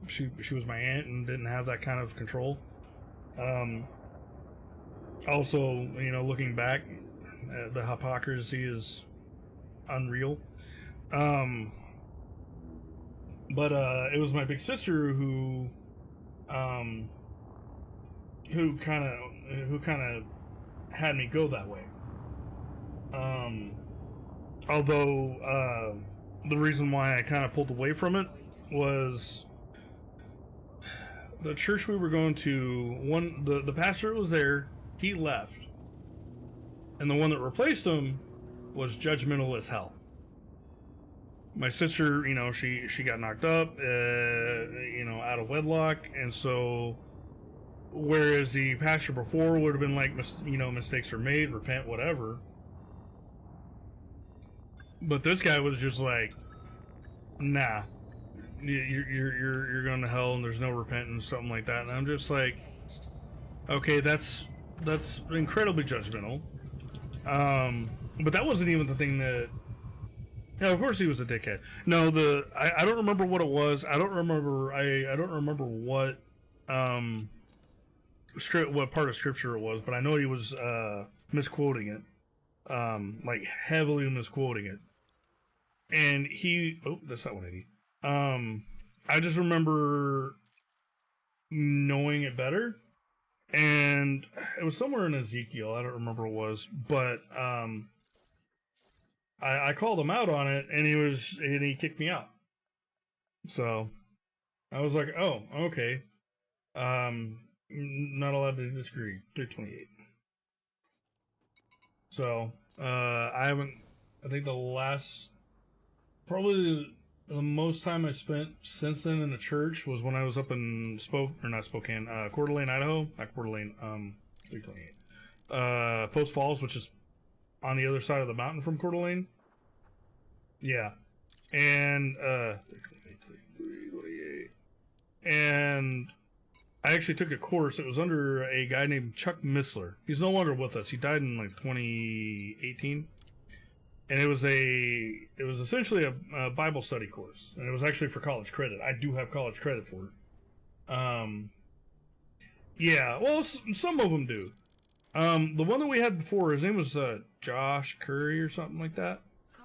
Speaker 2: she was my aunt and didn't have that kind of control. Also, you know, looking back, the hypocrisy is unreal. But it was my big sister who kind of had me go that way. Although the reason why I kind of pulled away from it was the church we were going to. The pastor that was there, he left, and the one that replaced him was judgmental as hell. My sister, you know, she got knocked up, you know, out of wedlock, and so whereas the pastor before would have been like, you know, mistakes are made, repent, whatever. But this guy was just like, nah, you're going to hell, and there's no repentance, something like that. And I'm just like, okay, that's incredibly judgmental. But that wasn't even the thing that. Yeah, of course he was a dickhead. No, I don't remember what it was. I don't remember what what part of scripture it was, but I know he was misquoting it, like heavily misquoting it. And that's not 180. I just remember knowing it better, and it was somewhere in Ezekiel. I don't remember what it was, but I called him out on it, and he kicked me out. So I was like, oh, okay. Not allowed to disagree. 328. So I think probably the most time I spent since then in the church was when I was up in Coeur d'Alene, Idaho. Not Coeur d'Alene, 328. Post Falls, which is on the other side of the mountain from Coeur d'Alene. Yeah. And 328. And I actually took a course. It was under a guy named Chuck Missler. He's no longer with us. He died in like 2018. And it was essentially a Bible study course. And it was actually for college credit. I do have college credit for it. Yeah, well, some of them do. The one that we had before, his name was Josh Curry or something like that.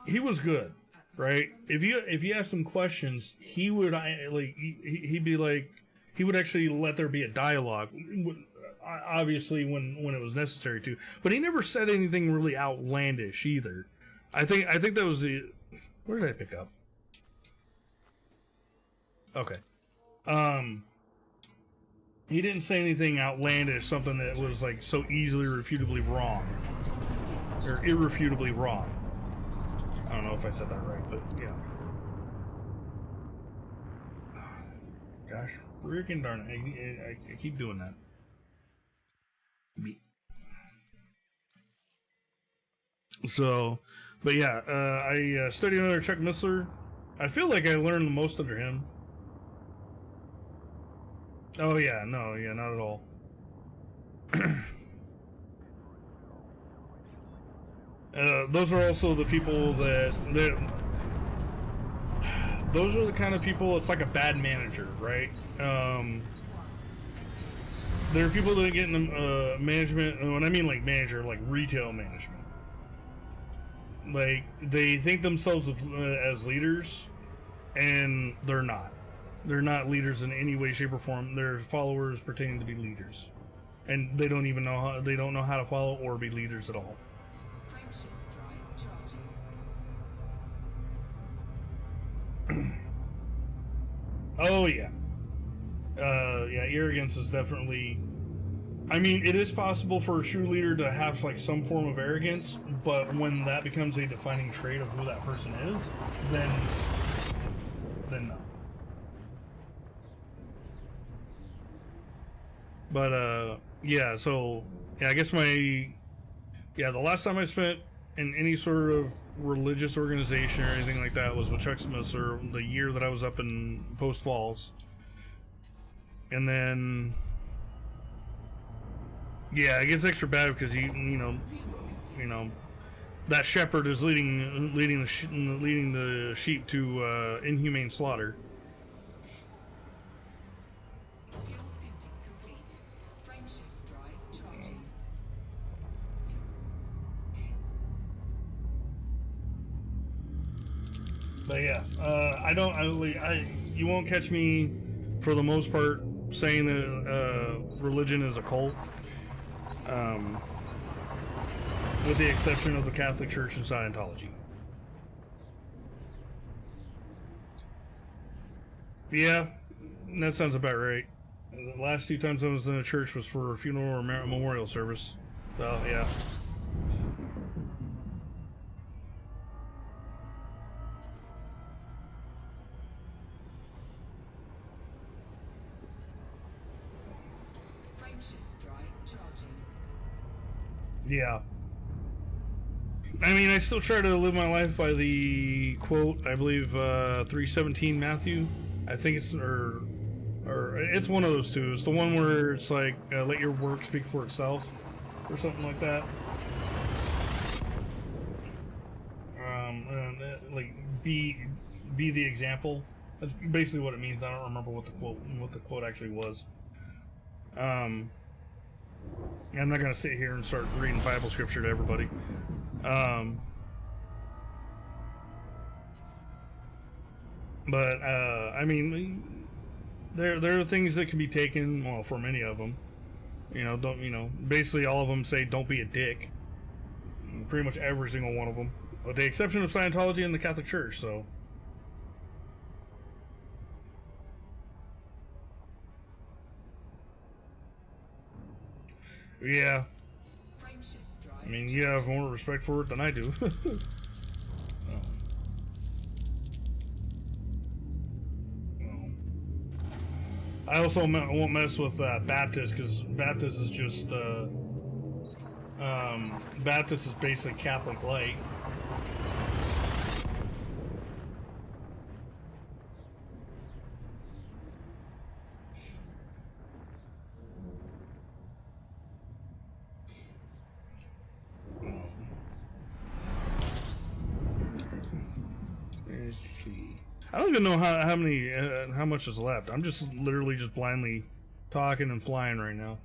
Speaker 2: He was good, right? If you asked him questions, he would he'd be like, he would actually let there be a dialogue, obviously when it was necessary to. But he never said anything really outlandish either. I think that was where did I pick up? Okay. He didn't say anything outlandish, something that was like so easily refutably wrong. Or irrefutably wrong. I don't know if I said that right, but yeah. Gosh, freaking darn it. I keep doing that. So, but yeah, I studied under Chuck Missler. I feel like I learned the most under him. Oh yeah, no, yeah, not at all. those are also the people that those are the kind of people. It's like a bad manager, right? There are people that get in the management. When I mean like manager, like retail management, like they think themselves as leaders, and they're not. They're not leaders in any way, shape, or form. They're followers pretending to be leaders, and they don't even know how. They don't know how to follow or be leaders at all.
Speaker 3: Frameshift drive charging.
Speaker 2: Oh yeah. Yeah, arrogance is definitely. I mean, it is possible for a true leader to have like some form of arrogance, but when that becomes a defining trait of who that person is, then no. But yeah. So yeah, I guess the last time I spent in any sort of religious organization or anything like that was with Chuck Smith, or the year that I was up in Post Falls. And then, yeah, it gets extra bad because that shepherd is leading the sheep to inhumane slaughter.
Speaker 3: Fuel scooping complete. Frameshift drive charging.
Speaker 2: But yeah, you won't catch me for the most part saying that religion is a cult. With the exception of the Catholic Church and Scientology. Yeah, that sounds about right. The last 2 times I was in a church was for a funeral or memorial service. So, yeah.
Speaker 3: Frameshift drive charging.
Speaker 2: Yeah. I mean, I still try to live my life by the quote, I believe, 3:17 Matthew. I think it's, or it's one of those two. It's the one where it's like, let your work speak for itself, or something like that. Like, be the example. That's basically what it means. I don't remember what the quote actually was. I'm not gonna sit here and start reading Bible scripture to everybody. But I mean, there are things that can be taken. Well, for many of them, basically all of them say don't be a dick. Pretty much every single one of them, with the exception of Scientology and the Catholic Church. So. Yeah. I mean, you have more respect for it than I do. I also won't mess with Baptist, because Baptist is just Baptist is basically Catholic light. I don't even know how much is left. I'm just literally just blindly talking and flying right now.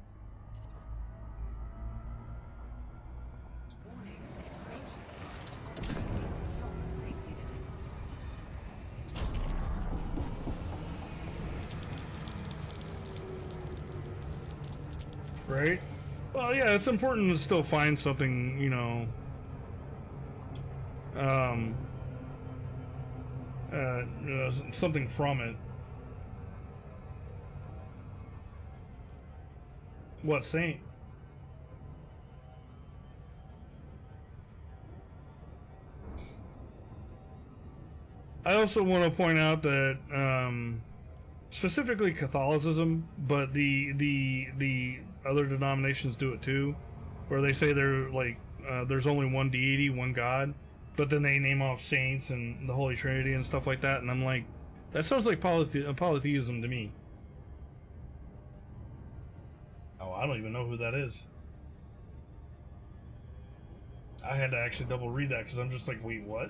Speaker 3: Warning. Frameshift drive operating beyond safety limits.
Speaker 2: Right? Well, yeah, it's important to still find something, something from it. What saint? I also want to point out that specifically Catholicism, but the other denominations do it too, where they say they're like there's only one deity, one God, but then they name off saints and the Holy Trinity and stuff like that, and I'm like, that sounds like polytheism to me. Oh, I don't even know who that is. I had to actually double read that because I'm just like, wait, what?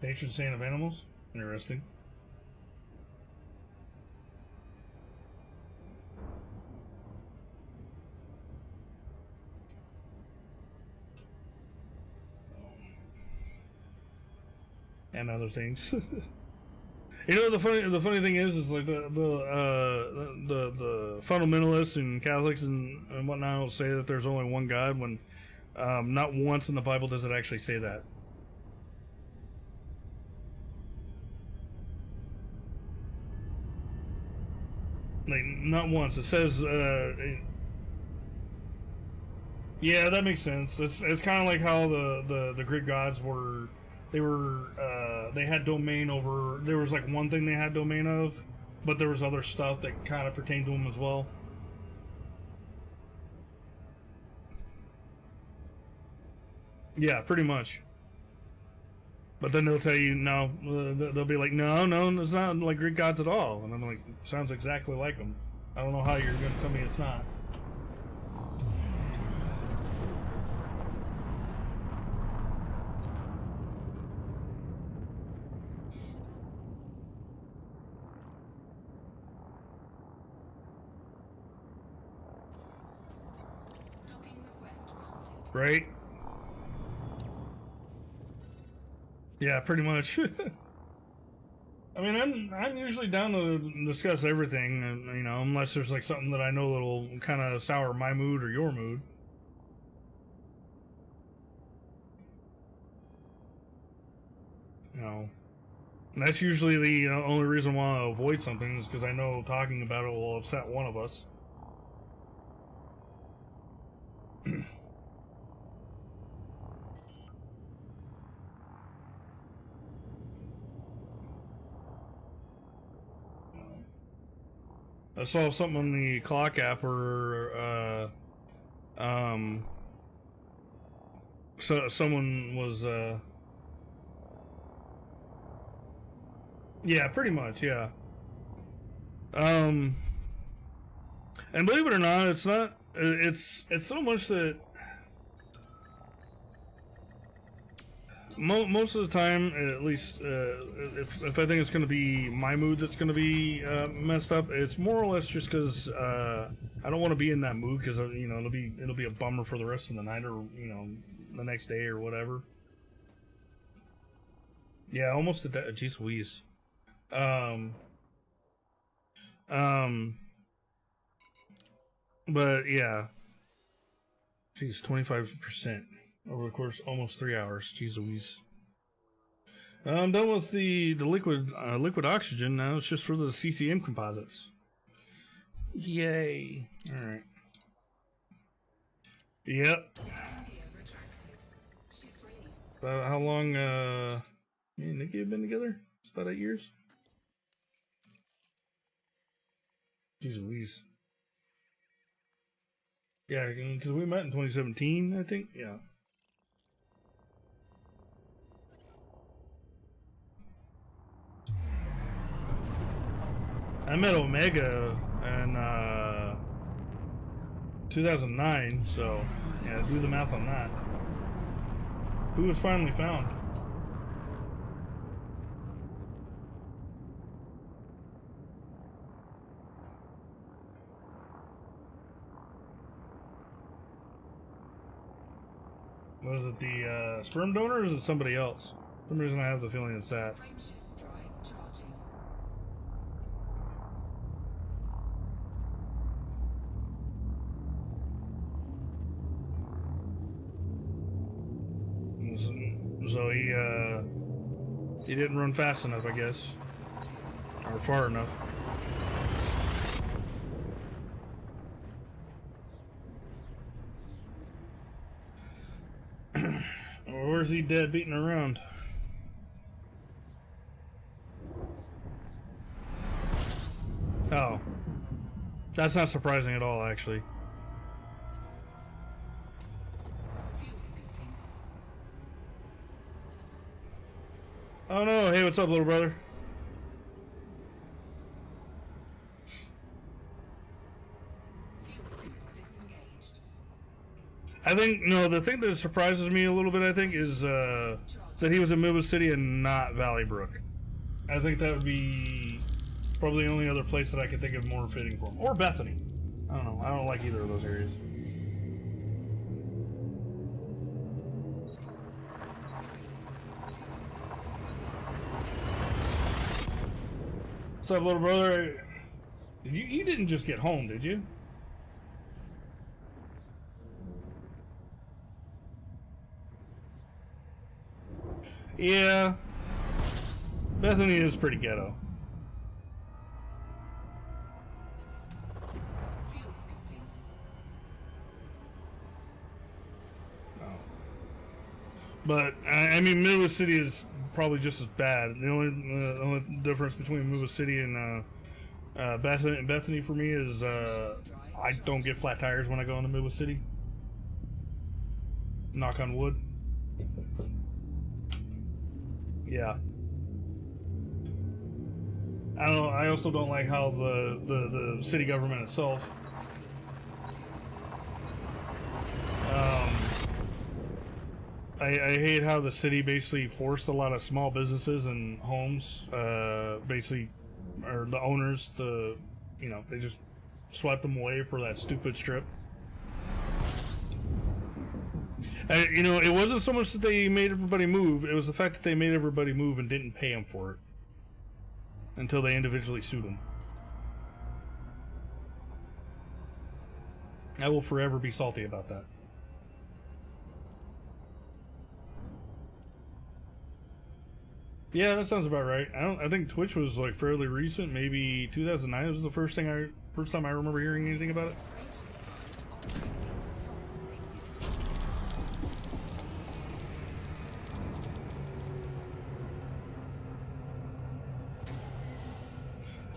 Speaker 2: Patron saint of animals? Interesting. And other things. You know, the funny thing is like the fundamentalists and Catholics and whatnot will say that there's only one God when not once in the Bible does it actually say that. Like, not once. It says, yeah, that makes sense. It's kind of like how the Greek gods were, they had domain over, there was like one thing they had domain of, but there was other stuff that kind of pertained to them as well. Yeah, pretty much. But then they'll tell you, no, they'll be like, no, it's not like Greek gods at all. And I'm like, sounds exactly like them. I don't know how you're going to tell me it's not.
Speaker 3: Docking request granted.
Speaker 2: Right? Yeah, pretty much. I mean, I'm usually down to discuss everything, you know, unless there's like something that I know that'll kind of sour my mood or your mood. You know, and that's usually the only reason why I avoid something is because I know talking about it will upset one of us. I saw something on the clock app where so someone was yeah, pretty much, yeah. And believe it or not, it's not, it's so much that most of the time, at least, if I think it's going to be my mood that's going to be messed up, it's more or less just because I don't want to be in that mood because you know it'll be a bummer for the rest of the night or you know the next day or whatever. Yeah, almost a day. Jeez Louise. But yeah. Jeez, 25%. Over the course, almost 3 hours. Jeez Louise. I'm done with the liquid oxygen. Now it's just for the CCM composites. Yay! All right. Yep. How long? Me and Nikki have been together? It's about 8 years. Jeez Louise. Yeah, because we met in 2017, I think. Yeah. I met Omega in 2009, so yeah, do the math on that. Who was finally found? Was it the sperm donor or is it somebody else? For some reason I have the feeling it's that.
Speaker 3: Frameshift drive charging.
Speaker 2: So he didn't run fast enough, I guess, or far enough. Or where's he dead beating around? Oh, that's not surprising at all, actually.
Speaker 3: Fuel scooping.
Speaker 2: Oh no! Hey, what's up, little brother?
Speaker 3: Fuel scoop disengaged.
Speaker 2: I think no. The thing that surprises me a little bit, I think, is that he was in Middle City and not Valley Brook. I think that would be probably the only other place that I could think of more fitting for him, or Bethany. I don't know. I don't like either of those areas. What's up, little brother? You didn't just get home, did you? Yeah. Bethany is pretty ghetto.
Speaker 3: Fuel scooping.
Speaker 2: But I mean, Midwest City is probably just as bad. The only difference between Midwest City and Bethany for me is I don't get flat tires when I go into Midwest City. Knock on wood. Yeah. I don't know. I also don't like how the city government itself. I hate how the city basically forced a lot of small businesses and homes, basically, or the owners to, you know, they just swiped them away for that stupid strip. You know, it wasn't so much that they made everybody move, it was the fact that they made everybody move and didn't pay them for it until they individually sued them. I will forever be salty about that. Yeah, that sounds about right. I think Twitch was like fairly recent, maybe 2009 was the first time I remember hearing anything about it.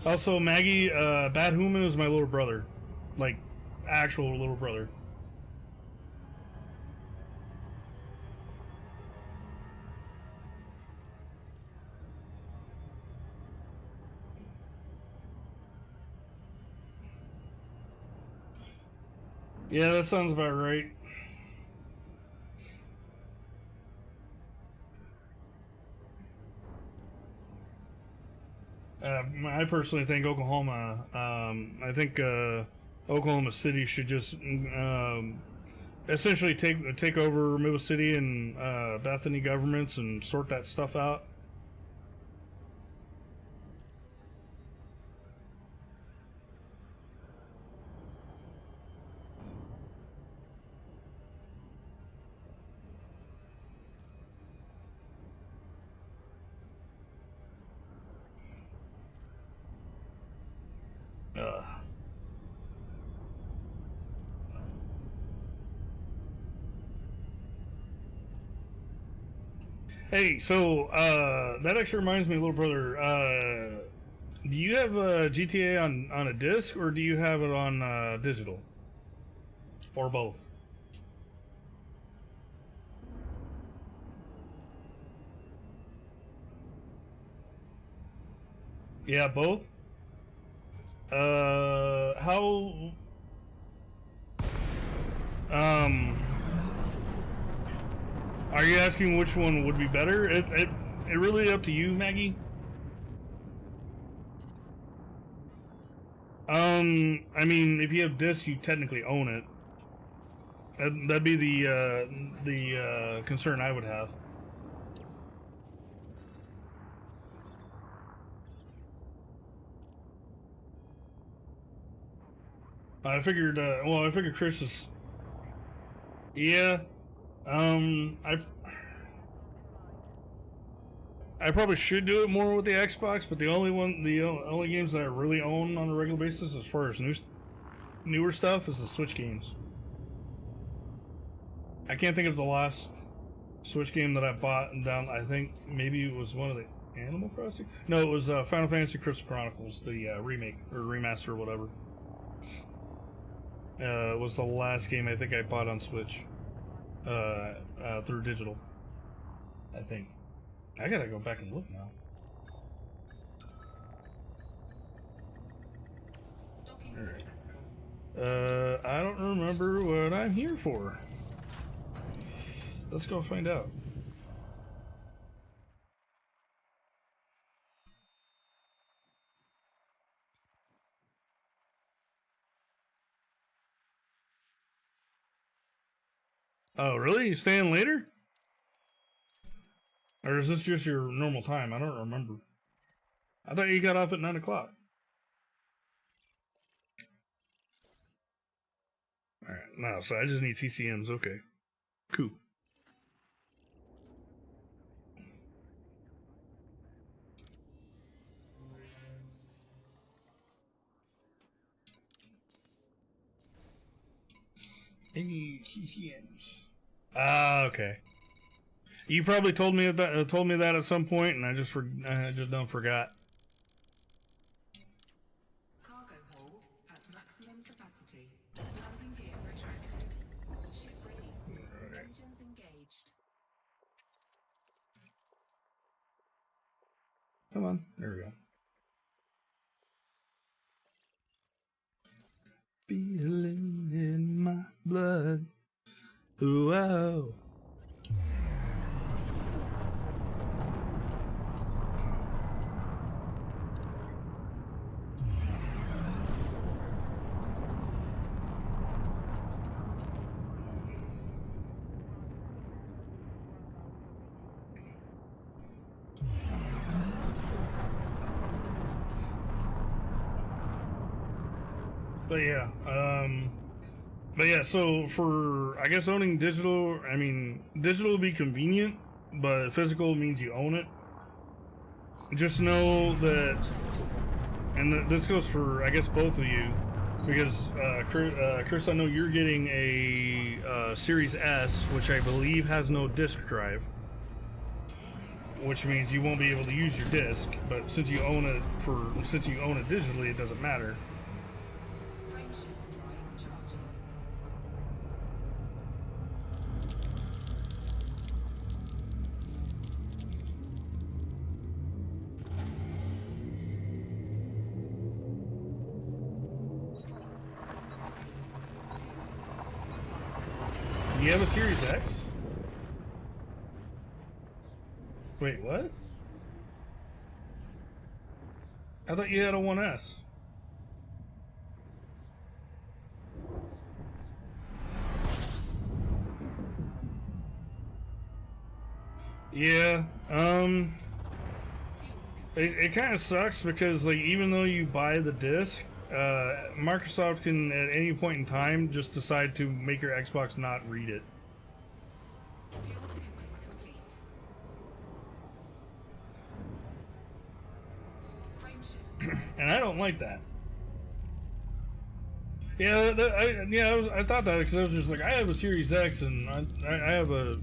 Speaker 2: Also, Maggie, Bad Human is my little brother. Like, actual little brother. Yeah, that sounds about right. I personally think Oklahoma. I think Oklahoma City should just essentially take over Middle City and Bethany governments and sort that stuff out. Hey, so that actually reminds me, little brother. Do you have GTA on a disc, or do you have it on digital, or both? Yeah, both. How? Are you asking which one would be better? It really up to you, Maggie. I mean, if you have disc, you technically own it. That'd be the concern I would have. I figured. Well, I figured Chris is. Yeah. I probably should do it more with the Xbox, but the only games that I really own on a regular basis, as far as newer stuff, is the Switch games. I can't think of the last Switch game that I bought and down. I think maybe it was one of the Animal Crossing. No, it was Final Fantasy Crystal Chronicles, the remake or remaster or whatever. It was the last game I think I bought on Switch through digital, I think. I gotta go back and look now.
Speaker 3: Docking
Speaker 2: All right.
Speaker 3: successful.
Speaker 2: I don't remember what I'm here for. Let's go find out. Oh, really? You staying later? Or is this just your normal time? I don't remember. I thought you got off at 9 o'clock. Alright, no, so I just need CCMs. Okay. Cool. I need CCMs. Ah, okay. You probably told me that at some point, and I just done forgot.
Speaker 3: Cargo hold at maximum capacity. Landing gear retracted. Ship released. Engines engaged.
Speaker 2: Come on, there we go. Feeling in my blood. Whoa. But yeah, so for, I guess, owning digital, I mean, digital will be convenient, but physical means you own it. Just know that, and this goes for, I guess, both of you, because, Chris, I know you're getting a Series S, which I believe has no disk drive, which means you won't be able to use your disk, but since you own it digitally, it doesn't matter. You have a Series X? Wait, what? I thought you had a 1S. Yeah, it kind of sucks because, like, even though you buy the disc, Microsoft can at any point in time just decide to make your Xbox not read it.
Speaker 3: Fuel scooping complete. Frame shift.
Speaker 2: And I don't like that. Yeah, I thought that because I was just like, I have a Series X and I have a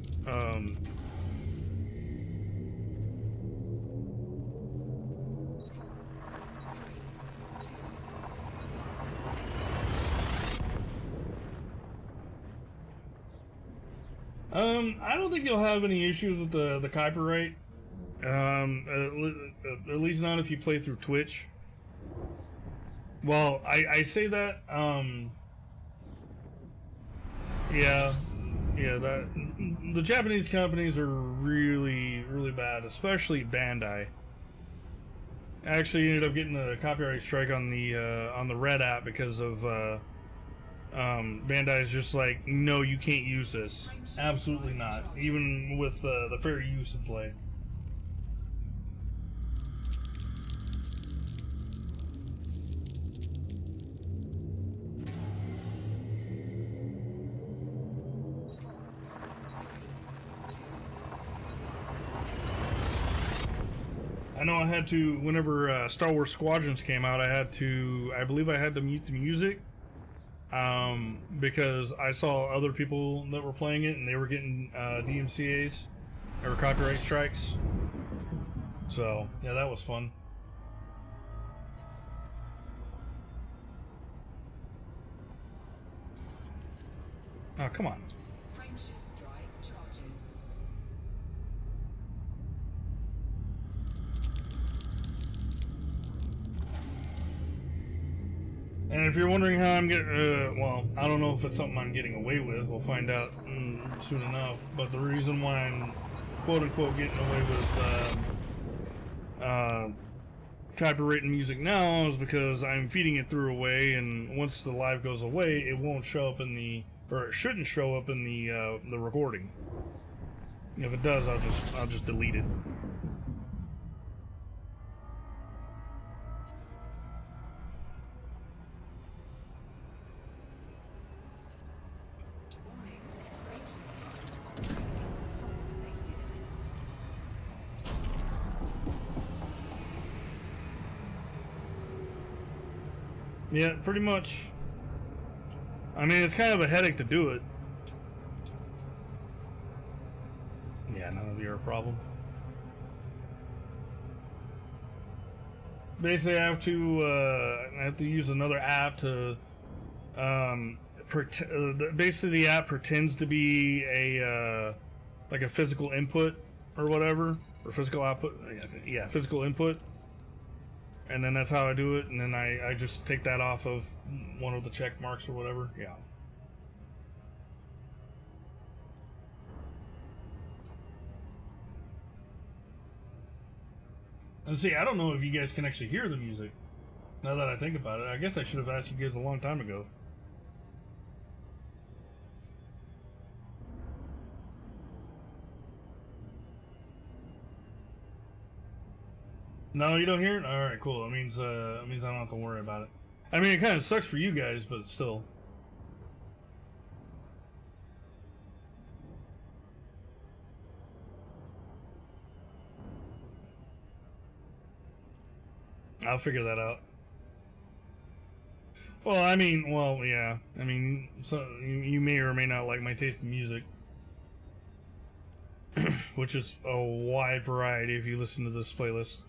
Speaker 2: I don't think you'll have any issues with the copyright. At least not if you play through Twitch. Well, I say that, yeah, that the Japanese companies are really, really bad, especially Bandai. I actually ended up getting a copyright strike on the Red app because of Bandai is just like, no, you can't use this. Absolutely not. Even with the fair use in play. I know I had to, whenever Star Wars Squadrons came out, I believe I had to mute the music. Because I saw other people that were playing it and they were getting DMCAs or copyright strikes. So, yeah, that was fun. Oh, come on.
Speaker 3: Frame shift drive charging.
Speaker 2: if you're wondering how I'm getting, well, I don't know if it's something I'm getting away with. We'll find out soon enough. But the reason why I'm quote-unquote getting away with copyrighting music now is because I'm feeding it through a way, and once the live goes away, it won't show up in the, or it shouldn't show up in the recording. If it does, I'll just delete it.
Speaker 3: Warning, approaching operating beyond safety limits.
Speaker 2: Yeah, pretty much. I mean, it's kind of a headache to do it. Yeah, none of your problem. Basically, I have to use another app to basically the app pretends to be a like a physical input or whatever, or physical output. Yeah, physical input. And then that's how I do it, and then I just take that off of one of the check marks or whatever. Yeah. And see, I don't know if you guys can actually hear the music. Now that I think about it, I guess I should have asked you guys a long time ago. No, you don't hear it? Alright, cool. It means I don't have to worry about it. I mean, it kind of sucks for you guys, but still. I'll figure that out. Well, I mean, well, yeah. I mean, so you may or may not like my taste in music. Which is a wide variety if you listen to this playlist.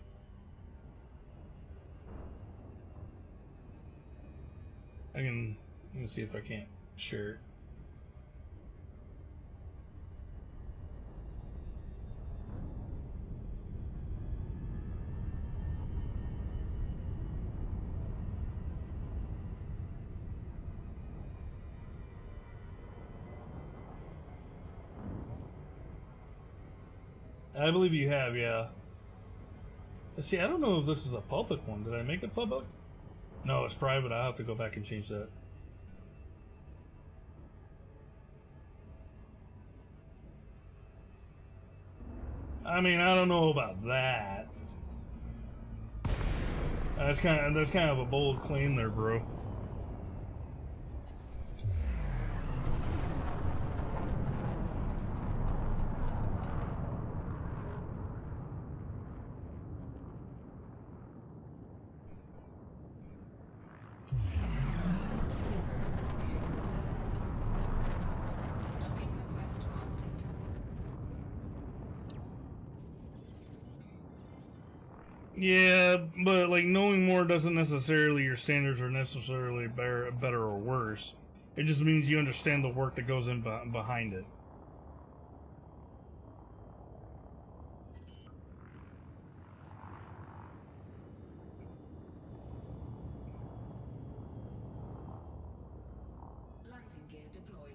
Speaker 2: Let me see if I can't share it. I believe you have, yeah. See, I don't know if this is a public one. Did I make it public? No, it's private. I'll have to go back and change that. I mean, I don't know about that. That's kind of a bold claim there, bro.
Speaker 3: Docking request granted.
Speaker 2: Yeah, but like knowing more doesn't necessarily your standards are necessarily better or worse. It just means you understand the work that goes in behind it.
Speaker 3: Landing gear deployed.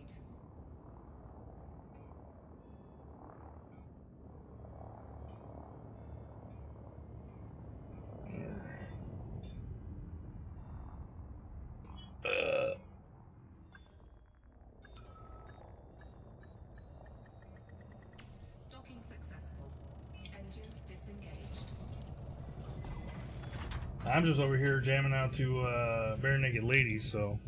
Speaker 3: Docking successful. Engines disengaged.
Speaker 2: I'm just over here jamming out to Bare Naked Ladies, so.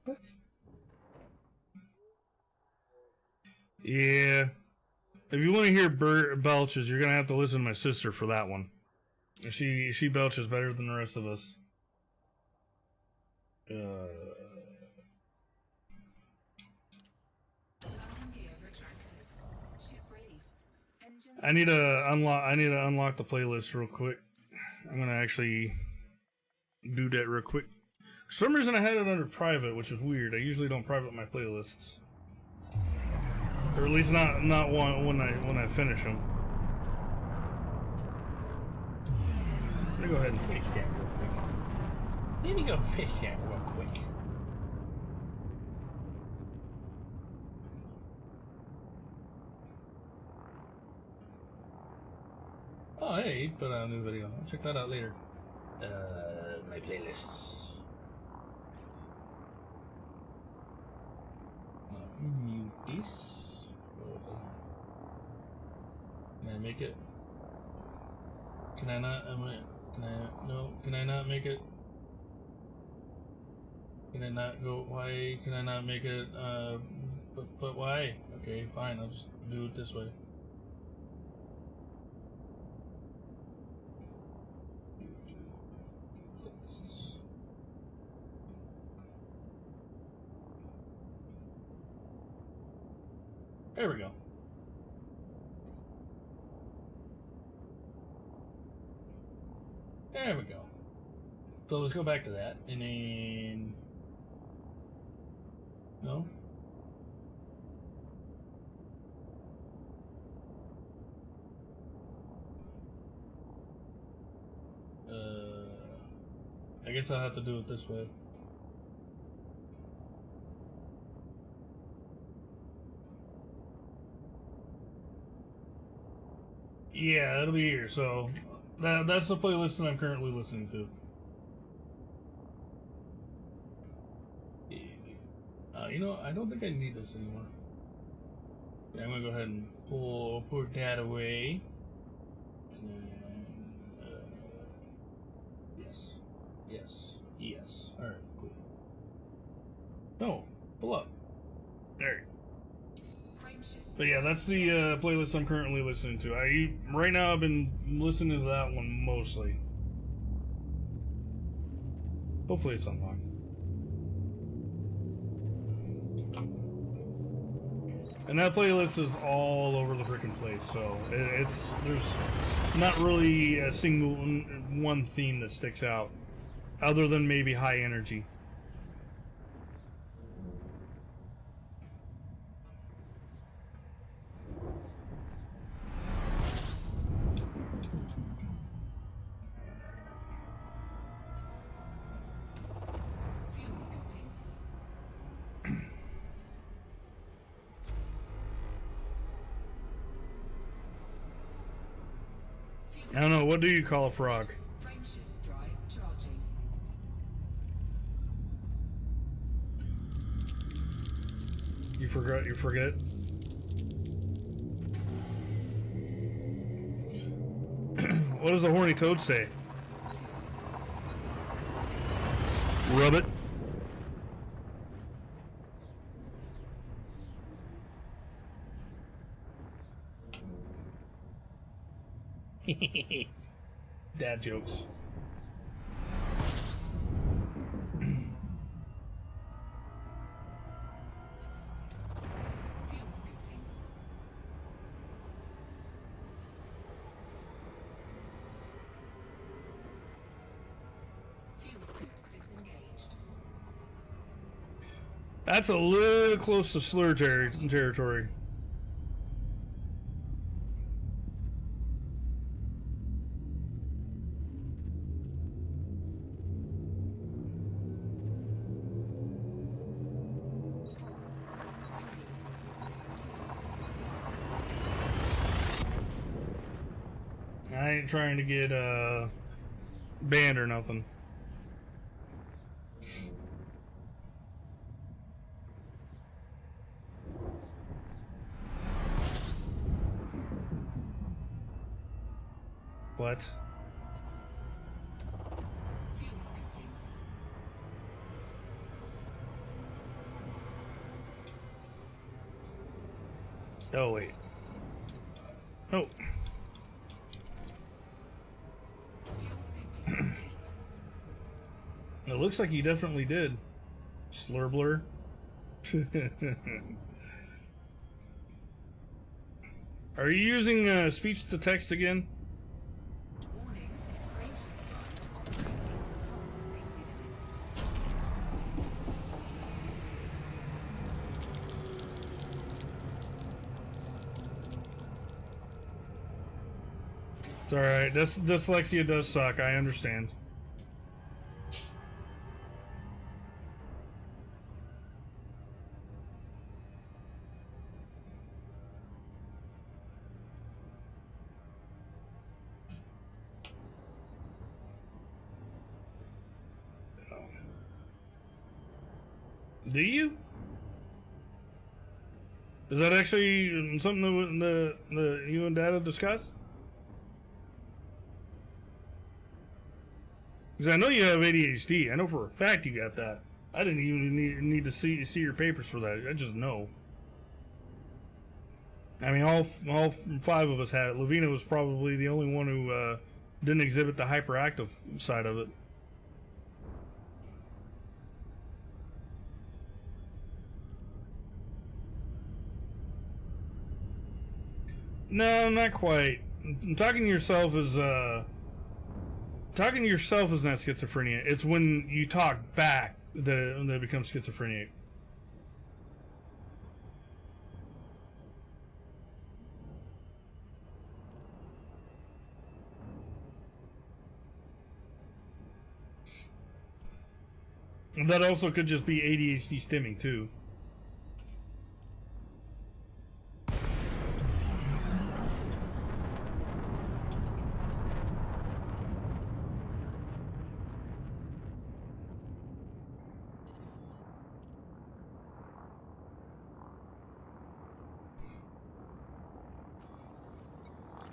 Speaker 2: What? Yeah. If you want to hear belches, you're gonna have to listen to my sister for that one. She belches better than the rest of us.
Speaker 3: Landing gear retracted. Ship released. Engines
Speaker 2: I need to unlock the playlist real quick. I'm gonna actually do that real quick. For some reason I had it under private, which is weird. I usually don't private my playlists. or at least not one when I finish them. I'm gonna go ahead and fish that real quick. Let me go fish that real quick. Oh, hey, he put out a new video. I'll check that out later. My playlists. Mute this. Can I make it? Can I not? Can I? No. Can I not make it? Can I not go? Why can I not make it? But why? Okay, fine. I'll just do it this way. There we go. There we go. So let's go back to that, and then no. I guess I'll have to do it this way. Yeah, it'll be here. So that's the playlist that I'm currently listening to. You know, I don't think I need this anymore. Yeah, I'm gonna go ahead and put that away. And then, yes. All right, cool. No, pull up. There. But yeah, that's the playlist I'm currently listening to. Right now I've been listening to that one mostly. Hopefully it's unlocked. And that playlist is all over the freaking place, so there's not really a single one theme that sticks out, other than maybe high energy. I don't know, what do you call a frog?
Speaker 3: Frameshift drive charging.
Speaker 2: You forget? What does a horny toad say? Rub it. Dad jokes.
Speaker 3: Fuel scooping. Fuel scoop disengaged.
Speaker 2: That's a little close to slur territory. I ain't trying to get banned or nothing. What?
Speaker 3: Fuel scooping.
Speaker 2: Oh wait. Oh.
Speaker 3: Fuel scooping complete.
Speaker 2: It looks like he definitely did. Slurblur. Are you using speech to text again?
Speaker 3: Warning. Frameshift drive operating beyond safety limits.
Speaker 2: It's alright. Dyslexia does suck, I understand. Do you? Is that actually something that the you and Dad have discussed? Because I know you have ADHD. I know for a fact you got that. I didn't even need to see your papers for that. I just know. I mean, all 5 of us had it. Lavina was probably the only one who didn't exhibit the hyperactive side of it. No, not quite. Talking to yourself is not schizophrenia. It's when you talk back that it becomes schizophrenia. And that also could just be ADHD stimming too.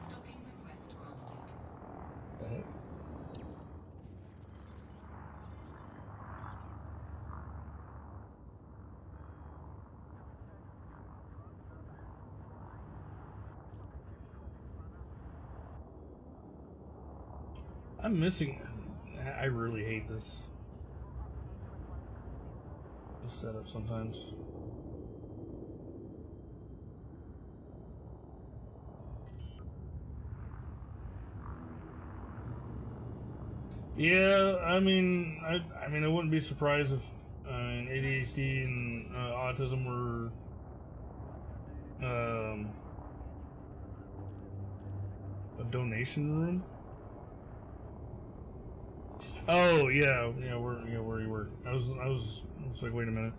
Speaker 3: Docking request granted.
Speaker 2: I'm missing. I really hate this setup sometimes. Yeah, I mean, I wouldn't be surprised if ADHD and autism were a donation room. Oh yeah, where you were. I was like, wait a minute.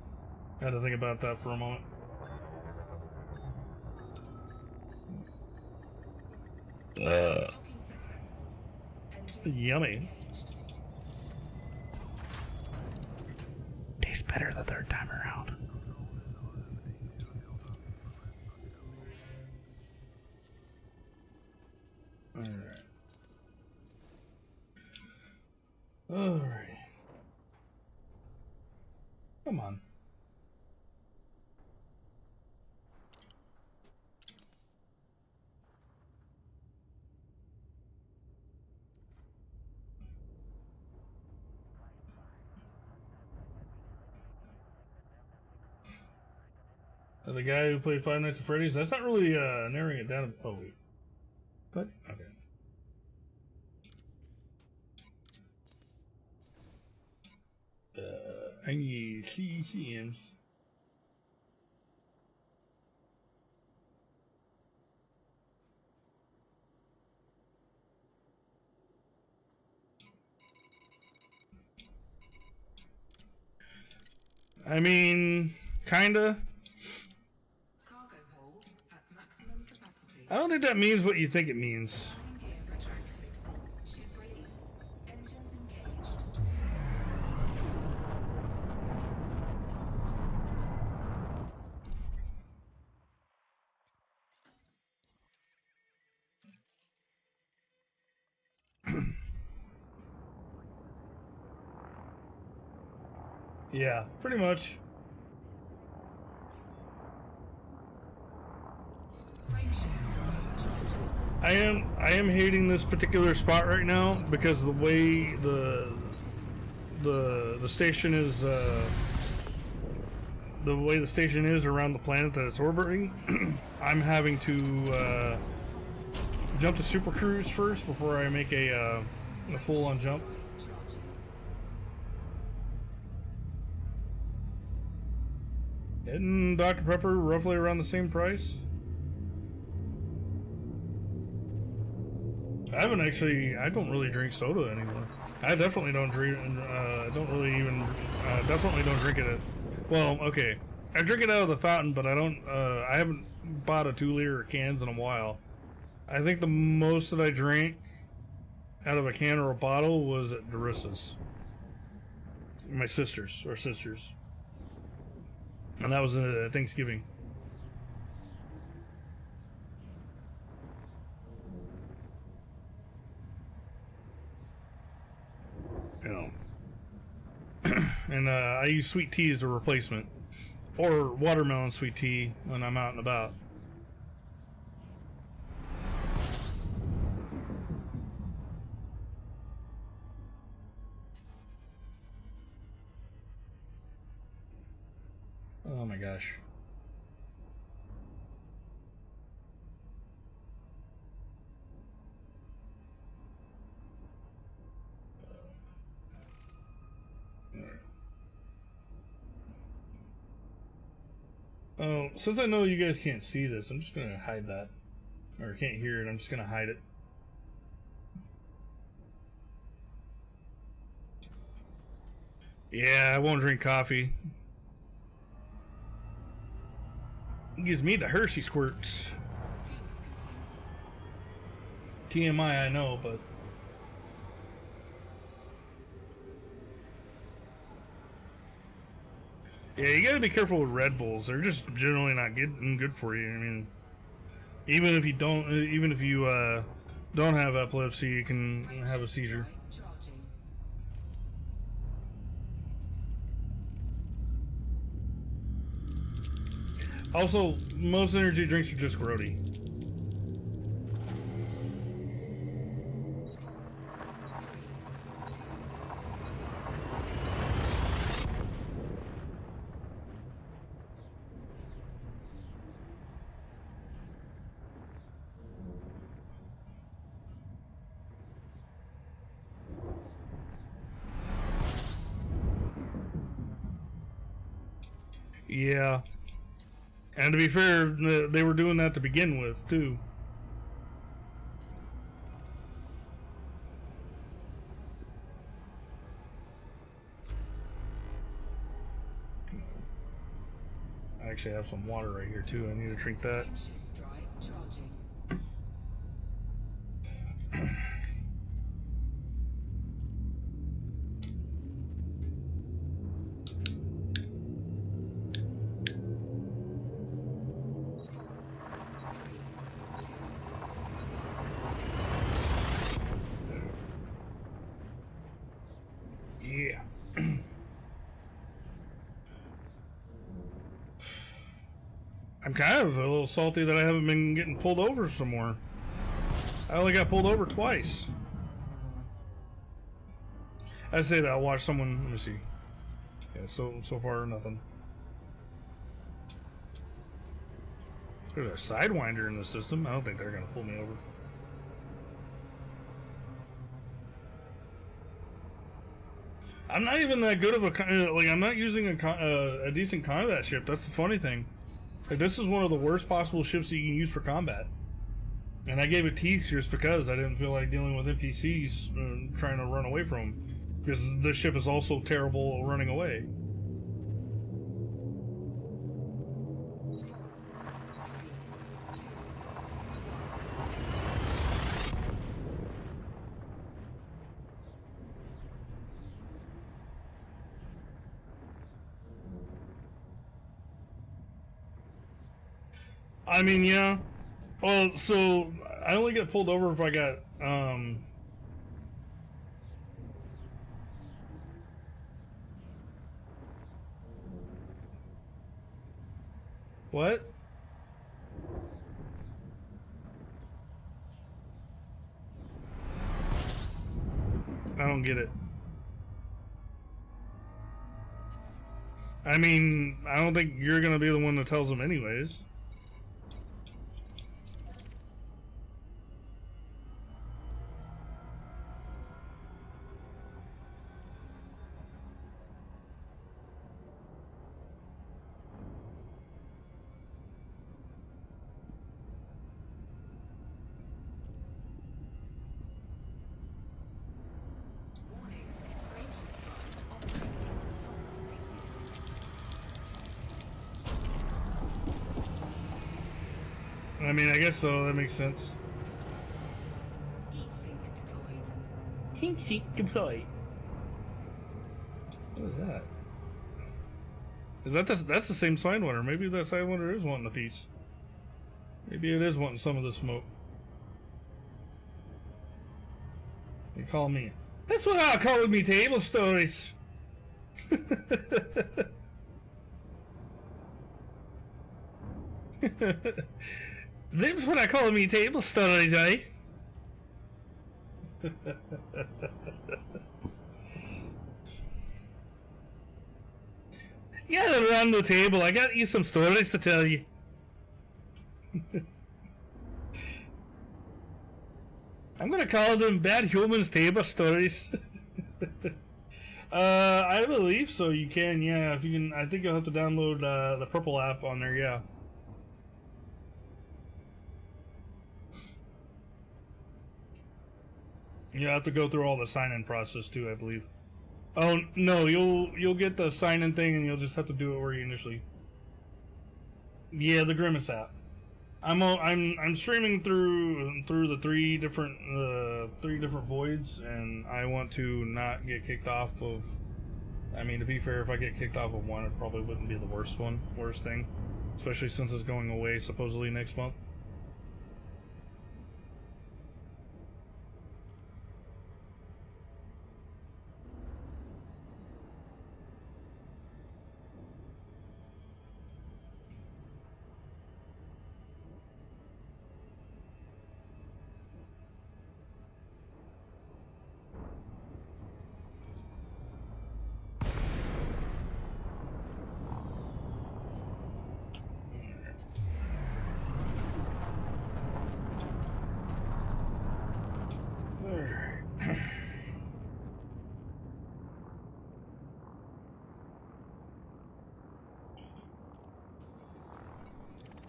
Speaker 2: I had to think about that for a moment.
Speaker 3: Docking successful. Engines
Speaker 2: Yummy.
Speaker 3: engaged.
Speaker 2: Tastes better the third time around. Alright. Alright. Come on. The guy who played Five Nights at Freddy's, that's not really narrowing it down. Oh, wait. What? Okay. I need CCMs. I mean, kinda.
Speaker 3: Cargo hold at maximum capacity.
Speaker 2: I don't think that means what you think it means.
Speaker 3: Landing gear retracted. Ship released. Engines engaged.
Speaker 2: Yeah, pretty much.
Speaker 3: Frame shift overcharging.
Speaker 2: I am hating this particular spot right now because the way the station is the way the station is around the planet that it's orbiting. I'm having to jump to Super Cruise first before I make a full-on jump.
Speaker 3: Charging.
Speaker 2: Isn't Dr. Pepper roughly around the same price? I haven't actually. I don't really drink soda anymore. I definitely don't drink. Don't really even. Definitely don't drink it. Well, okay. I drink it out of the fountain, but I don't. I haven't bought a 2-liter cans in a while. I think the most that I drank out of a can or a bottle was at Darissa's. My sisters, and that was Thanksgiving. You know. And I use sweet tea as a replacement, or watermelon sweet tea when I'm out and about. Oh my gosh. Oh, since I know you guys can't see this, I'm just gonna hide that. Or can't hear it, I'm just gonna hide it. Yeah, I won't drink coffee. It gives me the Hershey squirts. TMI, I know, but... Yeah, you gotta be careful with Red Bulls. They're just generally not good for you. I mean, even if you don't have epilepsy, you can have a seizure. Also, most energy drinks are just grody. Yeah. And to be fair, they were doing that to begin with, too. I actually have some water right here, too. I need to drink that. Yeah. I'm kind of a little salty that I haven't been getting pulled over some more. I only got pulled over twice. I'd say that I'll watch someone. Let me see. Yeah, so far nothing. There's a sidewinder in the system. I don't think they're gonna pull me over. I'm not even that good of a like. I'm not using a decent combat ship. That's the funny thing. Like, this is one of the worst possible ships that you can use for combat. And I gave it teeth just because I didn't feel like dealing with NPCs trying to run away from them. Because this ship is also terrible at running away. I mean, yeah. Well, so I only get pulled over if I got what? I don't get it. I mean, I don't think you're gonna be the one that tells them anyways. mean, I guess so. That makes sense.
Speaker 3: Heat sink deployed.
Speaker 2: Heat sink deployed. What is that? Is that that's the same Sidewinder? Maybe that Sidewinder is wanting a piece. Maybe it is wanting some of the smoke. You call me. That's what I call me table stories. Them's what I call me table stories, eh? Gather around the table. I got you some stories to tell you. I'm gonna call them Bad Humans Table Stories. I believe so. You can, yeah. If you can, I think you'll have to download the purple app on there. Yeah. You have to go through all the sign-in process too, I believe. Oh no, you'll get the sign-in thing, and you'll just have to do it where you initially. Yeah, the Grimace app. I'm streaming through the three different voids, and I want to not get kicked off of. I mean, to be fair, if I get kicked off of one, it probably wouldn't be the worst thing, especially since it's going away supposedly next month.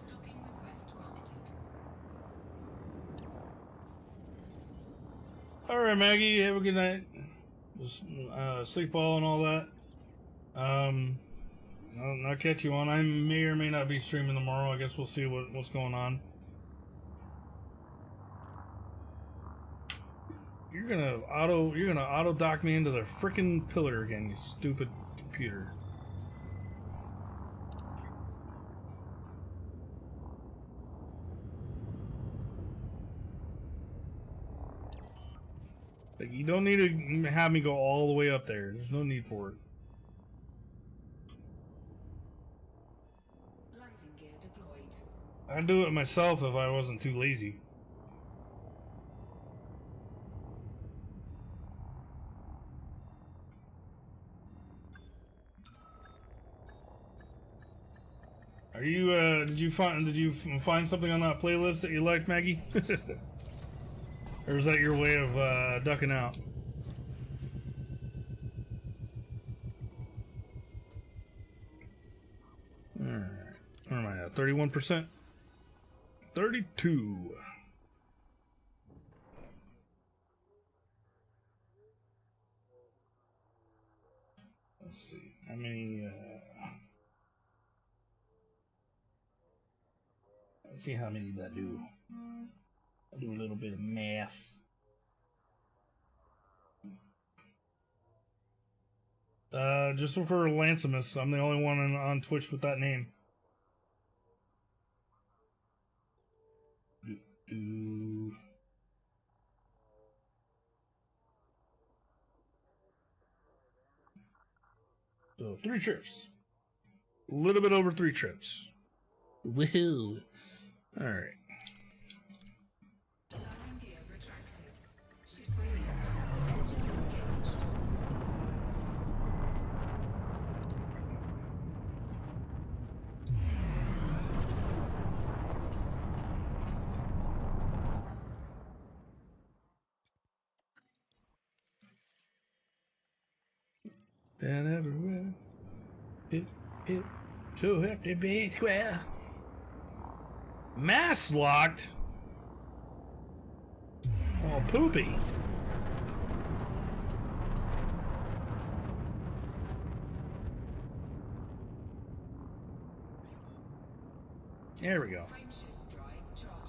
Speaker 3: Docking request granted.
Speaker 2: Alright, Maggie, have a good night. Just sleep well and all that. I'll catch you on. I may or may not be streaming tomorrow. I guess we'll see what's going on. You're gonna auto dock me into the frickin' pillar again, you stupid computer. Like, you don't need to have me go all the way up there. There's no need for it.
Speaker 3: Landing gear deployed.
Speaker 2: I'd do it myself if I wasn't too lazy. Are you did you find something on that playlist that you liked, Maggie? Or is that your way of ducking out? Alright. Where am I at? 31%? 32. Let's see. How many let's see how many that do. I'll do a little bit of math. Just for Lancemus, I'm the only one on Twitch with that name. So 3 trips. A little bit over 3 trips. Woohoo! All right.
Speaker 3: Landing gear retracted. Ship released. Engines engaged.
Speaker 2: And everywhere, it so have to be square. Mask locked. Oh, poopy. There we go.
Speaker 3: Frameshift drive charged.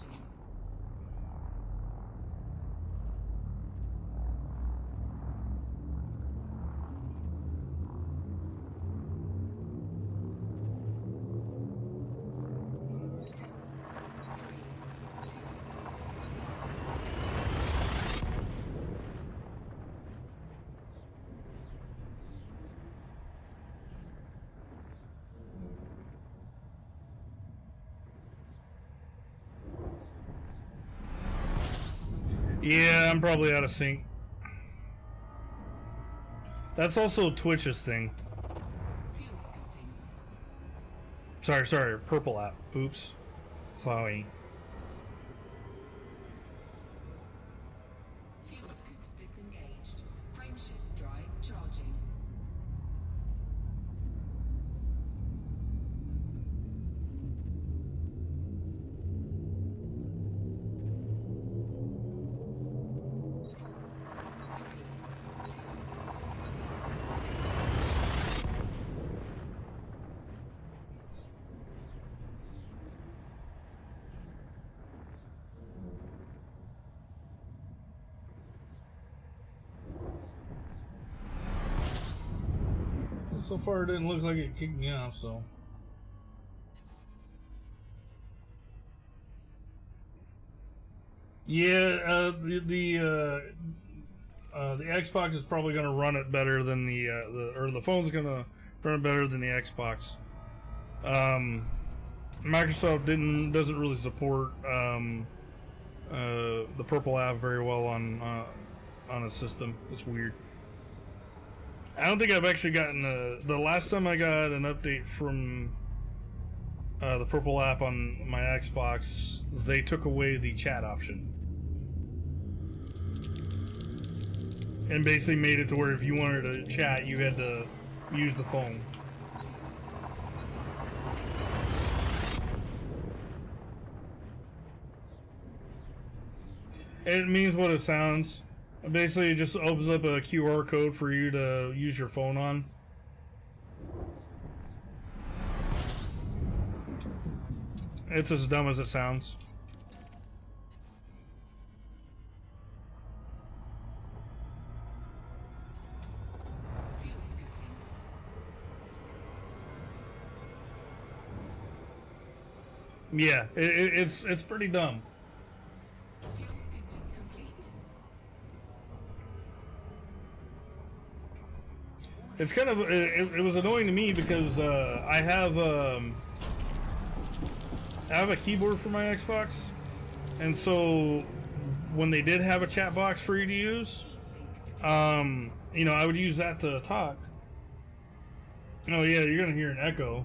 Speaker 2: Yeah, I'm probably out of sync. That's also Twitch's thing.
Speaker 3: Fuel scooping.
Speaker 2: Sorry, purple app. Oops. Sorry.
Speaker 3: Fuel scoop disengaged. Frameshift drive charging.
Speaker 2: So far, it didn't look like it kicked me off, so. Yeah, the Xbox is probably going to run it better than the phone's going to run it better than the Xbox. Microsoft doesn't really support the Purple app very well on a system. It's weird. I don't think I've actually gotten the last time I got an update from the Purple app on my Xbox. They took away the chat option and basically made it to where if you wanted to chat, you had to use the phone. It means what it sounds. Basically, it just opens up a QR code for you to use your phone on. It's as dumb as it sounds.
Speaker 3: Fuel scooping.
Speaker 2: Yeah, it's pretty dumb.
Speaker 3: Fuel scooping complete.
Speaker 2: It's kind of it was annoying to me because I have a keyboard for my Xbox, and so when they did have a chat box for you to use, you know, I would use that to talk. Oh yeah, you're gonna hear an echo.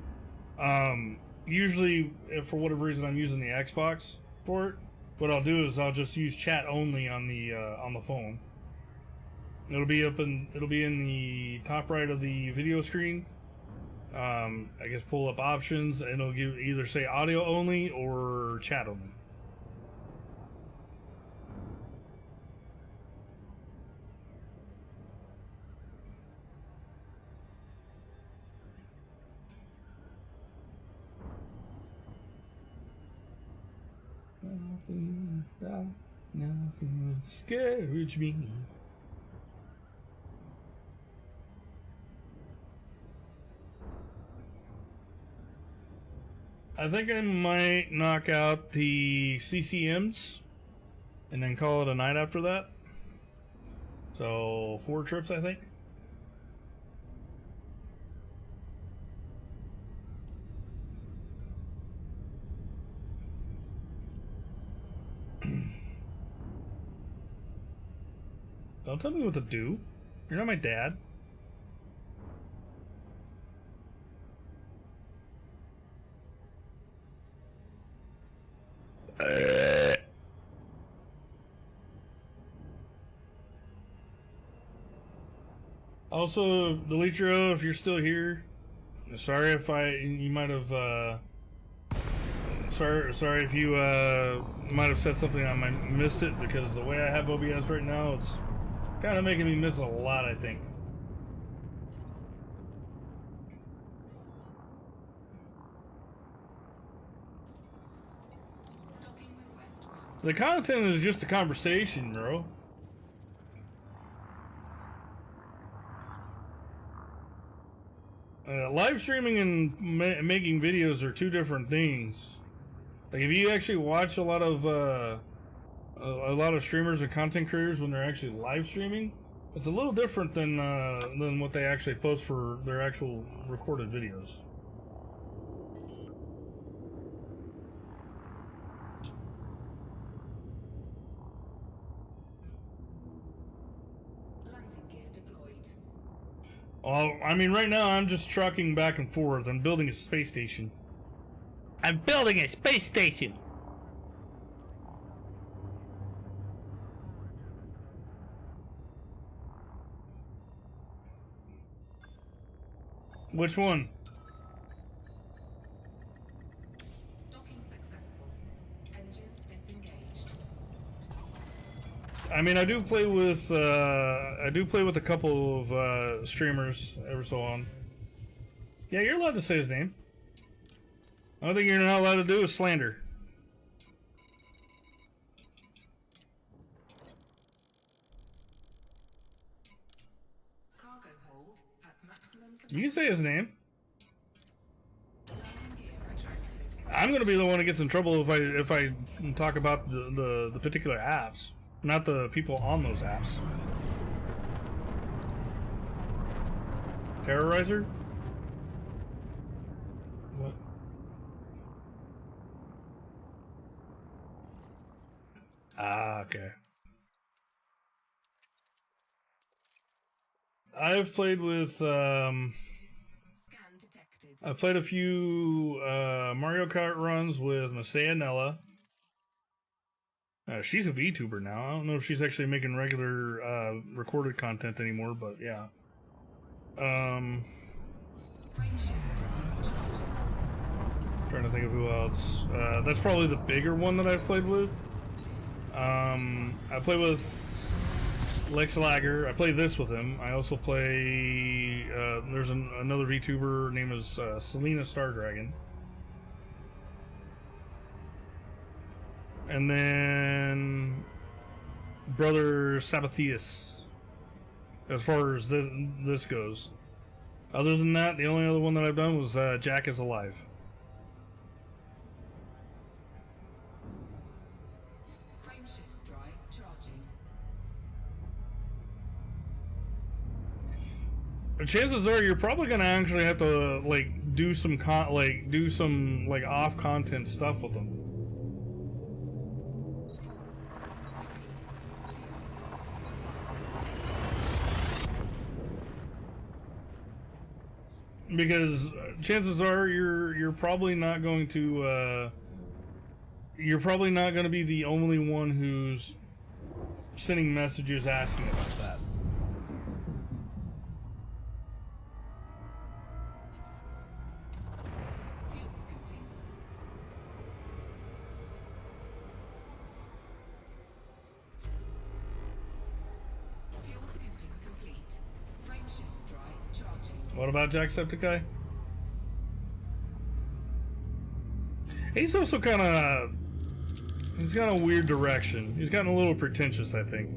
Speaker 2: Usually, if for whatever reason I'm using the Xbox for it, what I'll do is I'll just use chat only on the phone. It'll be in the top right of the video screen. I guess pull up options, and it'll give either say audio only or chat only. Nothing will discourage me. I think I might knock out the CCMs and then call it a night after that. So 4 trips, I think. Don't tell me what to do. You're not my dad. Also, Deletrio, if you're still here, sorry if you might have, sorry if you might have said something I might missed it, because the way I have OBS right now, it's kind of making me miss a lot, I think.
Speaker 3: Docking request granted.
Speaker 2: The content is just a conversation, bro. Live streaming and making videos are 2 different things. Like, if you actually watch a lot of streamers and content creators when they're actually live streaming, it's a little different than what they actually post for their actual recorded videos. Well, I mean, right now I'm just trucking back and forth. I'm building a space station. I'm building a space station! Which one?
Speaker 3: Docking successful. Engines disengaged.
Speaker 2: I mean, I do play with a couple of streamers every so on. Yeah, you're allowed to say his name. The only thing you're not allowed to do is slander.
Speaker 3: Cargo hold at maximum capacity.
Speaker 2: You can say his name.
Speaker 3: Landing gear retracted.
Speaker 2: I'm gonna be the one that gets in trouble if I talk about the particular apps, not the people on those apps. Terrorizer? What? Ah, okay. I've played with
Speaker 3: Scan detected.
Speaker 2: I played a few Mario Kart runs with Masaya Nella. She's a VTuber now. I don't know if she's actually making regular recorded content anymore, but yeah.
Speaker 3: Frame shift drive charging.
Speaker 2: Trying to think of who else. That's probably the bigger one that I've played with. I play with Lex Lager. I play this with him. I also play. There's another VTuber. Her name is Selena Stardragon. And then Brother Sabathius. As far as this goes. Other than that, the only other one that I've done was Jack is Alive.
Speaker 3: Frame shift drive charging.
Speaker 2: Chances are you're probably gonna actually have to do some off content stuff with them. Because chances are you're probably not going to be the only one who's sending messages asking about that.
Speaker 3: Fuel scooping. Fuel scooping complete. Frame shift drive charging.
Speaker 2: What about Jacksepticeye? He's also he's got a weird direction. He's gotten a little pretentious, I think.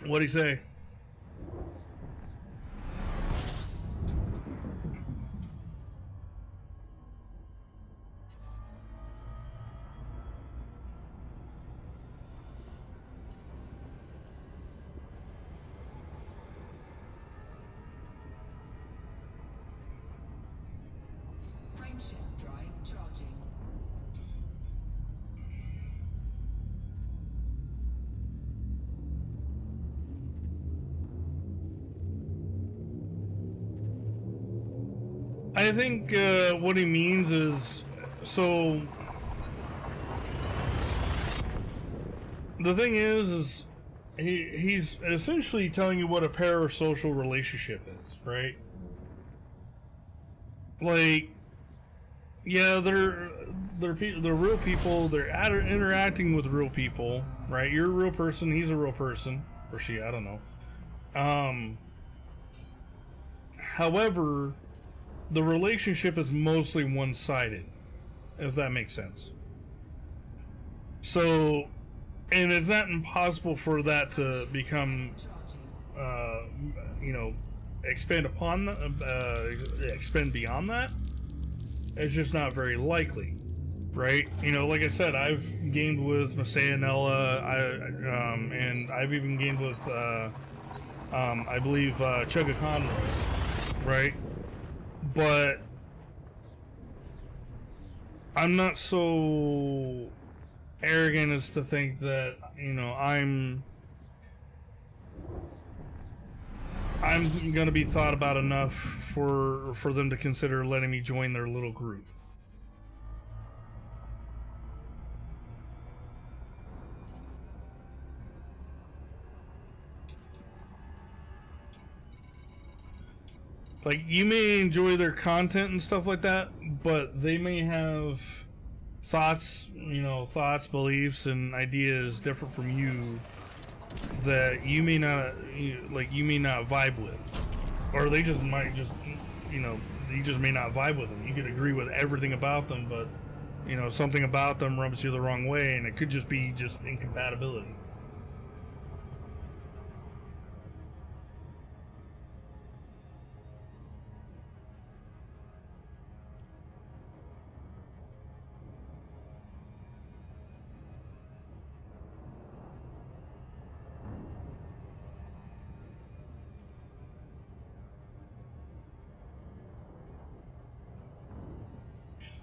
Speaker 2: What'd he say?
Speaker 3: Frame shift drive charging.
Speaker 2: I think what he means is, so the thing is he's essentially telling you what a parasocial relationship is, right? Like, yeah, they're real people. They're interacting with real people, right? You're a real person. He's a real person, or she. I don't know. However, the relationship is mostly one-sided, if that makes sense. So, and it's not impossible for that to become, expand upon, expand beyond that. It's just not very likely, right? Like I said, I've gamed with Masaya Nella, and I've even gamed with I believe Chugga Conroy, right? But I'm not so arrogant as to think that, you know, I'm gonna be thought about enough for them to consider letting me join their little group. Like, you may enjoy their content and stuff like that, but they may have thoughts, you know, thoughts, beliefs, and ideas different from you that you may not, you may not vibe with, or they just might just, you know, you just may not vibe with them. You could agree with everything about them, but you know, something about them rubs you the wrong way, and it could just be just incompatibility.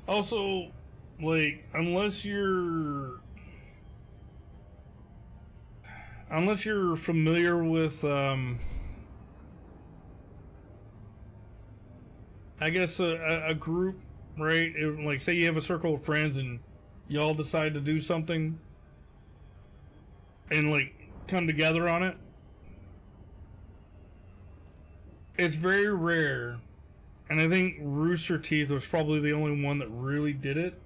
Speaker 2: Also, like, unless you're familiar with, I guess a group, right? Like, say you have a circle of friends and y'all decide to do something and like come together on it. It's very rare, and I think Rooster Teeth was probably the only one that really did it,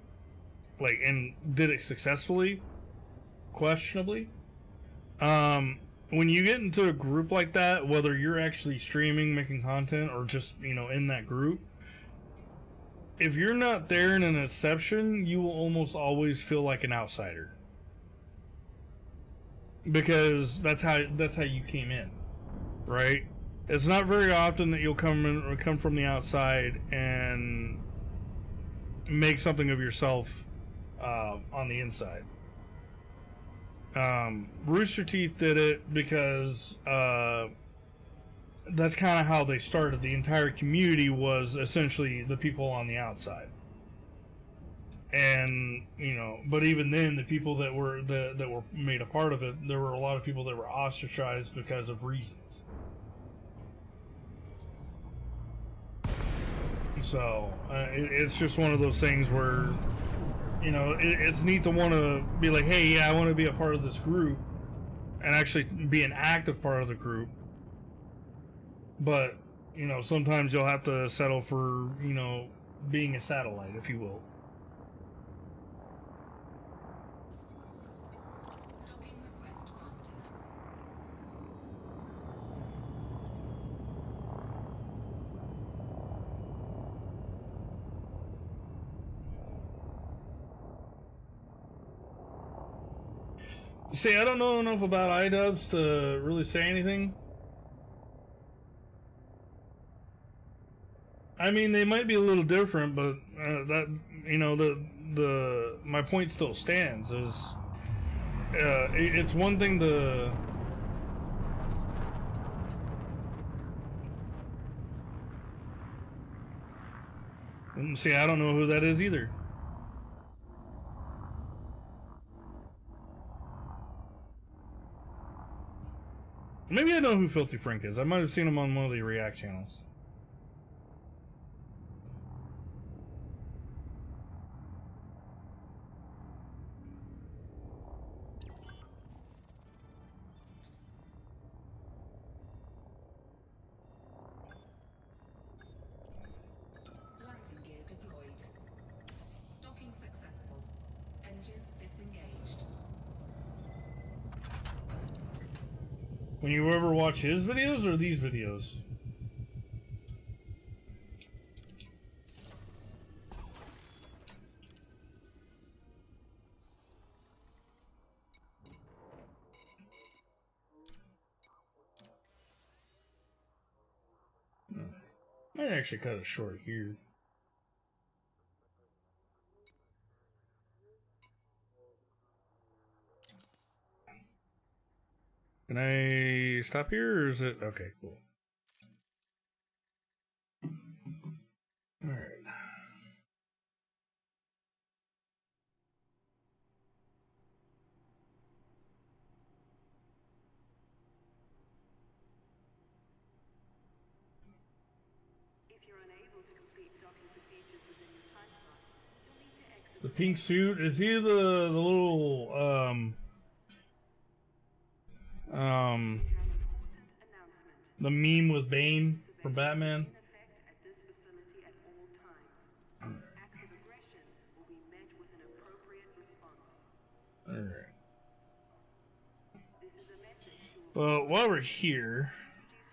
Speaker 2: like, and did it successfully, questionably. When you get into a group like that, whether you're actually streaming, making content, or just, you know, in that group, if you're not there in an exception, you will almost always feel like an outsider, because that's how you came in, right? It's not very often that you'll come from the outside and make something of yourself on the inside. Rooster Teeth did it because that's kind of how they started. The entire community was essentially the people on the outside, and you know, but even then, the people that were made a part of it, there were a lot of people that were ostracized because of reasons. So it's just one of those things where, you know, it's neat to want to be like, hey, yeah, I want to be a part of this group and actually be an active part of the group. But, you know, sometimes you'll have to settle for, you know, being a satellite, if you will.
Speaker 3: Docking request granted.
Speaker 2: See, I don't know enough about iDubbbz to really say anything. I mean, they might be a little different, but that, you know, my point still stands. Is it's one thing to see. I don't know who that is either. Maybe I know who Filthy Frank is. I might have seen him on one of the React channels.
Speaker 3: Landing gear deployed. Docking successful. Engines disengaged.
Speaker 2: When you ever watch his videos or these videos? Might actually cut it short here. Can I stop here, or is it okay? Cool. All right.
Speaker 1: If you're unable to complete docking procedures within your time slot, you'll need to exit
Speaker 2: The pink suit, is he the little
Speaker 1: an important announcement.
Speaker 2: the meme with Bane from Batman?
Speaker 1: In effect at this facility at all times. Acts of aggression will be met with an appropriate response.
Speaker 2: All right.
Speaker 1: This is a message to
Speaker 2: Well, while we're here,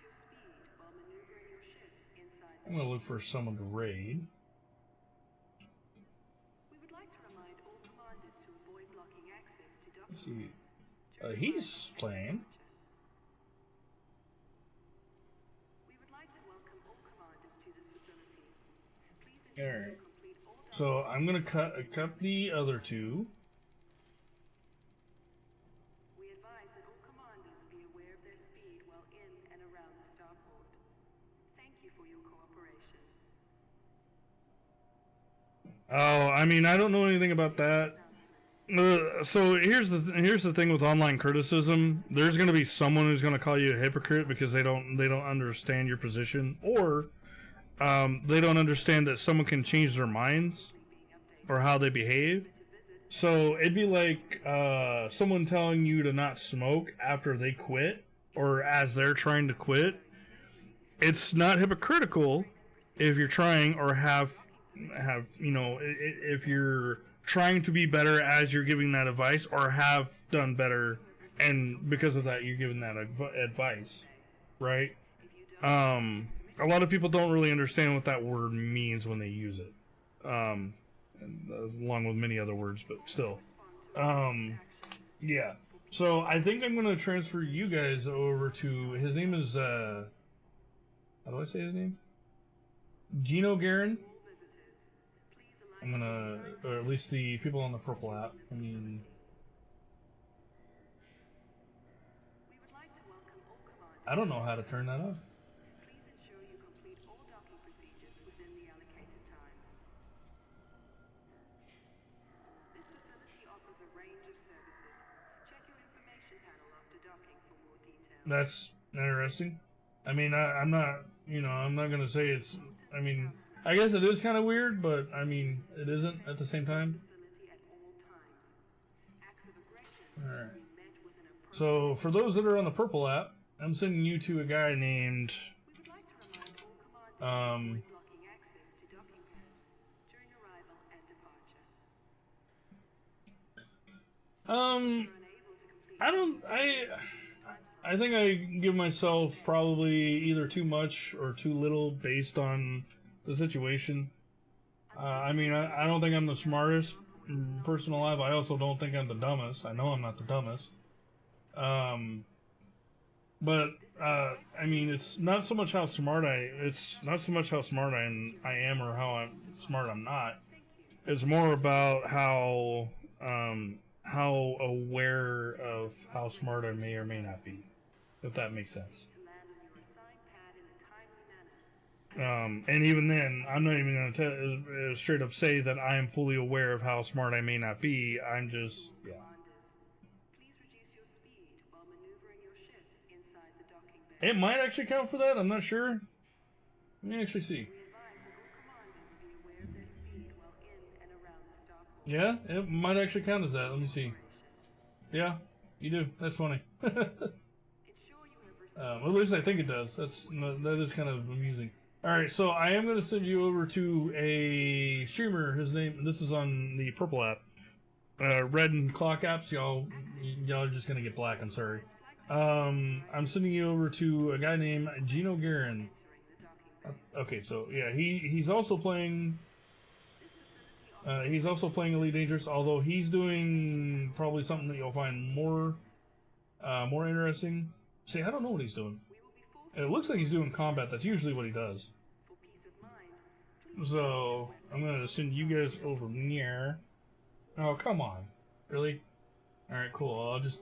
Speaker 1: reduce your speed while maneuvering your ship inside
Speaker 2: I'm gonna look for someone to raid.
Speaker 1: We would like to remind all commanders to avoid blocking access to
Speaker 2: Let's
Speaker 1: docking
Speaker 2: see. He's playing.
Speaker 1: We would like to welcome all commanders to this facility. Please
Speaker 2: All
Speaker 1: ensure
Speaker 2: right.
Speaker 1: you complete all
Speaker 2: So I'm gonna cut the other two.
Speaker 1: We advise that all commanders be aware of their speed while in and around the starport. Thank you for your cooperation.
Speaker 2: Oh, I mean, I don't know anything about that. So here's the thing with online criticism. There's going to be someone who's going to call you a hypocrite because they don't understand your position, or they don't understand that someone can change their minds or how they behave. So it'd be like someone telling you to not smoke after they quit or as they're trying to quit. It's not hypocritical if you're trying or have if you're trying to be better as you're giving that advice or have done better, and because of that you're giving that advice, right? A lot of people don't really understand what that word means when they use it, along with many other words, but still. Yeah, so I think I'm going to transfer you guys over to, his name is how do I say his name? Gino Garin. I'm gonna, or at least the people on the purple app. I mean,
Speaker 1: We would like to welcome all commanders.
Speaker 2: I don't know how to turn that off.
Speaker 1: Please ensure you complete all docking procedures within the allocated time. This facility offers a range of services. Check your information panel after docking for more details.
Speaker 2: That's interesting. I mean, I'm not, I'm not gonna say it's. I mean, I guess it is kind of weird, but I mean, it isn't at the same time.
Speaker 1: Facility at all times. Acts of aggression
Speaker 2: All right.
Speaker 1: will be met with an appropriate.
Speaker 2: So for those that are on the purple app, I'm sending you to a guy named.
Speaker 1: We would like to remind all commanders to avoid blocking access to docking pads during arrival and departure.
Speaker 2: Um,
Speaker 1: Unable to complete
Speaker 2: I don't. I think I give myself probably either too much or too little based on the situation. I mean, I don't think I'm the smartest person alive. I also don't think I'm the dumbest. I know I'm not the dumbest. But I mean, it's not so much how smart I am or how smart I'm not. It's more about how aware of how smart I may or may not be, if that makes sense.
Speaker 1: to land on your assigned pad in a timely manner.
Speaker 2: And even then, I'm not even going to straight up say that I am fully aware of how smart I may not be. I'm just, yeah.
Speaker 1: Please reduce your speed while maneuvering your ship inside the docking bay.
Speaker 2: It might actually count for that. I'm not sure. Let me actually see.
Speaker 1: We advise that all commanders be aware of their speed while in and around the starport.
Speaker 2: Yeah, it might actually count as that. Let me see. Yeah, you do. That's funny.
Speaker 1: Ensure you have received
Speaker 2: At least I think it does. That is kind of amusing. All right, so I am going to send you over to a streamer. His name. This is on the purple app, red and clock apps. Y'all are just going to get black. I'm sorry. I'm sending you over to a guy named Gino Garin. Okay, so yeah, he's also playing. He's also playing Elite Dangerous, although he's doing probably something that you'll find more interesting. See, I don't know what he's doing. It looks like he's doing combat. That's usually what he does.
Speaker 1: for peace of mind.
Speaker 2: So I'm gonna send you guys over here. Oh, come on, really? All right, cool. I'll just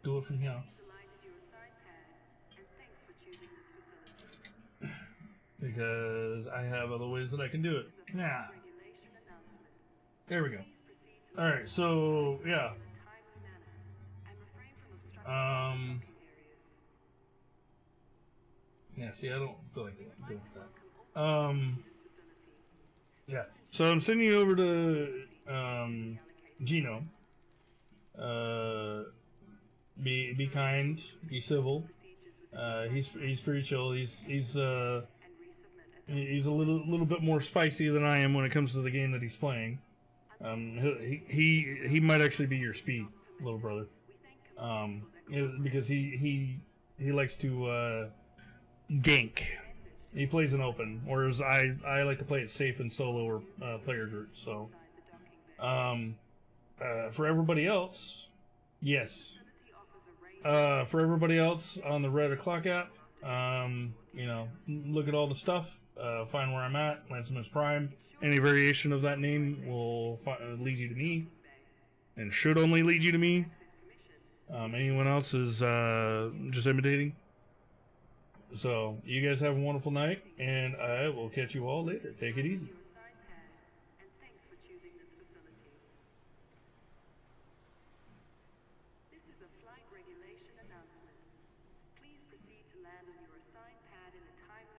Speaker 2: do it from here.
Speaker 1: Delighted you're
Speaker 2: because I have other ways that I can do it. Yeah. There we go. Alright, so, yeah. Yeah, see, I don't feel like doing that. Yeah. So I'm sending you over to, Gino. Be kind, be civil. He's pretty chill. He's a little bit more spicy than I am when it comes to the game that he's playing. He might actually be your speed, little brother. Because he likes to gank. He plays an open, whereas I like to play it safe in solo or player groups. So, for everybody else, yes. For everybody else on the Red O'Clock app, look at all the stuff, find where I'm at, Lanceman's Prime. Any variation of that name will lead you to me, and should only lead you to me. Anyone else is just imitating. So, you guys have a wonderful night, and I will catch you all later. Take it easy.
Speaker 1: This is a flight regulation announcement. Please proceed to land on your assigned pad in